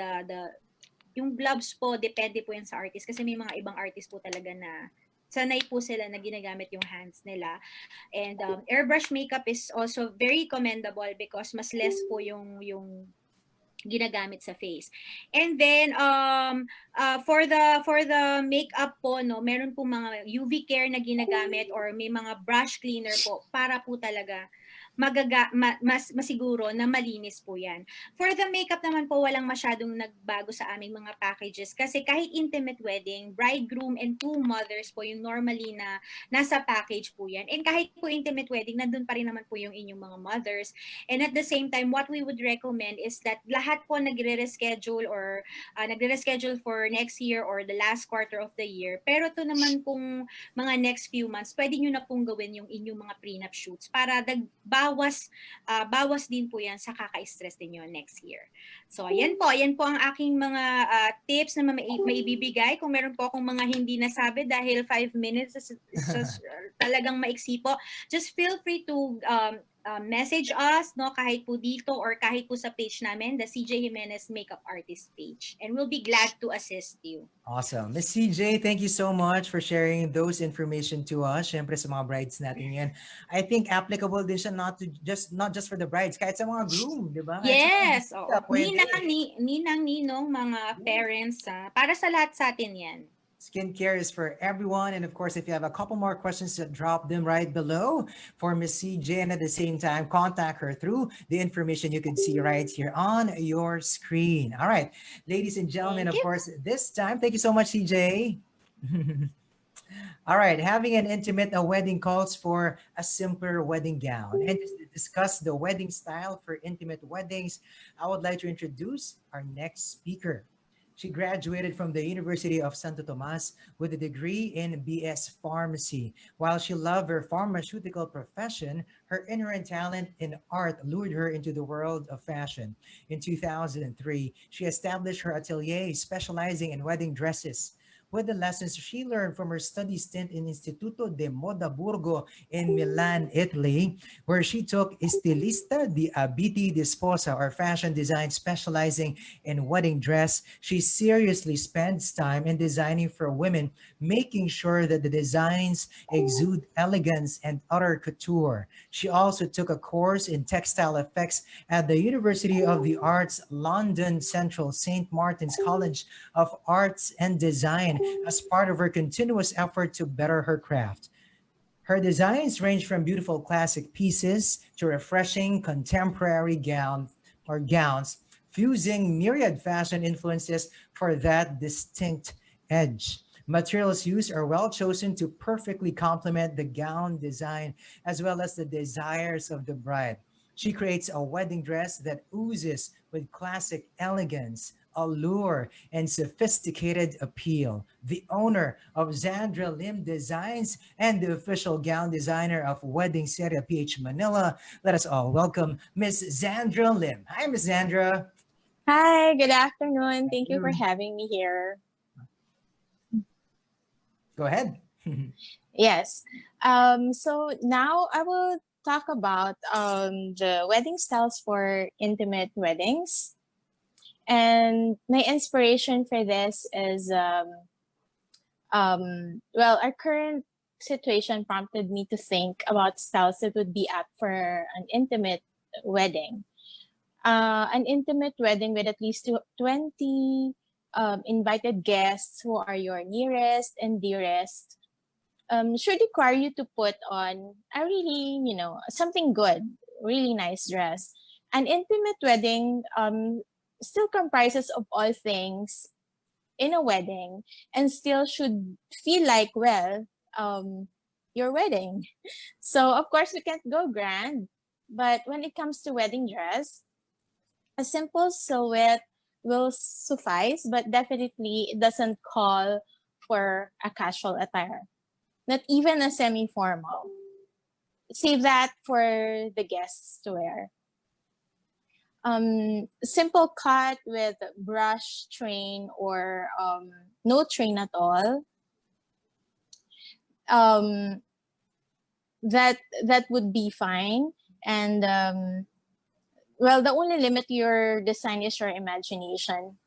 yung gloves po, depende po yan sa artist kasi may mga ibang artist po talaga na sanay po sila na ginagamit yung hands nila. And airbrush makeup is also very commendable because mas less po yung ginagamit sa face. And then for the makeup po, no, meron po mga UV care na ginagamit or may mga brush cleaner po para po talaga masiguro na malinis po yan. For the makeup naman po, walang masyadong nagbago sa aming mga packages kasi kahit intimate wedding, bridegroom and two mothers po yung normally na nasa package po yan. And kahit po intimate wedding, nandun pa rin naman po yung inyong mga mothers. And at the same time, what we would recommend is that lahat po nagre-reschedule or nagre-reschedule for next year or the last quarter of the year. Pero to naman pong mga next few months, pwede nyo na pong gawin yung inyong mga prenup shoots para bawas din po yan sa kaka-stress ninyo next year. So ayan po ang aking mga tips na maibibigay. Kung meron po akong mga hindi nasabi dahil 5 minutes is just talagang maiksi po, just feel free to message us, no, kahit po dito or kahit po sa page namin, the CJ Jimenez Makeup Artist page. And we'll be glad to assist you. Awesome. Miss CJ, thank you so much for sharing those information to us. Syempre sa mga brides natin yan. I think applicable din siya not just for the brides, kahit sa mga groom, di ba? Yes. Ninang, ninong, mga parents, para sa lahat sa atin yan. Skincare is for everyone. And of course, if you have a couple more questions, drop them right below for Miss CJ. And at the same time, contact her through the information you can see right here on your screen. All right, ladies and gentlemen, of course, this time, thank you so much, CJ. All right, having an intimate wedding calls for a simpler wedding gown. And to discuss the wedding style for intimate weddings, I would like to introduce our next speaker. She graduated from the University of Santo Tomas with a degree in BS Pharmacy. While she loved her pharmaceutical profession, her inherent talent in art lured her into the world of fashion. In 2003, she established her atelier specializing in wedding dresses. With the lessons she learned from her study stint in Instituto de Moda Burgo in Milan, Italy, where she took Estilista di Abiti di Sposa, or fashion design specializing in wedding dress, she seriously spends time in designing for women, making sure that the designs exude elegance and utter couture. She also took a course in textile effects at the University of the Arts, London Central St. Martin's College of Arts and Design, as part of her continuous effort to better her craft. Her designs range from beautiful classic pieces to refreshing contemporary gowns, fusing myriad fashion influences for that distinct edge. Materials used are well chosen to perfectly complement the gown design as well as the desires of the bride. She creates a wedding dress that oozes with classic elegance, allure, and sophisticated appeal. The owner of Zandra Lim Designs and the official gown designer of Wedding Serye PH Manila, let us all welcome Miss Zandra Lim. Hi, Miss Zandra. Hi, good afternoon. Thank you for having me here. Go ahead. Yes. So now I will talk about the wedding styles for intimate weddings. And my inspiration for this is, well, our current situation prompted me to think about styles that would be apt for an intimate wedding. An intimate wedding with at least 20 invited guests who are your nearest and dearest should require you to put on a really, something good, really nice dress. An intimate wedding still comprises of all things in a wedding and still should feel like, well, your wedding. So, of course, we can't go grand. But when it comes to wedding dress, a simple silhouette will suffice, but definitely it doesn't call for a casual attire, not even a semi-formal. Save that for the guests to wear. Simple cut with brush train or no train at all. Um, that would be fine. And well, the only limit to your design is your imagination.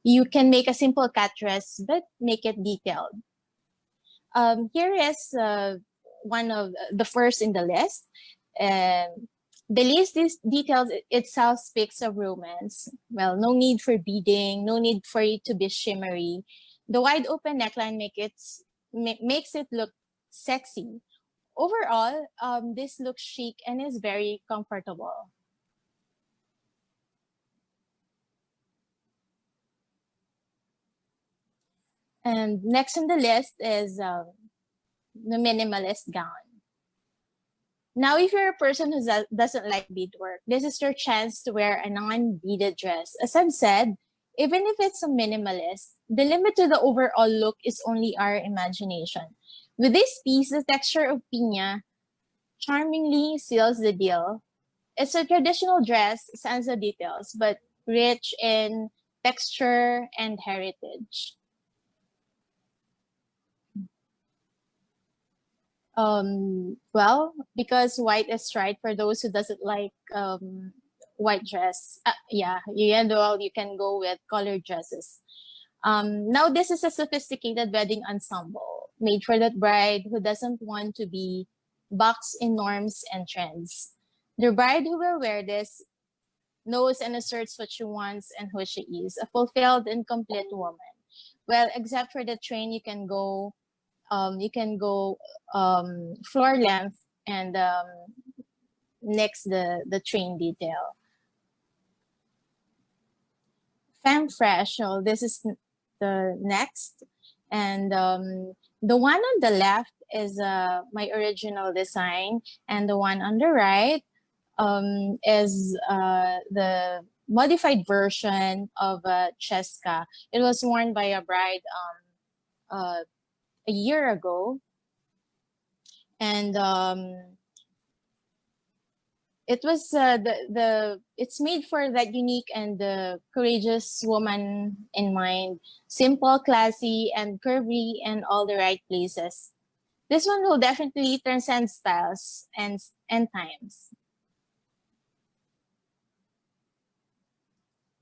You can make a simple cut dress, but make it detailed. Here is one of the first in the list. The list is details itself speaks of romance. Well, no need for beading, no need for it to be shimmery. The wide open neckline makes it look sexy. Overall, this looks chic and is very comfortable. And next on the list is the minimalist gown. Now, if you're a person who doesn't like beadwork, this is your chance to wear a non-beaded dress. As I've said, even if it's a minimalist, the limit to the overall look is only our imagination. With this piece, the texture of piña charmingly seals the deal. It's a traditional dress, sans the details, but rich in texture and heritage. Well, because white is right for those who doesn't like white dress. Yeah, you can go with colored dresses. Now this is a sophisticated wedding ensemble made for that bride who doesn't want to be boxed in norms and trends. The bride who will wear this knows and asserts what she wants and who she is, a fulfilled and complete woman. Well, except for the train, you can go floor length and next the train detail. Femme fresh, so this is the next. And the one on the left is my original design, and the one on the right is the modified version of Cheska. It was worn by a bride a year ago, and it was it's made for that unique and courageous woman in mind. Simple, classy, and curvy in all the right places. This one will definitely transcend styles and times.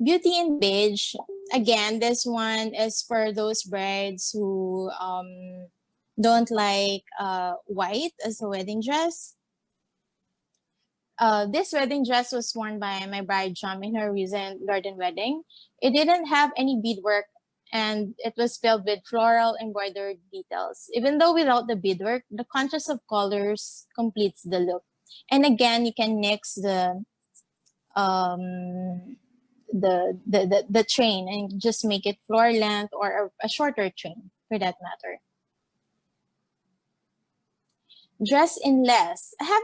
Beauty in beige. Again, this one is for those brides who don't like white as a wedding dress. This wedding dress was worn by my bride Jam in her recent garden wedding. It didn't have any beadwork and it was filled with floral embroidered details. Even though without the beadwork, the contrast of colors completes the look. And again, you can mix um, the train and just make it floor length or a shorter train for that matter. Dress in less. I have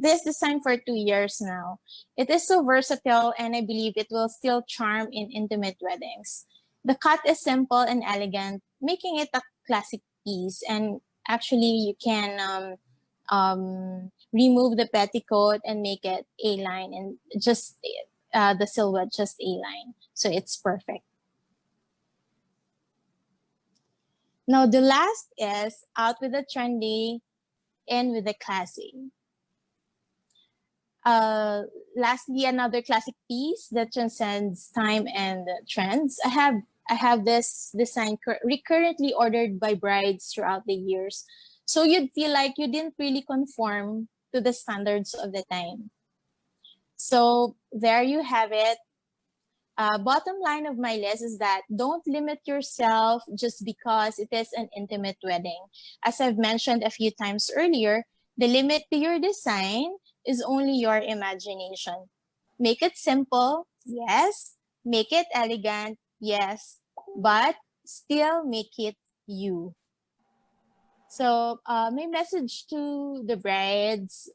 this design for 2 years now. It is so versatile and I believe it will still charm in intimate weddings. The cut is simple and elegant, making it a classic piece. And actually, you can remove the petticoat and make it A-line and just the silhouette just A-line. So it's perfect. Now, the last is out with the trendy, in with the classy. Uh, Lastly, another classic piece that transcends time and trends. I have this design recurrently ordered by brides throughout the years, so you'd feel like you didn't really conform to the standards of the time. So there you have it. Bottom line of my list is that don't limit yourself just because it is an intimate wedding. As I've mentioned a few times earlier, the limit to your design is only your imagination. Make it simple, yes. Make it elegant, yes. But still make it you. So, my message to the brides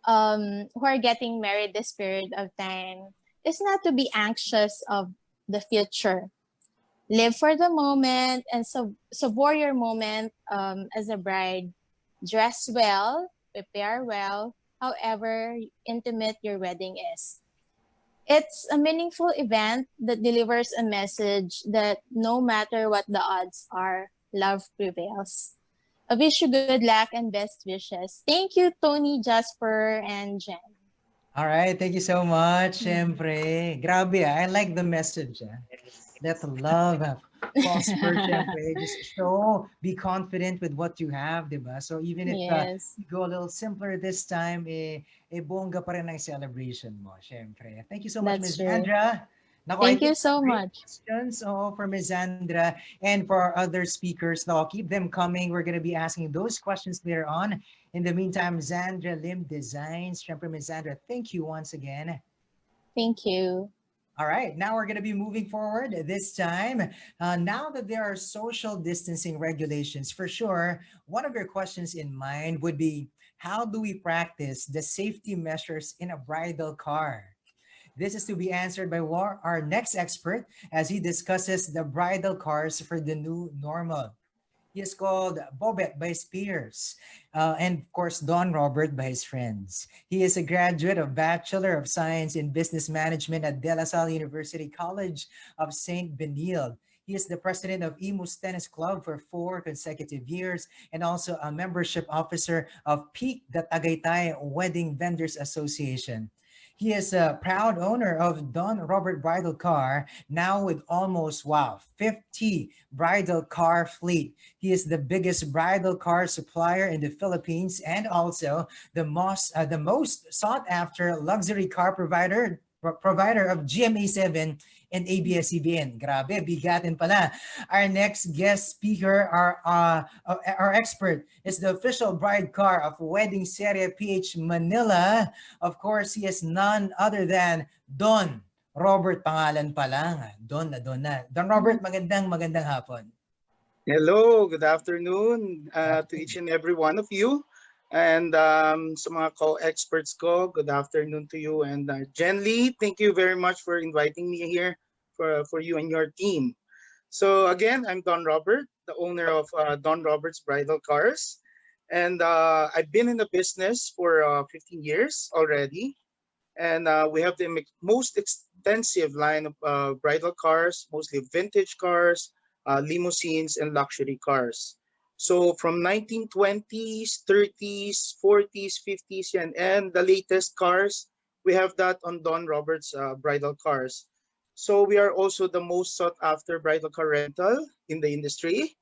who are getting married this period of time is not to be anxious of the future. Live for the moment and savor your moment as a bride. Dress well, prepare well, however intimate your wedding is. It's a meaningful event that delivers a message that no matter what the odds are, love prevails. I wish you good luck and best wishes. Thank you, Tony, Jasper, and Jen. All right, thank you so much, syempre. Grabe, I like the message. Let love prosper, syempre. Just show, be confident with what you have, di ba? So even if Yes. you go a little simpler this time, bongga pa rin ang celebration mo, syempre. Thank you so much, That's Ms. true. Andra. Nako, I Thank you think so great much. questions for Ms. Andra and for our other speakers. Now, keep them coming. We're going to be asking those questions later on. In the meantime, Zandra Lim Designs. Syempre, Ms. Zandra, thank you once again. Thank you. All right, now we're going to be moving forward this time. Now that there are social distancing regulations, for sure, one of your questions in mind would be, how do we practice the safety measures in a bridal car? This is to be answered by our next expert as he discusses the bridal cars for the new normal. He is called Bobet by his peers, and of course Don Robert by his friends. He is a graduate of Bachelor of Science in Business Management at De La Salle University College of St. Benilde. He is the president of Imus Tennis Club for 4 consecutive years and also a membership officer of Peak the Tagaytay Wedding Vendors Association. He is a proud owner of Don Robert Bridal Car, now with almost, 50 bridal car fleet. He is the biggest bridal car supplier in the Philippines and also the most sought after luxury car provider of GMA7 and ABS-CBN. Grabe, bigatin pala. Our next guest speaker, our expert, is the official bride car of Wedding Serye PH Manila. Of course, he is none other than Don Robert, pangalan pa lang. Don na Don na. Don Robert, magandang hapon. Hello, good afternoon to each and every one of you. And sa mga co-experts ko, good afternoon to you. And Jen Lee, thank you very much for inviting me here for you and your team. So again, I'm Don Robert, the owner of Don Robert's Bridal Cars. And I've been in the business for 15 years already. And we have the most extensive line of bridal cars, mostly vintage cars, limousines, and luxury cars. So from 1920s, 30s, 40s, 50s, and the latest cars, we have that on Don Roberts bridal cars. So we are also the most sought after bridal car rental in the industry.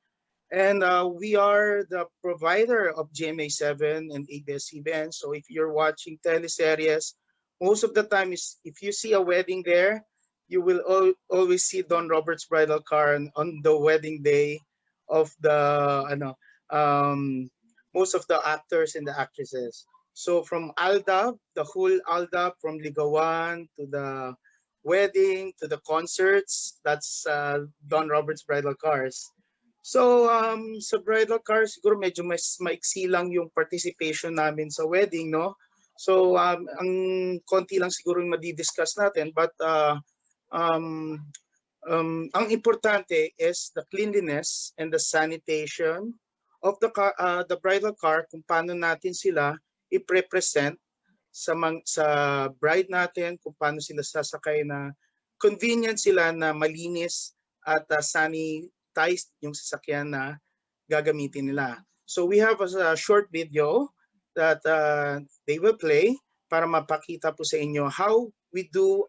And we are the provider of GMA7 and ABS-CBN. So if you're watching teleseries, most of the time is if you see a wedding there, you will always see Don Robert's bridal car on the wedding day of the most of the actors and the actresses. So from Aldab, the whole Aldab, from Ligawan to the wedding to the concerts, that's Don Robert's bridal cars. So sa bridal car siguro medyo mas maiksi lang yung participation namin sa wedding, no? So ang konti lang siguro yung madi-discuss natin, but ang importante is the cleanliness and the sanitation of the bridal car, kung paano natin sila i-represent sa bride natin, kung paano sila sasakay na convenient sila na malinis at sanitized yung sasakyan na gagamitin nila. So we have a short video that they will play para mapakita po sa inyo how we do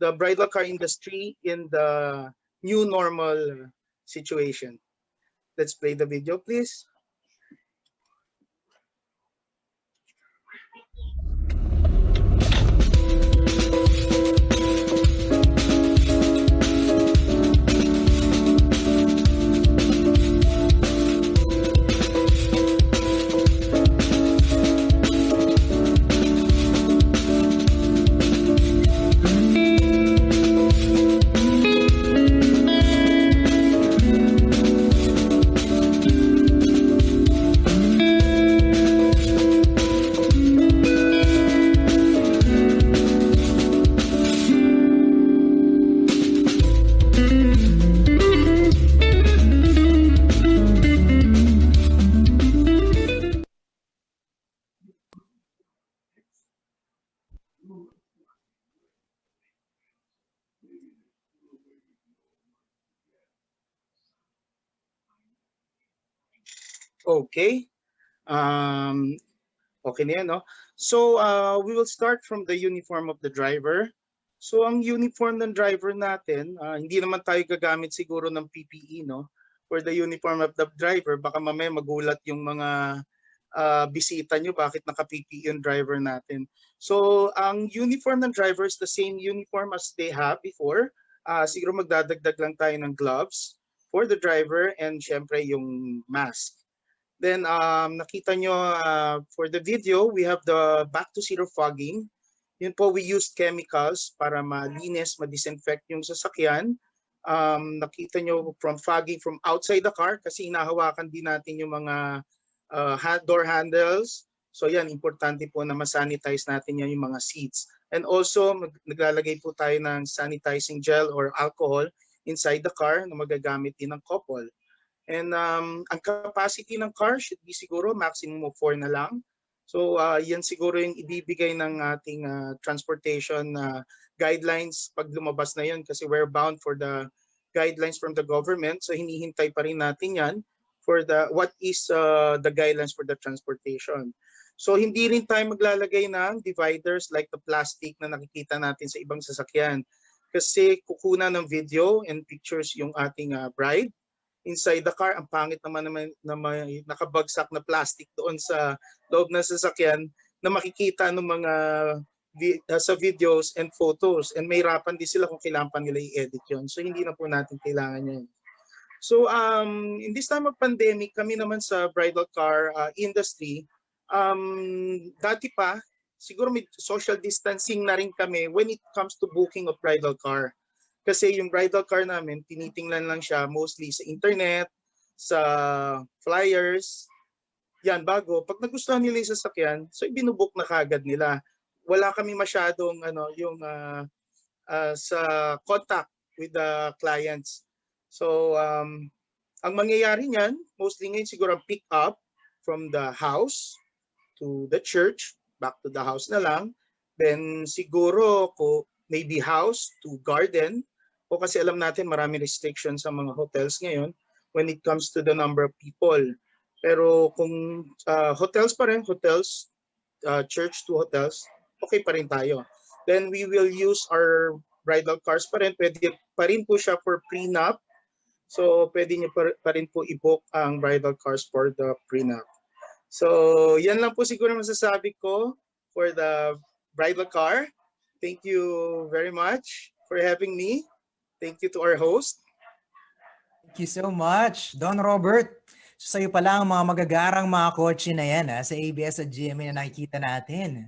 the bridal car industry in the new normal situation. Let's play the video, please. Okay. Um, okay na yan, no? So, we will start from the uniform of the driver. So, ang uniform ng driver natin, hindi naman tayo gagamit siguro ng PPE, no? For the uniform of the driver, baka mamaya magulat yung mga bisita nyo bakit naka-PPE yung driver natin. So, ang uniform ng driver is the same uniform as they have before. Siguro magdadagdag lang tayo ng gloves for the driver and syempre yung mask. Then nakita nyo for the video, we have the back to zero fogging. Yun po, we used chemicals para malinis, ma-disinfect yung sasakyan. Nakita nyo from fogging from outside the car kasi inahawakan din natin yung mga door handles. So yan, importante po na ma-sanitize natin yan yung mga seats. And also, naglalagay po tayo ng sanitizing gel or alcohol inside the car na magagamit din ng couple. And ang capacity ng car should be siguro maximum of 4 na lang. So yan siguro yung ibibigay ng ating transportation guidelines pag lumabas na yun kasi we're bound for the guidelines from the government. So hinihintay pa rin natin yan for the what is the guidelines for the transportation. So hindi rin tayo maglalagay ng dividers like the plastic na nakikita natin sa ibang sasakyan kasi kukuna ng video and pictures yung ating bride inside the car. Ang pangit naman na may nakabagsak na plastic doon sa loob ng sasakyan na makikita ng mga sa videos and photos. And may hirapan din sila kung kailangan pa nila i-edit yun. So hindi na po natin kailangan yun. So in this time of pandemic, kami naman sa bridal car industry, dati pa, siguro may social distancing na rin kami when it comes to booking of bridal car. Kasi yung bridal car namin, tinitingnan lang siya mostly sa internet, sa flyers, yan, bago. Pag nagustuhan nila yung sasakyan, so ibinubook na kagad nila. Wala kami masyadong sa contact with the clients. So, ang mangyayari niyan, mostly ngayon siguro pick up from the house to the church, back to the house na lang. Then siguro maybe house to garden. O kasi alam natin marami restrictions sa mga hotels ngayon when it comes to the number of people. Pero kung hotels pa rin, hotels, church to hotels, okay pa rin tayo. Then we will use our bridal cars pa rin. Pwede pa rin po siya for prenup. So pwede niyo pa rin po i-book ang bridal cars for the prenup. So yan lang po siguro masasabi ko for the bridal car. Thank you very much for having me. Thank you to our host. Thank you so much, Don Robert. So sa'yo pala ang mga magagarang mga kotse na yan sa ABS at GMA na nakikita natin.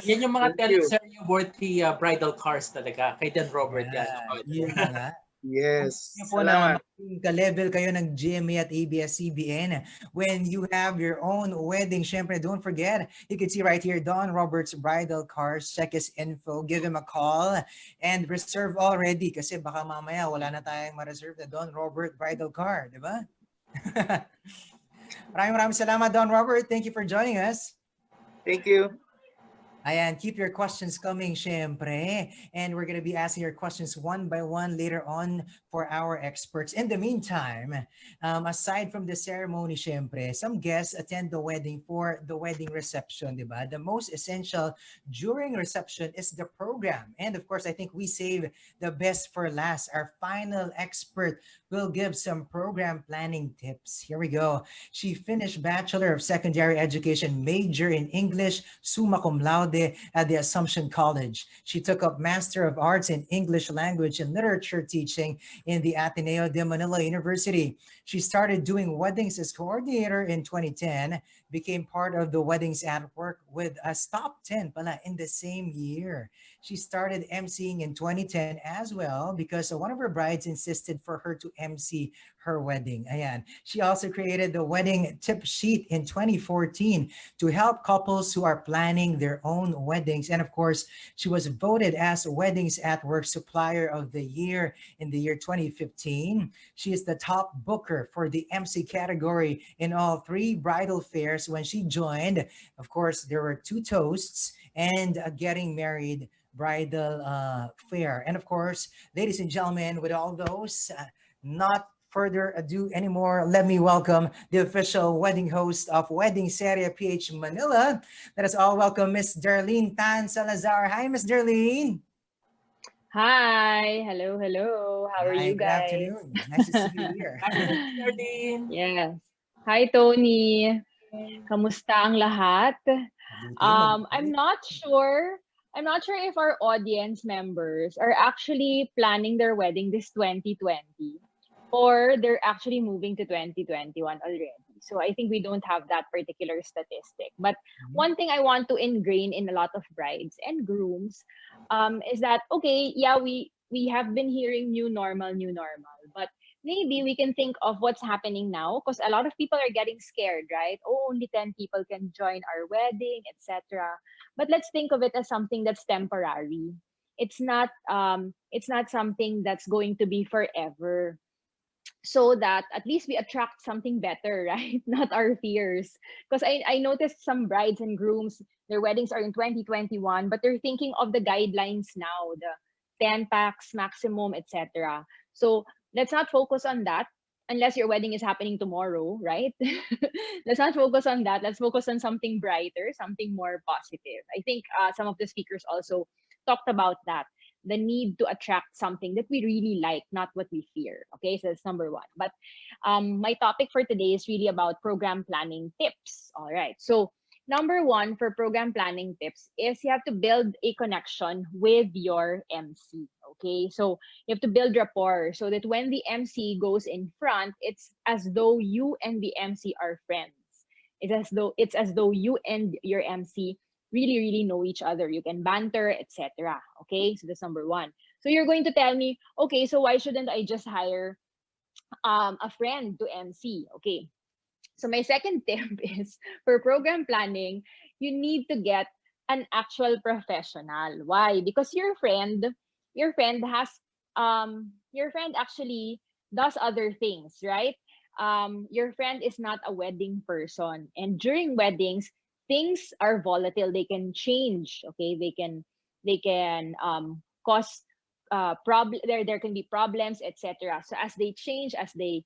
Yan yung mga Serye worthy bridal cars talaga. Kay Don Robert yan. Yun na nga. Yes. Kung po na ka-level kayo ng GMA at ABS-CBN when you have your own wedding. Syempre, don't forget, you can see right here, Don Roberts Bridal Cars. Check his info, give him a call, and reserve already kasi baka mamaya wala na tayong ma-reserve na Don Robert Bridal Car, di ba? Maraming salamat, Don Robert. Thank you for joining us. Thank you. Ayan, keep your questions coming, syempre. And we're going to be asking your questions one by one later on for our experts. In the meantime, aside from the ceremony, syempre, some guests attend the wedding for the wedding reception, di ba? The most essential during reception is the program. And of course, I think we save the best for last. Our final expert will give some program planning tips. Here we go. She finished Bachelor of Secondary Education, major in English, summa cum laude at the Assumption College. She took up Master of Arts in English Language and Literature teaching in the Ateneo de Manila University. She started doing weddings as coordinator in 2010, became part of the Weddings at Work with a top 10 pala in the same year. She started emceeing in 2010 as well because one of her brides insisted for her to MC her wedding. Ayan. She also created the wedding tip sheet in 2014 to help couples who are planning their own weddings. And of course, she was voted as Weddings at Work Supplier of the Year in the year 2015. She is the top booker for the MC category in all three bridal fairs when she joined. Of course, there were two toasts and a getting married bridal fair. And of course, ladies and gentlemen, with all those, not further ado anymore, let me welcome the official wedding host of Wedding Serye PH Manila. Let us all welcome Miss Darlene Tan Salazar. Hi, Miss Darlene. Hi, hello, hello. How are Hi, you good guys? afternoon. Nice to see you here. Yes. Hi, Tony. Kamusta ang lahat? I'm not sure. I'm not sure if our audience members are actually planning their wedding this 2020 or they're actually moving to 2021 already. So I think we don't have that particular statistic. But one thing I want to ingrain in a lot of brides and grooms is that, okay, yeah, we have been hearing new normal, but maybe we can think of what's happening now because a lot of people are getting scared, right? Oh, only 10 people can join our wedding, etc. But let's think of it as something that's temporary. It's not something that's going to be forever, so that at least we attract something better, right? Not our fears. Because I noticed some brides and grooms, their weddings are in 2021, but they're thinking of the guidelines now, the 10 packs maximum, etc. So let's not focus on that unless your wedding is happening tomorrow, right? Let's not focus on that. Let's focus on something brighter, something more positive. I think some of the speakers also talked about that, the need to attract something that we really like, not what we fear. Okay, so that's number one. But my topic for today is really about program planning tips. All right. So number one for program planning tips is you have to build a connection with your MC. Okay, so you have to build rapport so that when the MC goes in front, it's as though you and the MC are friends. It's as though you and your MC really know each other. You can banter, etc. Okay, so that's number one. So you're going to tell me, okay, so why shouldn't I just hire a friend to MC? Okay, so my second tip is for program planning, you need to get an actual professional. Why? Because your friend actually does other things, right? Your friend is not a wedding person, and during weddings things are volatile. They can change. Okay, they can cause problem. There can be problems, etc. So as they change, as they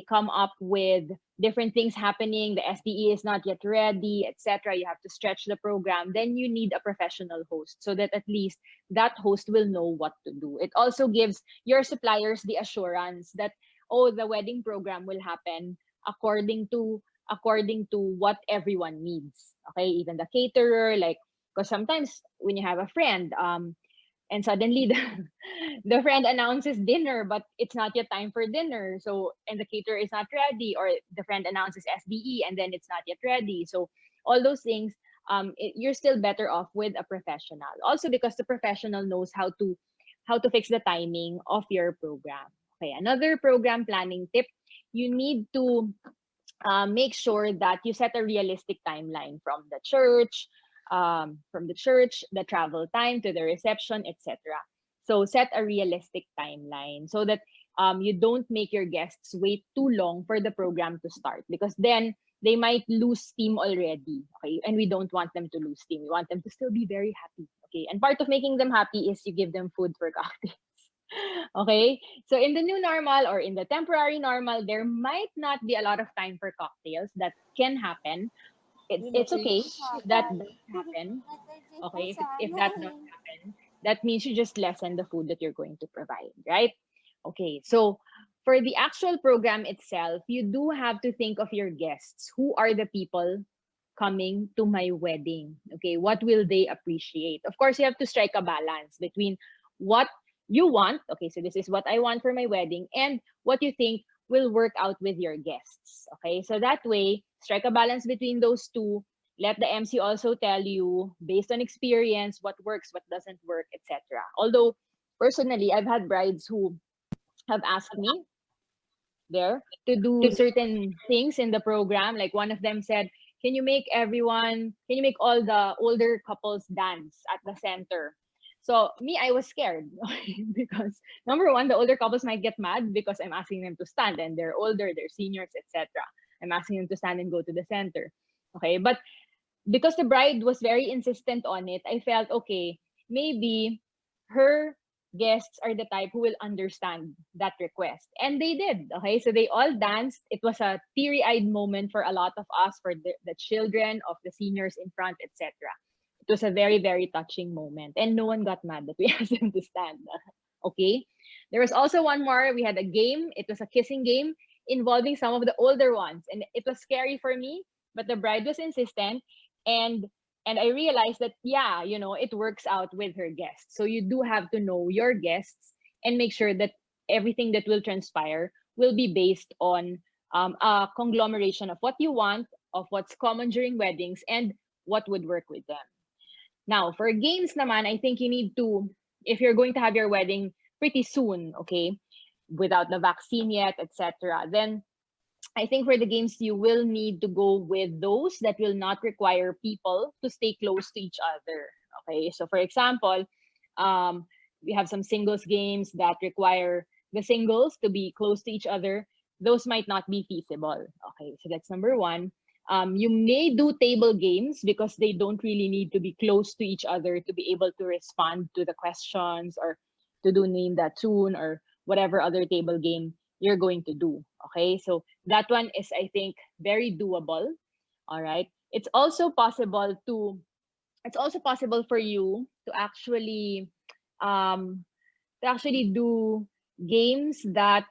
come up with different things happening, the SDE is not yet ready, etc. You have to stretch the program. Then you need a professional host so that at least that host will know what to do. It also gives your suppliers the assurance that, oh, the wedding program will happen according to what everyone needs. Okay, even the caterer, like, because sometimes when you have a friend, and suddenly the friend announces dinner, but it's not yet time for dinner. So, and the caterer is not ready, or the friend announces SDE and then it's not yet ready. So, all those things, you're still better off with a professional. Also, because the professional knows how to fix the timing of your program. Okay, another program planning tip: you need to make sure that you set a realistic timeline from the church, the travel time to the reception, etc. So set a realistic timeline so that you don't make your guests wait too long for the program to start, because then they might lose steam already, okay? And we don't want them to lose steam. We want them to still be very happy, okay? And part of making them happy is you give them food for cocktails. Okay, so in the new normal or in the temporary normal, there might not be a lot of time for cocktails. That can happen. It's okay if that does happen. Okay, if that does happen, that means you just lessen the food that you're going to provide, right? Okay, so for the actual program itself, you do have to think of your guests. Who are the people coming to my wedding? Okay, what will they appreciate? Of course, you have to strike a balance between what you want. Okay, so this is what I want for my wedding, and what you think will work out with your guests. Okay, so that way, strike a balance between those two. Let the MC also tell you, based on experience, what works, what doesn't work, etc. Although, personally, I've had brides who have asked me there to do certain things in the program. Like one of them said, can you make all the older couples dance at the center? So me, I was scared because number one, the older couples might get mad because I'm asking them to stand and they're older, they're seniors, etc. I'm asking them to stand and go to the center. Okay, but because the bride was very insistent on it, I felt, okay, maybe her guests are the type who will understand that request. And they did. Okay, so they all danced. It was a teary-eyed moment for a lot of us, for the children of the seniors in front, etc. It was a very, very touching moment. And no one got mad that we asked them to stand. Okay, there was also one more. We had a game. It was a kissing game involving some of the older ones. And it was scary for me, but the bride was insistent. And I realized that, yeah, it works out with her guests. So you do have to know your guests and make sure that everything that will transpire will be based on a conglomeration of what you want, of what's common during weddings, and what would work with them. Now, for games naman, I think you need to, if you're going to have your wedding pretty soon, okay, without the vaccine yet, etc., then I think for the games, you will need to go with those that will not require people to stay close to each other. Okay, so for example, we have some singles games that require the singles to be close to each other. Those might not be feasible. Okay, so that's number one. You may do table games because they don't really need to be close to each other to be able to respond to the questions or to do name that tune or whatever other table game you're going to do. Okay, so that one is, I think, very doable. All right, it's also possible for you to actually do games that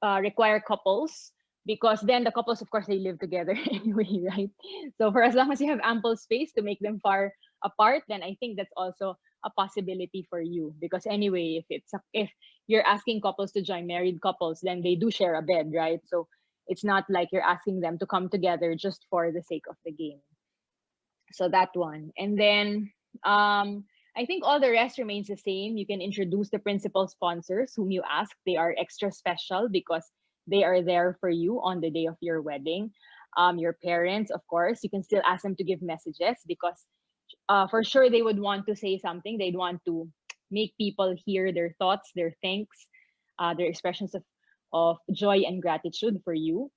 require couples, because then the couples, of course, they live together anyway, right? So for as long as you have ample space to make them far apart, then I think that's also a possibility for you, because anyway, if you're asking couples to join, married couples, then they do share a bed, right? So it's not like you're asking them to come together just for the sake of the game. So that one. And then I think all the rest remains the same. You can introduce the principal sponsors whom you ask. They are extra special because they are there for you on the day of your wedding. Your parents, of course, you can still ask them to give messages because for sure they would want to say something. They'd want to make people hear their thoughts, their thanks, their expressions of joy and gratitude for you.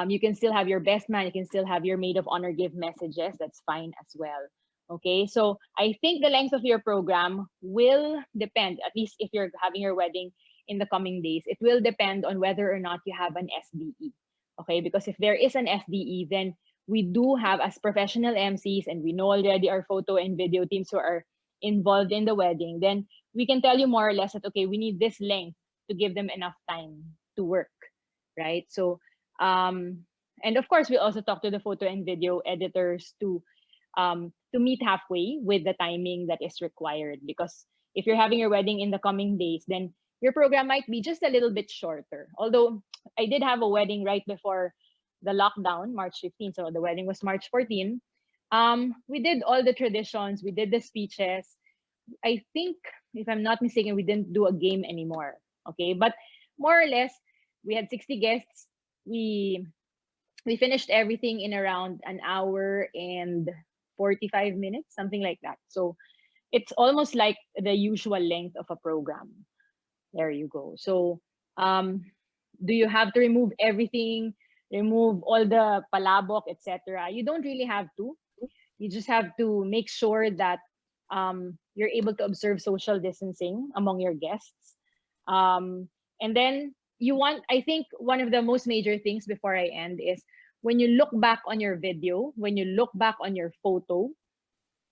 You can still have your best man, you can still have your maid of honor give messages. That's fine as well. Okay, so I think the length of your program will depend, at least if you're having your wedding in the coming days, it will depend on whether or not you have an SDE. Okay, because if there is an SDE, then we do have, as professional MCs, and we know already our photo and video teams who are involved in the wedding, then we can tell you more or less that, okay, we need this length to give them enough time to work, right? So, and of course, we also talk to the photo and video editors to meet halfway with the timing that is required. Because if you're having your wedding in the coming days, then your program might be just a little bit shorter. Although I did have a wedding right before the lockdown, March 15. So the wedding was March 14. We did all the traditions, we did the speeches. I think, if I'm not mistaken, we didn't do a game anymore. Okay, but more or less, we had 60 guests. We finished everything in around an hour and 45 minutes, something like that. So it's almost like the usual length of a program. There you go. So do you have to remove everything remove all the palabok, etc. You don't really have to. You just have to make sure that you're able to observe social distancing among your guests. And then I think one of the most major things before I end is when you look back on your video, when you look back on your photo,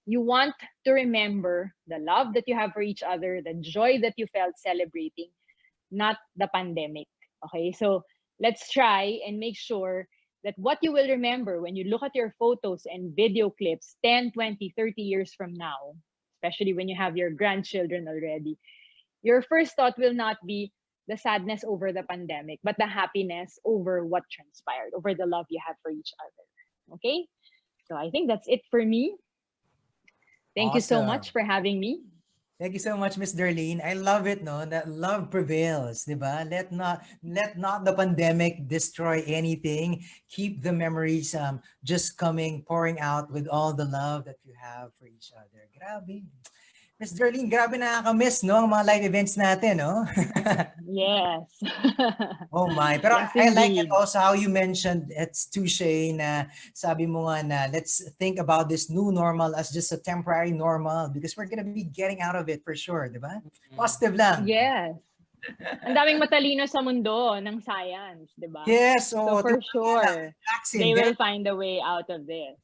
you want to remember the love that you have for each other, the joy that you felt celebrating, not the pandemic. Okay, so let's try and make sure that what you will remember when you look at your photos and video clips 10, 20, 30 years from now, especially when you have your grandchildren already, your first thought will not be the sadness over the pandemic, but the happiness over what transpired, over the love you have for each other. Okay? So I think that's it for me. Thank you so much for having me. Thank you so much, Miss Darlene. I love it, no, that love prevails, di ba? Let not the pandemic destroy anything. Keep the memories just pouring out with all the love that you have for each other. Grabe. Miss Darlene, grabe nakaka-miss, no, ang mga live events natin, no? Yes. Oh my. Pero Yes, I like it indeed. also how you mentioned it's touche na sabi mo nga na let's think about this new normal as just a temporary normal because we're gonna be getting out of it for sure, di ba? Positive lang. Yes. Ang daming matalino sa mundo ng science, di ba? Yes, So so for sure, they vaccine. will find a way out of this.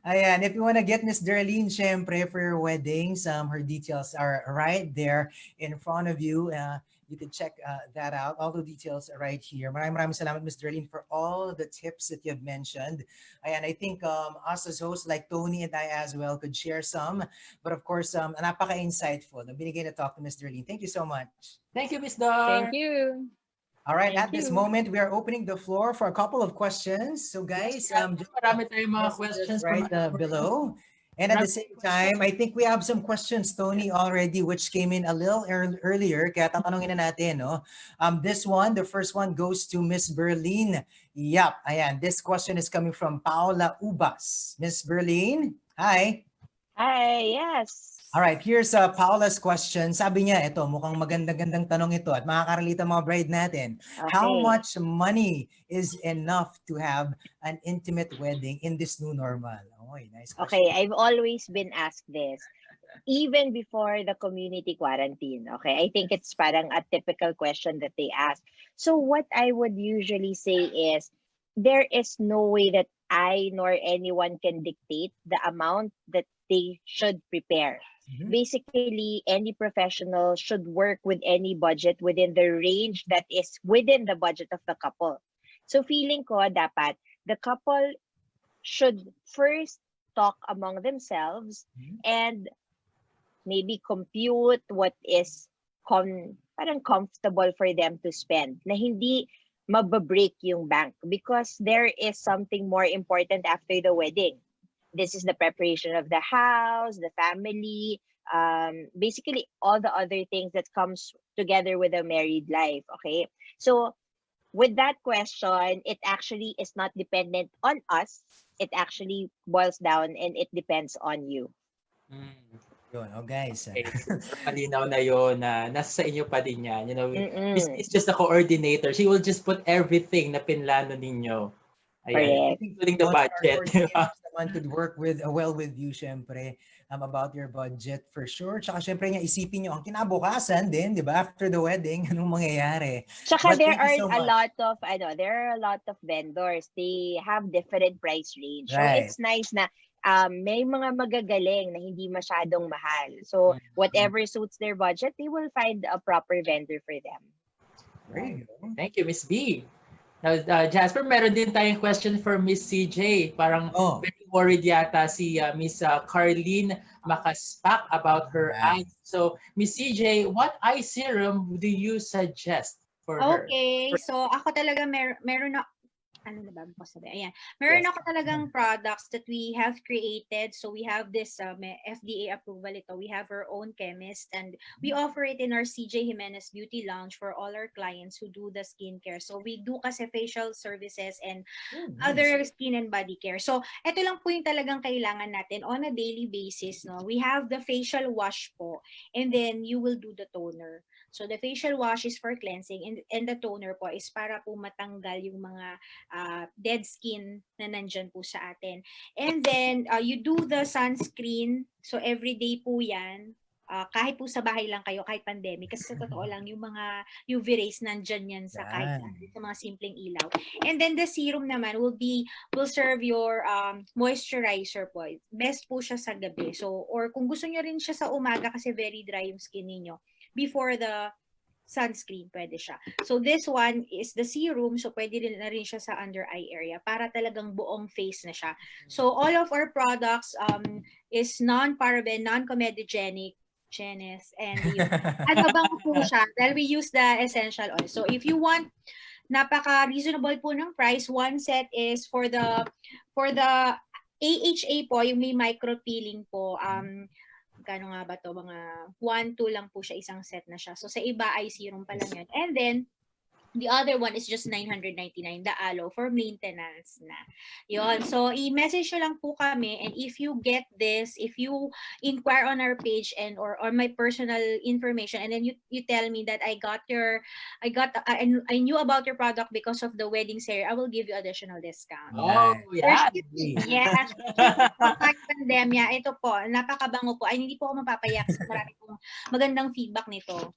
Ayan, if you want to get Miss Darlene, syempre, for your weddings, her details are right there in front of you. You can check that out. All the details are right here. Maraming salamat, Miss Darlene, for all the tips that you've mentioned. Ayan, I think us as hosts, like Tony and I as well, could share some. But of course, napaka-insightful. Binigay na talk to Miss Darlene. Thank you so much. Thank you, Miss Dar. Thank you. All right, Thank at this you. moment, we are opening the floor for a couple of questions. So guys, just marami tayong mga messages questions right below. And at the same time, I think we have some questions, Tony, already, which came in a little earlier. Kaya tatanungin na natin, no? This one, the first one goes to Miss Berlin. Yep, ayan. This question is coming from Paula Ubas. Miss Berlin, hi. Hi, yes. All right, here's Paula's question. Sabi niya, ito, mukhang maganda-gandang tanong ito at makakarelate ang mga bride natin. How Okay. much money is enough to have an intimate wedding in this new normal? Okay, nice question. Okay, I've always been asked this. Even before the community quarantine, okay? I think it's parang a typical question that they ask. So what I would usually say is, there is no way that I nor anyone can dictate the amount that they should prepare. Basically, any professional should work with any budget within the range that is within the budget of the couple. So feeling ko dapat the couple should first talk among themselves and maybe compute what is parang comfortable for them to spend na hindi mababreak yung bank because there is something more important after the wedding. This is the preparation of the house, the family, basically all the other things that comes together with a married life, okay? So with that question, it actually is not dependent on us. It actually boils down and it depends on you. Yun, oh guys. Okay, super malinaw na yun na nasa sa inyo pa din yan. You know, Miss Mm-mm. is just a coordinator. She will just put everything na pinlano ninyo. Ayan, Correct. including the Our budget. coordinators naman could work with well with you, syempre, about your budget for sure. Tsaka syempre nga isipin nyo ang kinabukasan din, di ba? After the wedding, anong mangyayari? Tsaka But there thank you are so a much. lot of there are a lot of vendors. They have different price range. So Right. it's nice na may mga magagaling na hindi masyadong mahal. So whatever suits their budget, they will find a proper vendor for them. Right. Thank you, Miss B. Now, Jasper, meron din tayong question for Miss CJ. Parang very worried yata si Miss Carlene Makaspak about her eyes. So, Miss CJ, what eye serum do you suggest for her? Okay, so ako talaga meron na ano na ba ko sabi? Ayan. Meron ako talagang products that we have created. So we have this FDA approval ito. We have our own chemist and we offer it in our CJ Jimenez Beauty Lounge for all our clients who do the skincare. So we do kasi facial services and other skin and body care. So ito lang po yung talagang kailangan natin on a daily basis. No? We have the facial wash po and then you will do the toner. So the facial wash is for cleansing and the toner po is para po matanggal yung mga dead skin na nandyan po sa atin. And then, you do the sunscreen. So, everyday po yan. Kahit po sa bahay lang kayo, kahit pandemic. Kasi sa totoo lang, yung mga UV rays nandyan yan sa kahit sa mga simpleng ilaw. And then, the serum naman will serve your moisturizer po. Best po siya sa gabi. So, or kung gusto nyo rin siya sa umaga kasi very dry yung skin ninyo, before the sunscreen, pwede siya. So this one is the serum, so pwede rin na rin siya sa under eye area para talagang buong face na siya. So all of our products is non-paraben, non-comedogenic, and yun. Ano bang po siya? Dahil we use the essential oil. So if you want, napaka-reasonable po ng price. One set is for the AHA po, yung may micro-peeling po, kano nga ba to, mga 1-2 lang po siya, isang set na siya. So sa iba ay serum pa lang yan. And then the other one is just 999, the aloe for maintenance na. Yon. So i-message nyo lang po kami, and if you get this, if you inquire on our page and or my personal information, and then you tell me that I knew about your product because of the wedding Serye, I will give you additional discount. Oh, yeah. Yes. Kahit pandemya, ito po, napakabango po. Ay, hindi po ako mapapayak sa marami pong magandang feedback nito.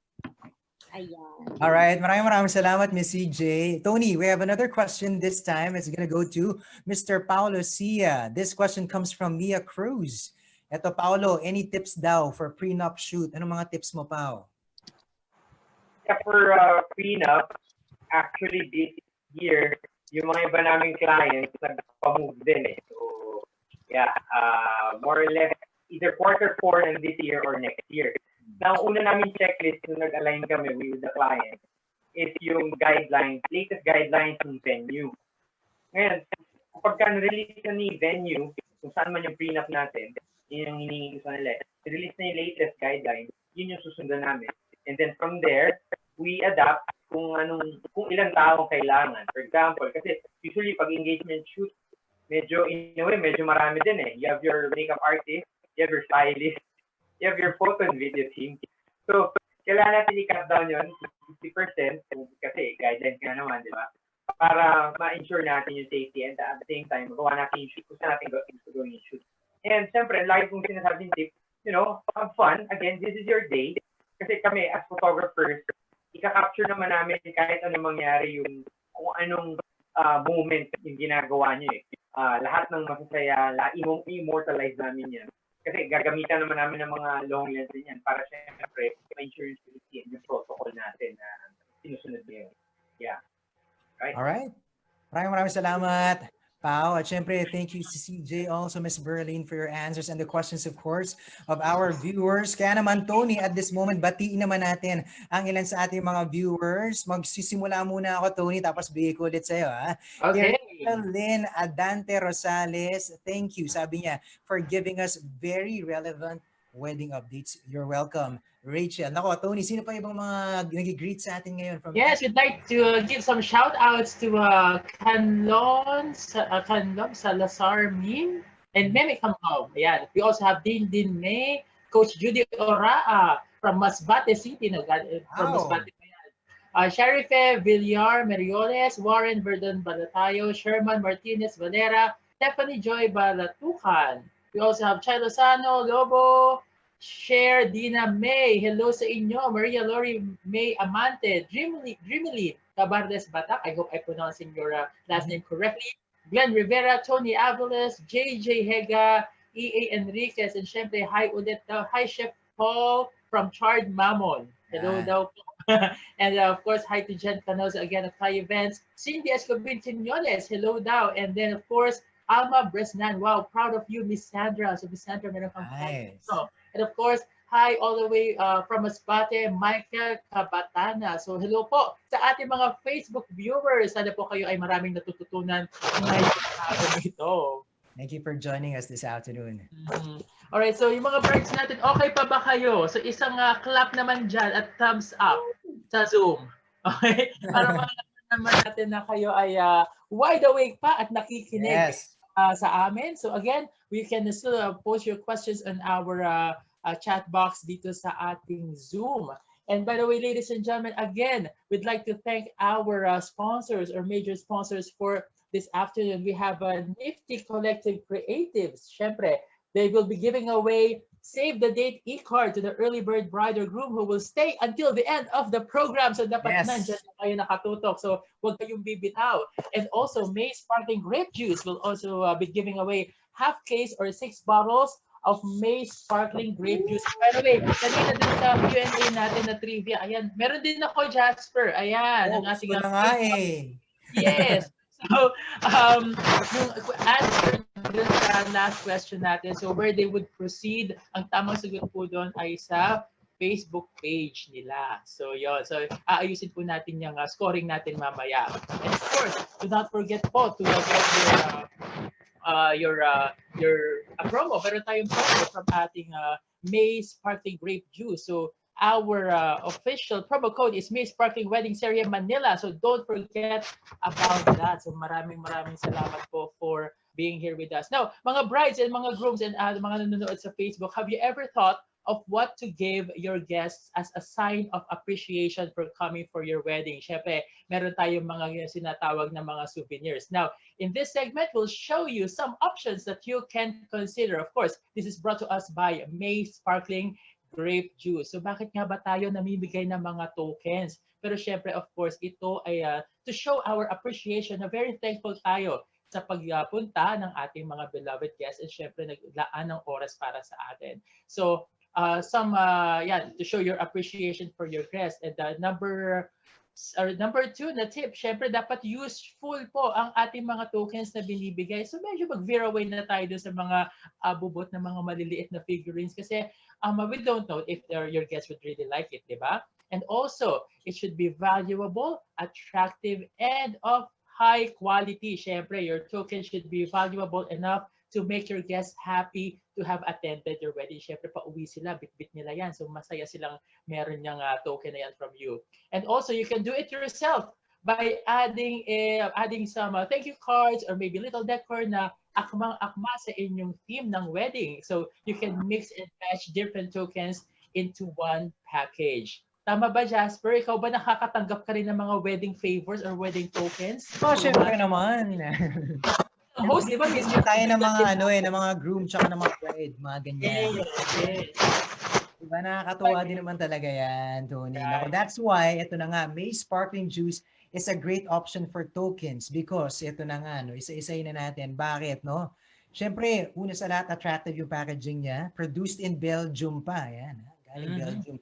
Ayan. All right. Maraming salamat, Miss CJ. Tony, we have another question this time. It's going to go to Mr. Paulo Sia. This question comes from Mia Cruz. Eto, Paulo, any tips daw for prenup shoot? Anong mga tips mo, Pao? Yeah, for prenup, actually this year, yung mga iba naming clients nagpa-move din eh. So, yeah, more or less, either Q4 and this year or next year. Now, una namin checklist nung nag-align kami with the client is yung guidelines, latest guidelines ng venue. Ngayon, kapag na-release na ni venue, kung saan man yung prenup natin, yun yung hinihingi ko sa nila. Release na yung latest guidelines, yun yung susundan namin. And then from there, we adapt kung ilang tao kailangan. For example, kasi usually pag engagement shoot, medyo marami din eh. You have your makeup artist, you have your stylist, you have your photo and video team. So, kailangan natin i-cut down yun, 50%, kasi guidelines nga naman, di ba? Para ma-ensure natin yung safety and at the same time, magawa natin yung shoot, kung saan natin gawin yung shoot. And syempre, like kung sinasabing tip, have fun. Again, this is your day. Kasi kami, as photographers, ika-capture naman namin kahit anong mangyari yung kung anong moment yung ginagawa nyo eh. Lahat ng masasaya, i-immortalize namin yan. Kasi gagamitan naman namin ng mga long lens din yan para syempre ma-ensure yung safety and yung protocol natin na sinusunod niyo. Yeah. Right? Alright. Maraming salamat, Pao. At syempre, thank you si CJ, also Miss Berlin, for your answers and the questions, of course, of our viewers. Kaya naman, Tony, at this moment, batiin naman natin ang ilan sa ating mga viewers. Magsisimula muna ako, Tony, tapos bigay ko ulit sa'yo. Ha? Okay. Lynn Adante Rosales, thank you, sabi niya, for giving us very relevant wedding updates. You're welcome. Rachel, nako, Tony, sino pa ibang mga nag-greet sa atin ngayon? Yes, we'd like to give some shout-outs to Canlon Salazar Min and Meme Kamhaw. Ayan. We also have Din May, Coach Judy Oraa from Masbate City. From Masbate. Sharife Villar Merioles, Warren Verdon Balatayo, Sherman Martinez Valera, Stephanie Joy Balatukan. We also have Chay Lozano, Lobo, Cher Dina May. Hello sa inyo. Maria Lori May Amante, Dreamily Tabardes Batak. I hope I'm pronouncing your last name correctly. Glenn Rivera, Tony Avalos, JJ Hega, EA Enriquez, and syempre, hi ulit daw. Hi Chef Paul from Charred Mammon. Hello daw po. And of course, hi to Jen Canosa again at Thai Events. Cindy Escobar Quinones, hello daw. And then of course, Alma Bresnan. Wow, proud of you, Miss Sandra. So Miss Sandra, meron kang nice. And of course, hi all the way from Masbate, Michael Cabatana. So hello po sa ating mga Facebook viewers. Sana po kayo ay maraming natututunan ngayong araw ito. Thank you for joining us this afternoon. Alright, so yung mga birds natin, okay pa ba kayo? So isang clap naman dyan at thumbs up sa Zoom. Okay? Para malaman naman natin na kayo ay wide awake pa at nakikinig sa amin. So again, we can still post your questions on our chat box dito sa ating Zoom. And by the way, ladies and gentlemen, again, we'd like to thank our sponsors or major sponsors for this afternoon, we have a Nifty Collective Creatives. Syempre, they will be giving away save the date e-card to the early bird bride or groom who will stay until the end of the program. So dapat nandyan na kayo nakatutok. So huwag kayong bibitaw. And also, May Sparkling Grape Juice will also be giving away half case or 6 bottles of May Sparkling Grape Juice. By the way, kanina din sa Q&A natin na trivia, ayan, meron din ako, Jasper. Ayan, ang ating... Gusto na nga eh. Yes. So, yung answer dun sa last question natin, so where they would proceed, ang tamang sagot po doon ay sa Facebook page nila. So, yun. So, aayusin po natin yung scoring natin mamaya. And of course, do not forget po to get your promo. Meron tayong promo from ating May Sparkling Grape Juice. So, our official promo code is May Sparkling Wedding Serye Manila. So don't forget about that. So maraming salamat po for being here with us. Now, mga brides and mga grooms and mga nanonood sa Facebook, have you ever thought of what to give your guests as a sign of appreciation for coming for your wedding? Syempre, meron tayong mga sinatawag na mga souvenirs. Now, in this segment, we'll show you some options that you can consider. Of course, this is brought to us by May Sparkling Grape Juice. So bakit nga ba tayo namimigay ng mga tokens? Pero syempre, of course, ito ay to show our appreciation na very thankful tayo sa pagpunta ng ating mga beloved guests and syempre naglaan ng oras para sa atin. So, to show your appreciation for your guests. And number 2 na tip, syempre dapat useful po ang ating mga tokens na binibigay. So medyo mag-veer away na tayo dun sa mga bubot na mga maliliit na figurines kasi we don't know if your guests would really like it, di ba? And also, it should be valuable, attractive, and of high quality. Syempre, your token should be valuable enough to make your guests happy to have attended your wedding. Syempre, pauwi sila, bit-bit nila yan. So, masaya silang meron yung token na yan from you. And also, you can do it yourself by adding some thank you cards or maybe little decor na akmang-akma sa inyong theme ng wedding. So, you can mix and match different tokens into one package. Tama ba, Jasper? Ikaw ba nakakatanggap ka rin ng mga wedding favors or wedding tokens? Oh, syempre naman. Host, di ba? Hindi tayo ng mga ng mga groom tsaka ng mga bride, mga ganyan. Yes. Diba, nakakatuwa din naman talaga yan, Tony. Right. That's why, ito na nga, May Sparkling Juice is a great option for tokens because ito na nga, isa-isayin na natin. Bakit, no? Siyempre, una sa lahat, attractive yung packaging niya. Produced in Belgium pa. Yan, galing Belgium.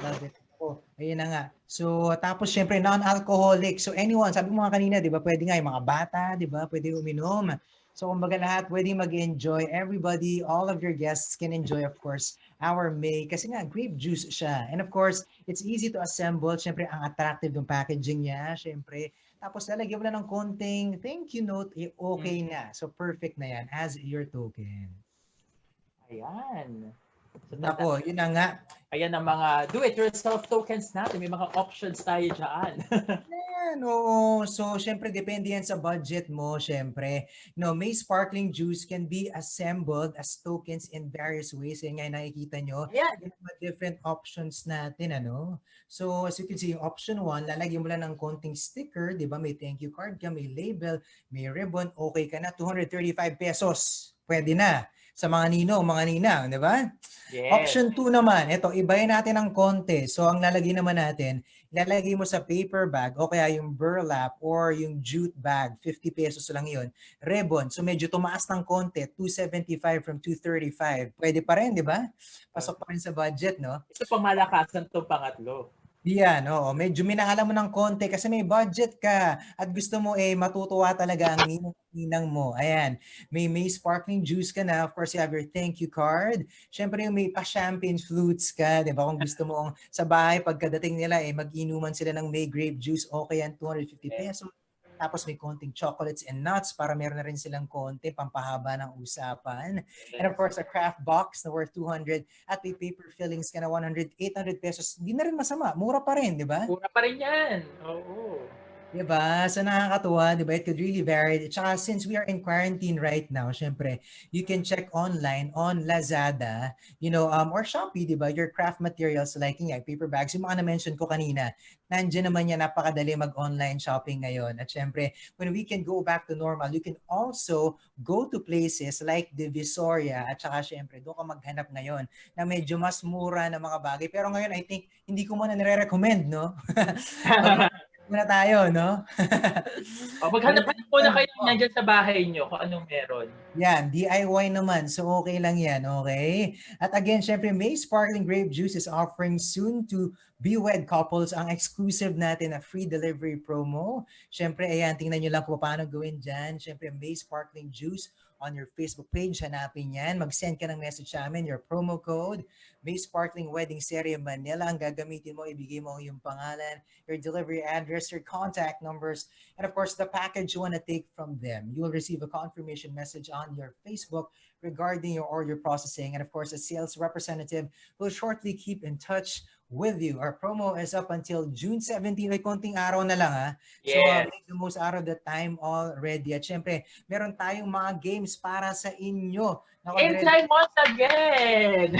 Love it. Oh, ayun na nga. So, tapos syempre, non-alcoholic. So, anyone, sabi mo nga kanina, di ba, pwede nga yung mga bata, di ba, pwede uminom. So, kumbaga lahat, pwede mag-enjoy. Everybody, all of your guests can enjoy, of course, our May. Kasi nga, grape juice siya. And of course, it's easy to assemble. Syempre, ang attractive ng packaging niya. Syempre, tapos lalagyan mo lang ng konting thank you note, okay na. So, perfect na yan as your token. Ayan. So, nako, yun na nga. Ayan ang mga do-it-yourself tokens natin. May mga options tayo dyan. Ayan, oo. So, syempre, depende yan sa budget mo, syempre. No, May Sparkling Juice can be assembled as tokens in various ways. Yan nga, nakikita nyo. Ayan. Different options natin, ano? So, as you can see, option 1, lalagyan mo lang ng konting sticker, di ba? May thank you card ka, may label, may ribbon, okay ka na, 235 pesos. Pwede na. Sa mga ninong, mga ninang, di ba? Yes. Option 2 naman, ito, ibayin natin ng konti. So, ang lalagay naman natin, ilalagay mo sa paper bag o kaya yung burlap or yung jute bag, 50 pesos lang yun. Ribbon, so medyo tumaas ng konti, 275 from 235. Pwede pa rin, di ba? Pasok pa rin sa budget, no? Ito pamalakasan itong pangatlo. Yan, oo. Medyo minangalan mo ng konti kasi may budget ka at gusto mo matutuwa talaga ang ninang mo. Ayan, may sparkling juice ka na. Of course, you have your thank you card. Siyempre, may pa-champagne flutes ka. Diba? Kung gusto mo sa bahay, pagkadating nila, mag-inuman sila ng may grape juice, okay yan, 250 pesos. Tapos may konting chocolates and nuts para meron na rin silang konti pampahaba ng usapan. And of course, a craft box na worth 200 at may paper fillings ka na 100, 800 pesos. Hindi na rin masama. Mura pa rin, di ba? Mura pa rin yan. Oo. Diba? So nakakatuwa, diba? It could really vary. Tsaka since we are in quarantine right now, syempre, you can check online on Lazada, or Shopee, diba? Your craft materials like yung paper bags, yung mga na-mention ko kanina, nandiyan naman yan, napakadali mag-online shopping ngayon. At syempre, when we can go back to normal, you can also go to places like Divisoria at saka syempre, doon ka maghanap ngayon na medyo mas mura na mga bagay. Pero ngayon, I think, hindi ko muna nire-recommend, no? Muna tayo, no? O, Pero maghanap-hanap muna kayo nandiyan sa bahay nyo kung anong meron. yan, DIY naman. So, okay lang yan, okay? At again, syempre, May Sparkling Grape Juice is offering soon to be-wed couples ang exclusive natin na free delivery promo. Syempre, ayan, tingnan nyo lang kung paano gawin dyan. Syempre, May Sparkling Juice on your Facebook page. Hanapin yan. Mag-send ka ng message sa amin, your promo code, May Sparkling Wedding Serye Manila. Ang gagamitin mo, ibigay mo yung pangalan, your delivery address, your contact numbers, and of course, the package you want to take from them. You will receive a confirmation message on your Facebook regarding your order processing. And of course, a sales representative will shortly keep in touch with you. Our promo is up until June 17. Ay, konting araw na lang, ha? So, Yes. make the most out of the time already. At syempre, meron tayong mga games para sa inyo. Game time once again!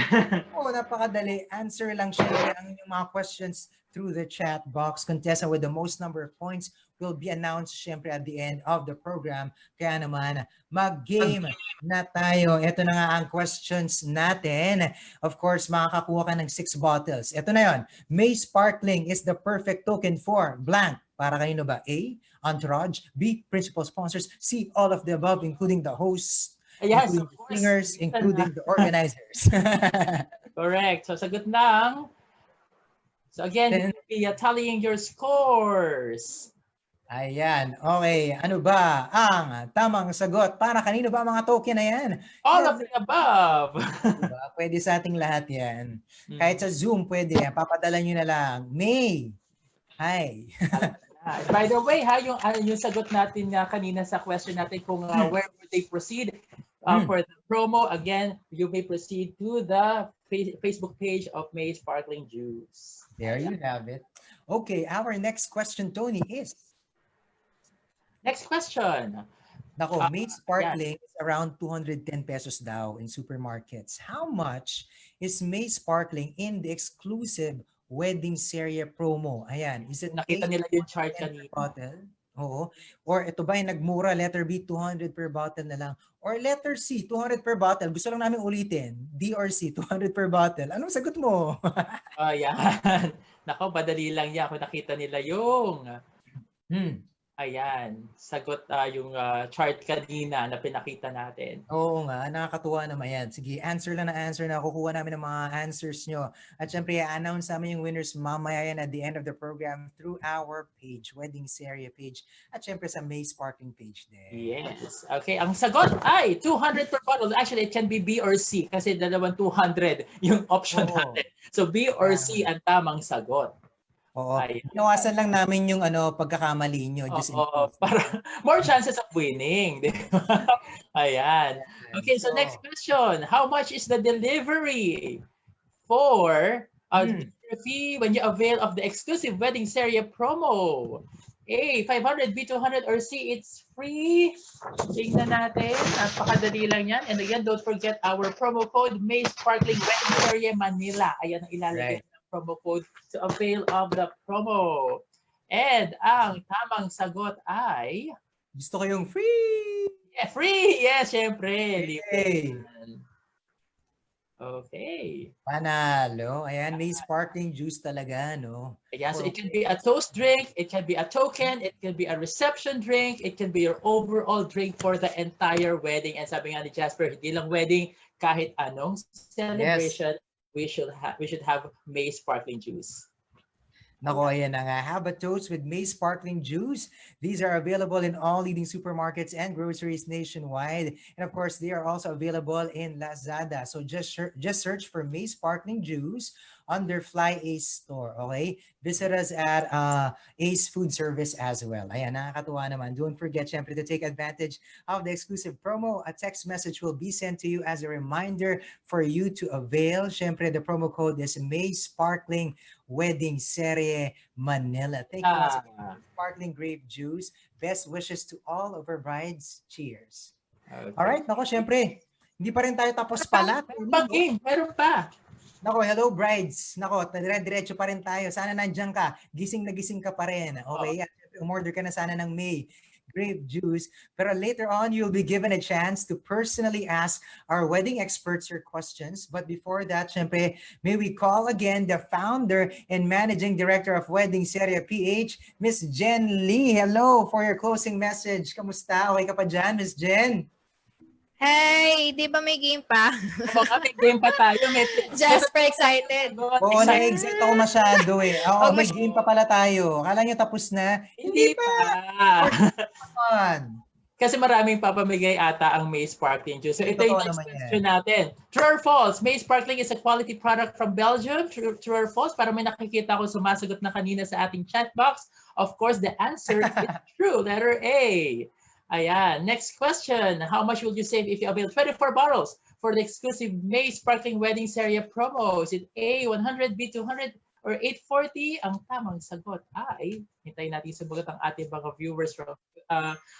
Oo, napakadali. Answer lang syempre ang inyong mga questions through the chat box. Contestant with the most number of points will be announced syempre at the end of the program. Kaya naman, mag-game na tayo. Ito na nga ang questions natin. Of course, makakakuha ka ng 6 bottles. Ito na yon. May Sparkling is the perfect token for blank. Para kanino ba? A, entourage. B, principal sponsors. C, all of the above, including the hosts, Yes, including of the course. singers, including the organizers. Correct. So, sagot ng... So, again, we are tallying your scores. Ayan. Okay. Ano ba ang tamang sagot? Para kanino ba ang mga token na yan? All of the above. Diba? Pwede sa ating lahat yan. Kahit sa Zoom, pwede. Papadala nyo na lang. May. Hi. By the way, yung sagot natin kanina sa question natin kung where would they proceed for the promo, again, you may proceed to the Facebook page of May Sparkling Juice. There you have it. Okay, our next question, Tony, is... Next question. Nako, May Sparkling is around 210 pesos daw in supermarkets. How much is May Sparkling in the exclusive Wedding Serye promo? Ayan, is it Nakita nila yung chart kanina. bottle? Oo. Or ito ba yung nagmura? Letter B, 200 per bottle na lang. Or letter C, 200 per bottle. Gusto lang namin ulitin. D or C, 200 per bottle. Anong sagot mo? Ayan. Nako, madali lang yan kung nakita nila yung... Ayan, sagot yung chart kanina na pinakita natin. Oo nga, nakakatuwa naman yan. Sige, answer lang na answer na kukuha namin ng mga answers nyo. At syempre, i-announce namin yung winners mamaya yan at the end of the program through our page, Wedding Serye page. At syempre sa May Sparkling page din. Yes. Okay, ang sagot ay 200 per bottle. Actually, it can be B or C kasi dalawang 200 yung option natin. So B or C ang tamang sagot. Oo. Inawasan lang namin yung pagkakamali nyo. Just para more chances of winning. Ayan. Okay, so next question. How much is the delivery for fee when you avail of the exclusive Wedding Serye promo? A, 500, B, 200, or C, it's free. Tingnan natin. Napakadali lang yan. And again, don't forget our promo code, May Sparkling Wedding Serye Manila. Ayan ang ilalagay ng promo code to avail of the promo. And ang tamang sagot ay... Gusto ko yung free! Yeah, free! Yes, syempre. Hey. Okay. Panalo. Ayan, May Sparkling Juice talaga, no? Yeah, so it can be a toast drink, it can be a token, it can be a reception drink, it can be your overall drink for the entire wedding. And sabi nga ni Jasper, hindi lang wedding, kahit anong celebration, we should have May Sparkling Juice. Nako, ayan na nga. Have a toast with May Sparkling Juice. These are available in all leading supermarkets and groceries nationwide. And of course, they are also available in Lazada. So just search for May Sparkling Juice under Fly Ace Store. Okay? Visit us at Ace Food Service as well. Ayan, nakakatuwa naman. Don't forget, syempre, to take advantage of the exclusive promo. A text message will be sent to you as a reminder for you to avail. Syempre, the promo code is May Sparkling Wedding Serye Manila. Thank you once again. Sparkling grape juice. Best wishes to all of our brides. Cheers. Okay. Alright, nako, syempre, hindi pa rin tayo tapos pala. Meron pa. Nako, hello brides. Nako, dire-diretso pa rin tayo. Sana nandiyan ka. Gising na gising ka pa rin. Okay, at umorder ka na sana ng May grape juice. Pero later on, you'll be given a chance to personally ask our wedding experts your questions. But before that, syempre, may we call again the founder and managing director of Wedding Serye PH, Miss Jen Lee. Hello for your closing message. Kamusta? Okay ka pa dyan, Miss Jen? Hey, di ba may game pa? Oo, may game pa tayo. Jasper excited. Oo, na-excite ako masyado eh. Oo, may game pa pala tayo. Akala nyo tapos na? Hindi pa. Kasi maraming papamigay ata ang May Sparkling Juice. So ito yung next question natin. True or false? May Sparkling is a quality product from Belgium. True or false? Para may nakikita ko sumasagot na kanina sa ating chat box. Of course, the answer is true. Letter A. Ayan. Next question. How much will you save if you avail 24 bottles for the exclusive May Sparkling Wedding Serye promo? Is it A, 100, B, 200, or 840? Ang tamang sagot ay, hintayin natin sagot ang ating mga viewers from,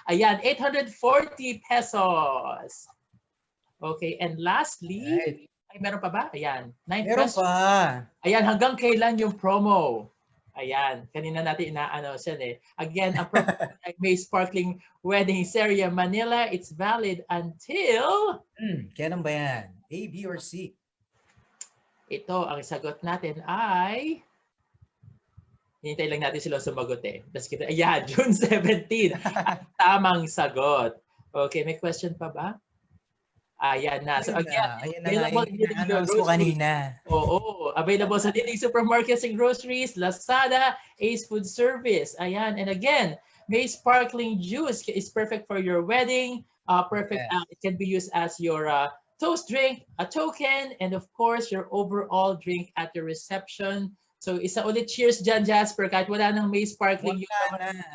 ayan, 840 pesos. Okay, and lastly, ay meron pa ba? Ayan, 9 Meron question. pa. Ayan, hanggang kailan yung promo? Ayan, kanina natin ina-announce yan eh. Again, ang promo May Sparkling Wedding Serye Manila, it's valid until... Kailan ba yan? A, B, or C? Ito, ang sagot natin ay... Hinintay lang natin sila sumagot eh. Ayan, June 17. Ang tamang sagot. Okay, may question pa ba? Ayan na. So again, available in leading ko kanina. Oo, available sa leading supermarkets and groceries, Lazada, Ace Food Service. Ayan, and again, May Sparkling Juice is perfect for your wedding. Perfect. It can be used as your toast drink, a token, and of course, your overall drink at your reception. So isa ulit, cheers dyan, Jasper. Kahit wala nang May Sparkling.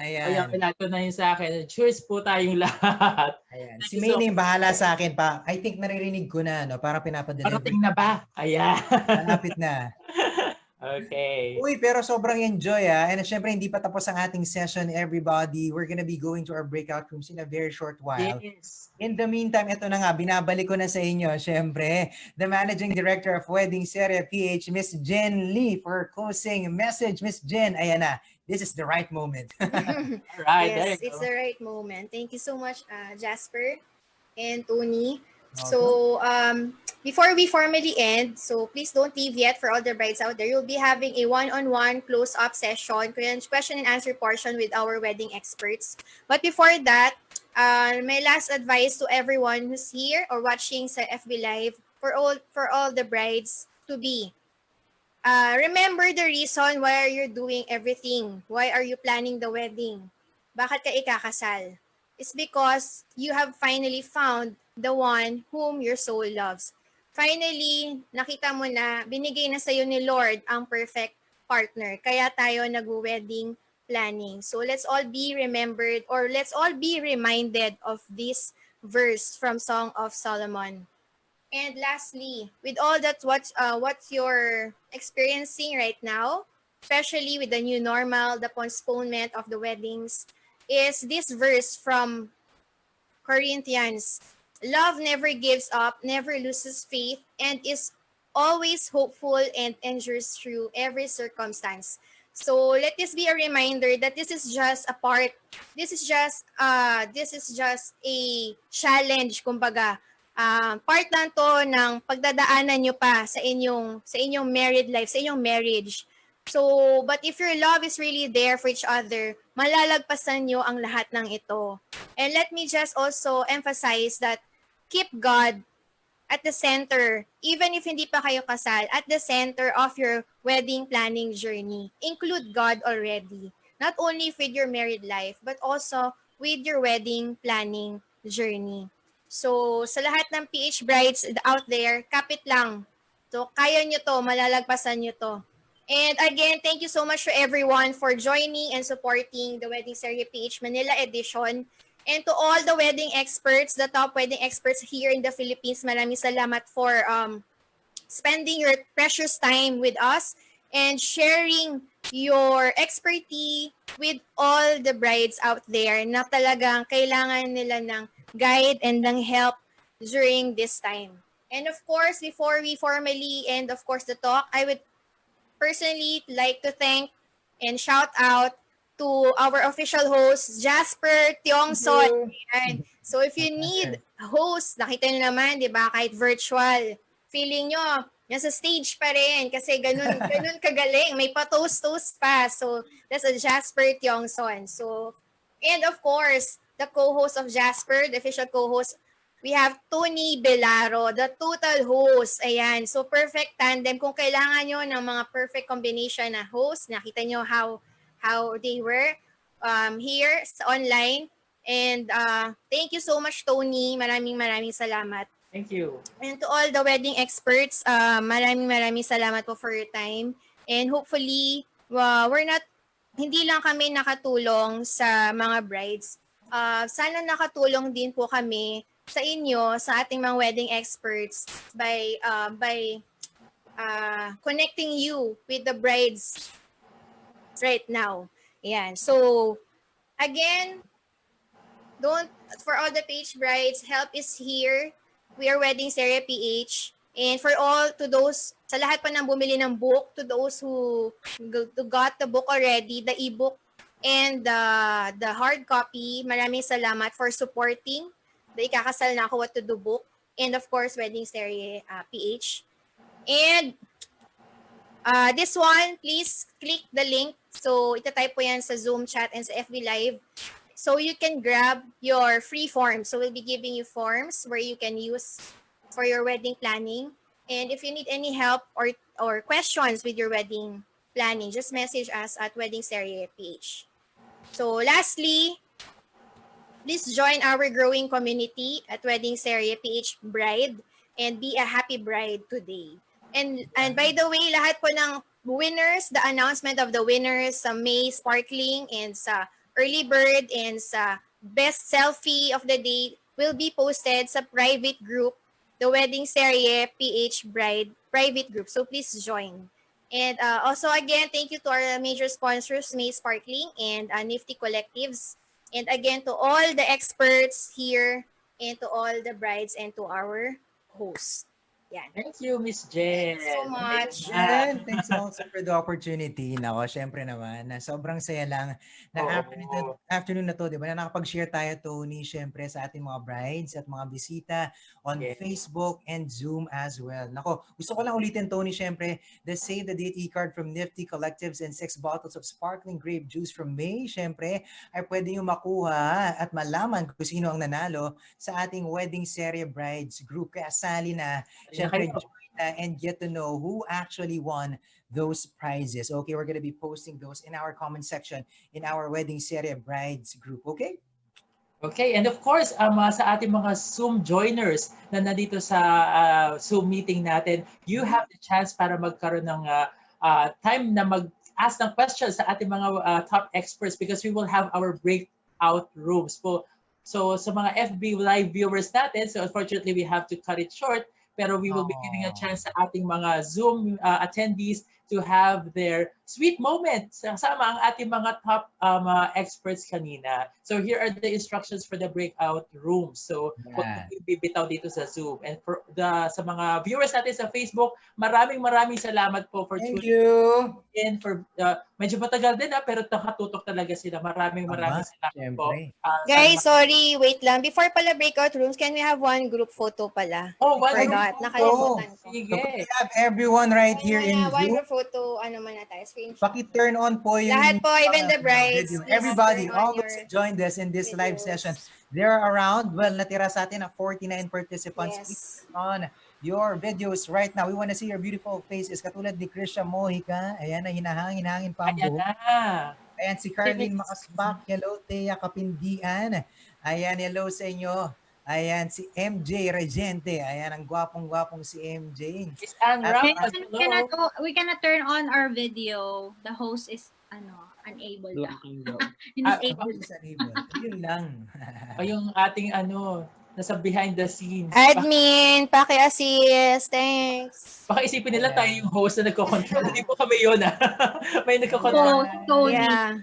Ayan, pinato na yun sa akin. Cheers po tayong lahat. Ayan. Si May na yung bahala sa akin pa. I think naririnig ko na, no? Parang pinapadeliver. Parating na ba? Ayan. Malapit na. Okay. Uy, pero sobrang enjoy And syempre, hindi pa tapos ang ating session, everybody. We're gonna be going to our breakout rooms in a very short while. Yes. In the meantime, ito na nga, binabalik ko na sa inyo, syempre, the Managing Director of Wedding Serye PH, Miss Jen Lee, for her closing message. Miss Jen, ayan na. This is the right moment. Right, Yes, it's the right moment. Thank you so much, Jasper and Tony. So, before we formally end, so please don't leave yet for all the brides out there. You'll be having a one-on-one close-up session, question and answer portion with our wedding experts. But before that, my last advice to everyone who's here or watching sa FB Live, for all the brides to be, remember the reason why are you doing everything. Why are you planning the wedding? Bakit ka ikakasal? It's because you have finally found the one whom your soul loves. Finally, nakita mo na, binigay na sa'yo ni Lord ang perfect partner. Kaya tayo nag-wedding planning. So let's all be remembered, or let's all be reminded of this verse from Song of Solomon. And lastly, with all that what you're experiencing right now, especially with the new normal, the postponement of the weddings, is this verse from Corinthians. Love never gives up, never loses faith, and is always hopeful and endures through every circumstance. So let this be a reminder that this is just a part. This is just a challenge, kumbaga. Part lang to ng pagdadaanan nyo pa sa inyong married life, sa inyong marriage. So, but if your love is really there for each other, malalagpasan nyo ang lahat ng ito. And let me just also emphasize that keep God at the center, even if hindi pa kayo kasal, at the center of your wedding planning journey. Include God already, not only with your married life, but also with your wedding planning journey. So, sa lahat ng PH brides out there, kapit lang So, kaya nyo to, malalagpasan nyo to. And again, thank you so much to everyone for joining and supporting the Wedding Serye PH Manila edition. And to all the wedding experts, the top wedding experts here in the Philippines, maraming salamat for spending your precious time with us and sharing your expertise with all the brides out there na talagang kailangan nila ng guide and ng help during this time. And of course, before we formally end, of course, the talk, I would personally like to thank and shout out to our official host, Jasper Tiongson. Ayan. So if you need host, nakita nyo naman, di ba, kahit virtual, feeling nyo, nasa stage pa rin kasi ganun, ganun kagaling. May pa-toast-toast pa. So that's a Jasper Tiongson. So, and of course, the co-host of Jasper, the official co-host, we have Tony Belaro, the total host. Ayan. So, perfect tandem. Kung kailangan nyo ng mga perfect combination na host, nakita nyo how they were here sa online. And thank you so much, Tony. Maraming salamat. Thank you. And to all the wedding experts, maraming salamat po for your time. And hopefully, hindi lang kami nakatulong sa mga brides. Sana nakatulong din po kami sa inyo, sa ating mga wedding experts by connecting you with the brides right now. Ayan. So, again, for all the PH brides, help is here. We are Wedding Serye PH. And for to those, sa lahat pa ng bumili ng book, to those who got the book already, the ebook and the hard copy, maraming salamat for supporting the Ikakasal na Ako What to Do book. And of course, Wedding Serye PH. And this one, please click the link. So, itatype po yan sa Zoom chat and sa FB Live. So, you can grab your free forms. So, we'll be giving you forms where you can use for your wedding planning. And if you need any help or questions with your wedding planning, just message us at Wedding Serye PH. So, lastly, please join our growing community at Wedding Serye PH Bride and be a happy bride today. And by the way, lahat po ng winners, the announcement of the winners sa May Sparkling and sa Early Bird and sa Best Selfie of the Day will be posted sa private group, the Wedding Serye PH Bride private group. So please join. And also again, thank you to our major sponsors, May Sparkling and Nifty Collectives. And again, to all the experts here and to all the brides and to our hosts. Yan. Thank you, Miss Jen. Thanks so much. Jen, thanks also for the opportunity. Nako, syempre naman, na sobrang saya lang na afternoon na to, di ba? Na nakapag-share tayo, Tony, syempre sa ating mga brides at mga bisita on Facebook and Zoom as well. Nako, gusto ko lang ulitin, Tony, syempre, the Save the Date e-card from Nifty Collectives and 6 bottles of sparkling grape juice from May, syempre, ay pwede nyo makuha at malaman kung sino ang nanalo sa ating Wedding Serye Brides group. Kaya sali na, syempre, and get to know who actually won those prizes. Okay, we're gonna be posting those in our comment section in our Wedding Serye Brides group. Okay? Okay, and of course, sa ating mga Zoom joiners na nandito sa Zoom meeting natin, you have the chance para magkaroon ng time na mag-ask ng questions sa ating mga top experts because we will have our breakout rooms po. So sa mga FB live viewers natin, so unfortunately we have to cut it short, pero we will be giving a chance sa ating mga Zoom attendees to have their sweet moments kasama ang ating mga top experts kanina. So here are the instructions for the breakout rooms. So huwag bibitaw dito sa Zoom. And for sa mga viewers natin sa Facebook, maraming salamat po for tuning in. For medyo matagal din pero nakatutok talaga sila. Maraming salamat po. Guys, sorry, wait lang. Before pala breakout rooms, can we have one group photo pala? Oh, one group photo. Nakalimutan ko. So, we have everyone right here in one Zoom. group photo, ano man na tayo, screenshot. Paki-turn on po yung lahat po, even the brides. Everybody, all those who joined us in this live session, they're around. Well, natira sa atin na 49 participants. Yes. Please turn on your videos right now. We want to see your beautiful faces. Katulad ni Krisha Mojica. Ayan na, hinahangin pa ang buhok. Ayan, si Carlene Makaspak. Hello, Thea Kapindian. Ayan, hello sa inyo. Ayan, si MJ Regente. Ayan, ang gwapong-gwapong si MJ. Miss Anne At Ramos, We cannot turn on our video. The host is unable daw. Disabled. Disabled. Yun lang. o yung ating nasa behind the scenes. Admin, paki-assist. Thanks. Baka isipin nila tayo yung host na nagko-control. Hindi po kami yun May nagko-control. Tony. Yeah.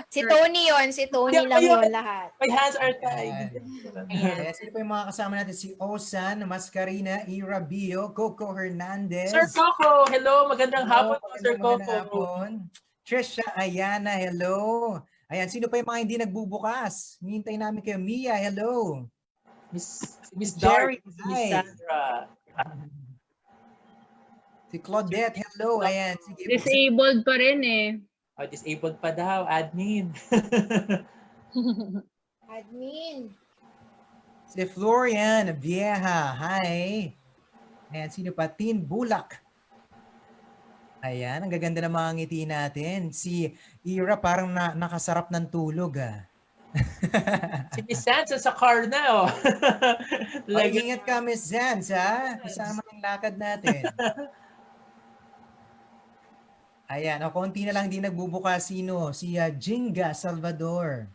Si Tony yon, si Tony lang yon lahat. My hands are tied. Ayan, sino pa yung mga kasama natin? Si Osan, Mascarina, Ira Bio, Coco Hernandez. Sir Coco, hello. Magandang hapon po, Sir Coco. Hapon. Trisha Ayana, hello. Ayan, sino pa yung mga hindi nagbubukas? Hintay namin kayo. Mia, hello. Miss Jerry, Miss hi. Sandra. Si Claudette, hello. Ayan, sige. Disabled pa rin eh. Disabled pa daw, admin. Admin. Si Florian Vieja, hi. Ayan, sino pa? Tin Bulak. Ayan, ang gaganda ng mga ngiti natin. Si Ira parang nakasarap ng tulog Si Miss Sansa sa car na Ingat ka, Miss Sands, ha? Kasama ng lakad natin. Ayan, konti na lang din nagbubukas. Sino? Si Jinga Salvador.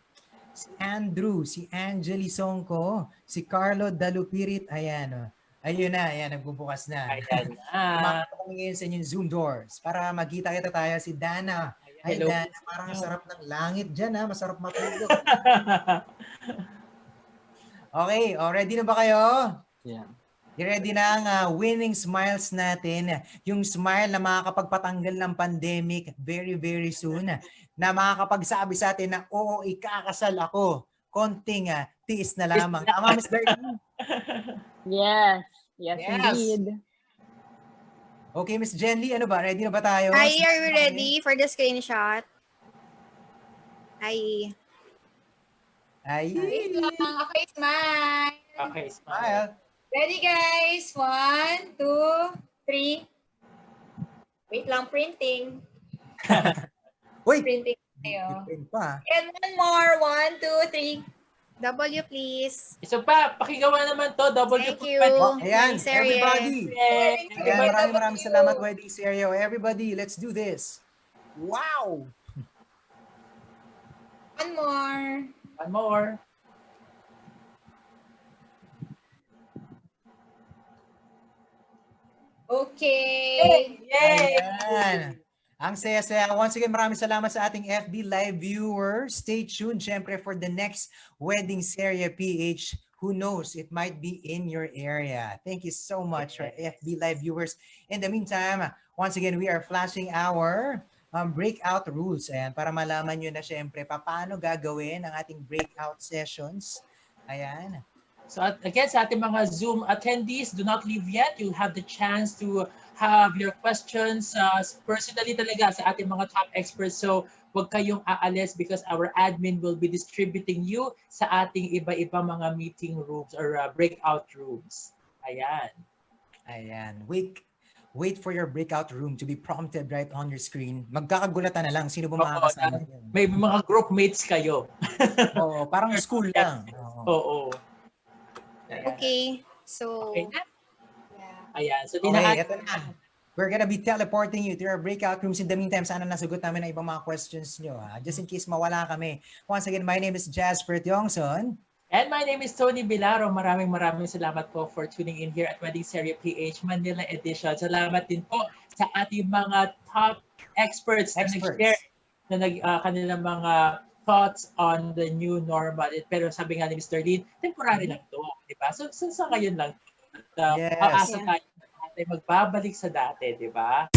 Si Andrew, si Angeli Songko, si Carlo Dalupirit. Ayan, ayun na, ayan, nagbubukas na. Ayan na. Kumakita kami ngayon sa inyong Zoom doors para magkita-kita tayo. Si Dana. Ay, hello. Dana, parang sarap ng langit dyan, ha? Masarap matulog. Okay, ready na ba kayo? Yeah. I-ready na ang winning smiles natin. Yung smile na makakapagpatanggal ng pandemic very, very soon. Na makakapagsabi sa atin na, oo, ikakasal ako. Konting tiis na lamang. Tama, Miss Darlene? Yes. Yes, indeed. Okay, Miss Jenly, ano ba? Ready na ba tayo? Hi, are you ready for the screenshot? Hi. Wait lang. Okay, smile. Okay, smile. Ready, guys? 1, 2, 3. Wait lang, printing. Wait. Printing tayo. Print pa. And one more. 1, 2, 3. W, please. Isa pa, pakigawa naman to. W. Thank you. Ayan, Serye. everybody. Ayan, maraming salamat, Wedding Serye. Everybody, let's do this. Wow! One more. One more. Okay. Yay! Ayan. Ang saya-saya. Once again, maraming salamat sa ating FB Live viewers. Stay tuned, syempre, for the next Wedding Serye PH. Who knows? It might be in your area. Thank you so much for FB Live viewers. In the meantime, once again, we are flashing our breakout rules. Ayan, para malaman nyo na syempre, paano gagawin ang ating breakout sessions. Ayan. So again, sa ating mga Zoom attendees, do not leave yet. You'll have the chance to have your questions personally talaga sa ating mga top experts. So huwag kayong aalis because our admin will be distributing you sa ating iba-iba mga meeting rooms or breakout rooms. Ayan. Ayan. Wait for your breakout room to be prompted right on your screen. Magkakagulatan na lang. Sino ba makakasama? May mga group mates kayo. Oo, parang school lang. Oo. Okay. So, okay. Ayan. So, okay, ito na. We're gonna be teleporting you to our breakout rooms. In the meantime, sana nasagot namin ang ibang mga questions nyo. Just in case mawala kami. Once again, my name is Jasper Tiongson. And my name is Tony Bilaro. Maraming salamat po for tuning in here at Wedding Serye PH Manila Edition. Salamat din po sa ating mga top experts. Na nag-share na kanilang mga thoughts on the new normal. Pero sabi nga ni Mr. Lin, temporary lang to. Diba? So sa ngayon lang. Aasa tayo natin magbabalik sa dati, di ba?